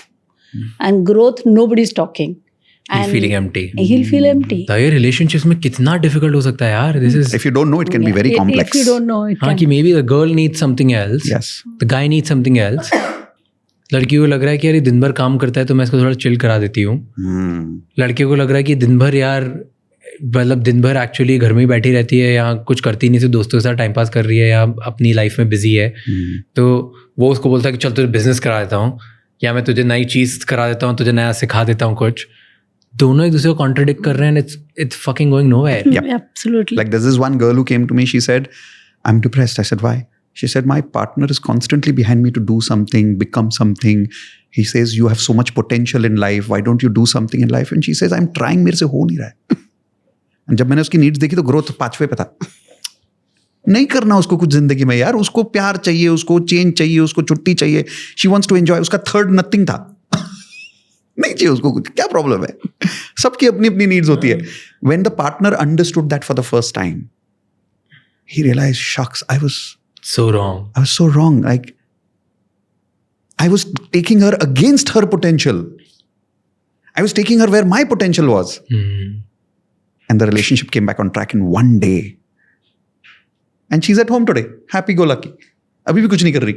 and growth nobody's talking. He's feeling empty. He'll feel empty. तो ये relationships में कितना difficult हो सकता है यार. This is If you don't know, it can be very complex. If you don't know, it हाँ can. कि maybe the girl needs something else, Yes. the guy needs something else. लड़की को लग रहा है कि यार ये दिन भर काम करता है तो मैं इसको थोड़ा चिल करा देती हूँ. लड़के को लग रहा है कि दिन भर यार, मतलब दिन भर एक्चुअली घर में ही बैठी रहती है या कुछ करती नहीं, सिर्फ दोस्तों के साथ टाइम पास कर रही है या अपनी लाइफ में बिजी है, तो वो उसको बोलता है कि चल तुझे बिजनेस करा देता हूँ या मैं तुझे नई चीज़ करा देता हूँ, तुझे नया सिखा देता हूँ कुछ. दोनों एक दूसरे को कॉन्ट्रडिक्ट कर रहे हैं. It's fucking going nowhere. Yep. Absolutely. Like there's this one girl who came to me. She said, "I'm depressed." I said, "Why?" She said, "My partner is constantly behind me to do something, become something. He says you have so much potential in life. Why don't you do something in life?" And she says, "I'm trying. मेरे से हो नहीं रहा है." And जब मैंने उसकी needs देखी तो ग्रोथ 5वें पे था. नहीं करना उसको कुछ जिंदगी में यार, उसको प्यार चाहिए, उसको चेंज चाहिए, उसको छुट्टी चाहिए. She wants to enjoy. उसका थर्ड नथिंग था. नहीं चाहिए उसको कुछ. क्या प्रॉब्लम है? सबकी अपनी अपनी नीड्स होती है. When the partner understood that for the first time, he realized, shucks, I was So wrong. so wrong. Like I was taking her against her potential. I was taking her where my potential was. And the relationship came back on track in one day. And she's at home today, happy go lucky. अभी भी कुछ नहीं कर रही.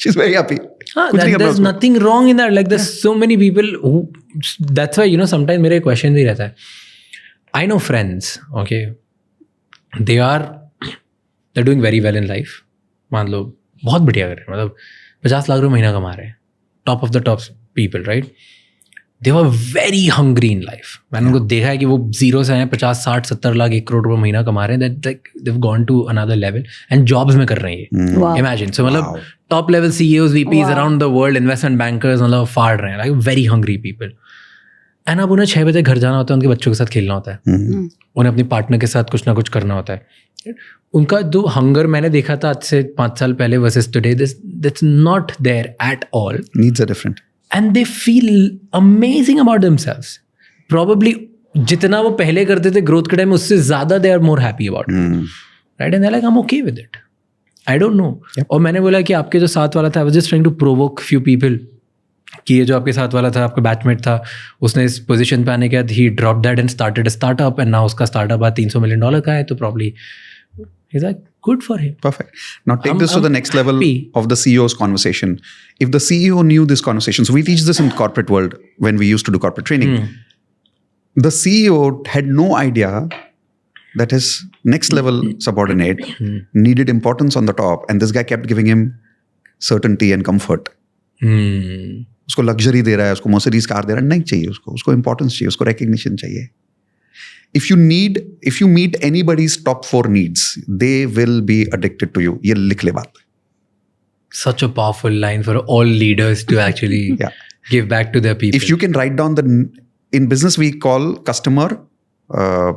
She's very happy. कुछ नहीं कर रहा There's उसको. nothing wrong in that. Like there's so many people who, that's why, you know, sometimes मेरे क्वेश्चन भी रहता है. I know friends, okay, they're doing very well in life. मान लो बहुत बढ़िया कर रहे हैं, मतलब 50 लाख रुपये महीना कमा रहे हैं, top of the top people, right? They were very hungry in life. मैंने उनको देखा है कि वो जीरो से आए 50, 60, 70 लाख 1 करोड़ रुपये महीना कमा रहे हैं. That like they have gone to another level and jobs में कर रहे हैं. Wow. इमेजिन. सो मतलब top level CEOs, VPs around the world, investment bankers, मतलब फाड़ रहे हैं, like very hungry people. And अब उन्हें 6 बजे घर जाना होता है, उनके बच्चों के साथ खेलना होता है, उन्हें अपनी पार्टनर के साथ कुछ ना कुछ करना होता है. उनका जो हंगर मैंने देखा था आज से 5 साल पहले versus today, that's not there at all. Needs are different. And they feel amazing about themselves. Probably जितना वो पहले करते थे ग्रोथ के टाइम, उससे ज़्यादा they are more happy about it. Right? And they're like, I'm okay with it. I don't know. और मैंने बोला कि आपके जो साथ वाला था, I was just trying to provoke few people, कि ये जो आपके साथ वाला था, आपका बैचमेट था, उसने इस पोजीशन पे आने के बाद he dropped that and started a startup, and now उसका startup आज $300 million का है, तो probably He's like, good for him. Perfect. Now take this to the next level happy. of the CEO's conversation. If the CEO knew this conversation, so we teach this in corporate world when we used to do corporate training. The CEO had no idea that his next level subordinate needed importance on the top, and this guy kept giving him certainty and comfort. उसको luxury दे रहा है, उसको Mercedes car दे रहा है, नहीं चाहिए उसको importance चाहिए, उसको recognition चाहिए. If you meet anybody's top 4 needs, they will be addicted to you. ये लिख ले बात. Such a powerful line for all leaders to actually give back to their people. If you can write down in business we call customer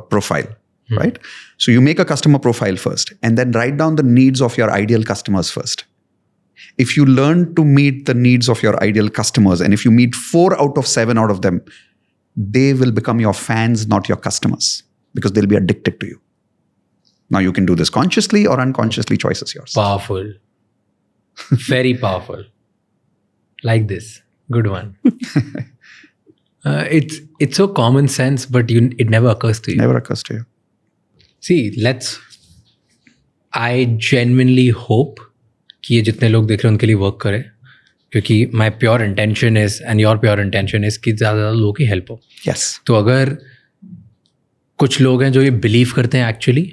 profile, right? So you make a customer profile first and then write down the needs of your ideal customers first. If you learn to meet the needs of your ideal customers, and if you meet 4 out of 7 out of them, they will become your fans, not your customers, because they'll be addicted to you. Now you can do this consciously or unconsciously, choice is yours. Powerful. Very powerful. Like this. Good one. It's so common sense, but it never occurs to you. Never occurs to you. See, I genuinely hope कि ये जितने लोग देख रहे हैं उनके लिए work करे, क्योंकि my pure intention is and your pure intention is कि ज़्यादा लोगों की हेल्प हो. Yes. तो अगर कुछ लोग हैं जो ये बिलीव करते हैं actually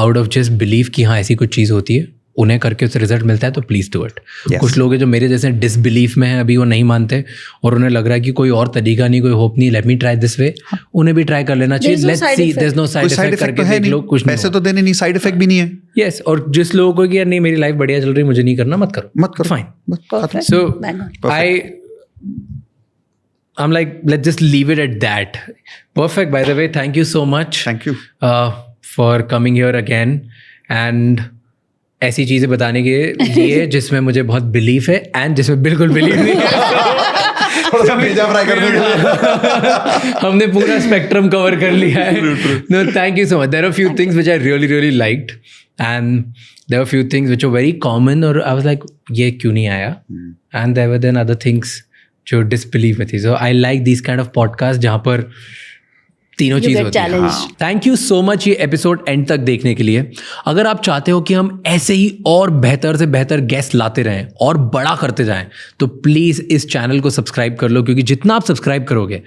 out of just believe कि हाँ ऐसी कुछ चीज़ होती है, उन्हें करके उससे रिजल्ट मिलता है, तो प्लीज़ डू इट. कुछ लोग हैं जो मेरे जैसे डिसबिलीफ में हैं, अभी वो नहीं मानते और उन्हें लग रहा है कि कोई और तरीका नहीं, कोई होप नहीं, let me try this way. उन्हें भी ट्राई कर लेना चाहिए. Let's see, there is no side effect करके देख लो, कुछ नहीं. पैसे तो देने नहीं, साइड इफेक्ट भी नहीं है. यस. और जिस लोगों को कि यार नहीं मेरी लाइफ बढ़िया चल रही, मुझे नहीं करना, मत करो. Fine. So I'm like, let's just leave it at that. Perfect. By the way, thank you so much. Thank you for coming here again and ऐसी चीजें बताने के लिए जिसमें मुझे बहुत बिलीफ है एंड जिसमें बिल्कुल बिलीफ नहीं है. थोड़ा भेजा फ्राई करने के लिए हमने पूरा स्पेक्ट्रम कवर कर लिया है. No, thank you so much. There are a few things which I really liked and there were a few things which were very common और I was like ये क्यों नहीं आया, and there were then other things जो disbelieve में थी. So I like these kind of podcasts जहाँ पर तीनों चीज़ होती है. थैंक यू सो मच ये एपिसोड एंड तक देखने के लिए. अगर आप चाहते हो कि हम ऐसे ही और बेहतर से बेहतर गेस्ट लाते रहें और बड़ा करते जाएं, तो प्लीज़ इस चैनल को सब्सक्राइब कर लो, क्योंकि जितना आप सब्सक्राइब करोगे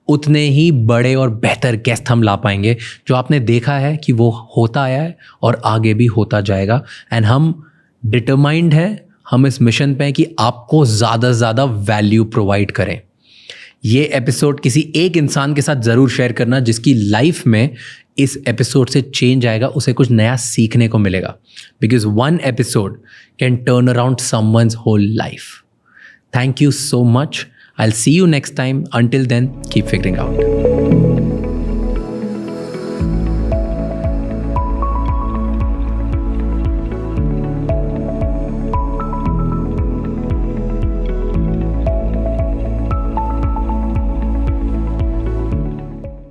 उतने ही बड़े और बेहतर गेस्ट हम ला पाएंगे. जो आपने देखा है कि वो होता आया है और आगे भी होता जाएगा. एंड हम डिटरमाइंड हैं, हम इस मिशन पे हैं कि आपको ज़्यादा से ज़्यादा वैल्यू प्रोवाइड करें. ये एपिसोड किसी एक इंसान के साथ ज़रूर शेयर करना जिसकी लाइफ में इस एपिसोड से चेंज आएगा, उसे कुछ नया सीखने को मिलेगा. Because 1 episode can turn around someone's whole life. Thank you so much. I'll see you next time. Until then, keep figuring out.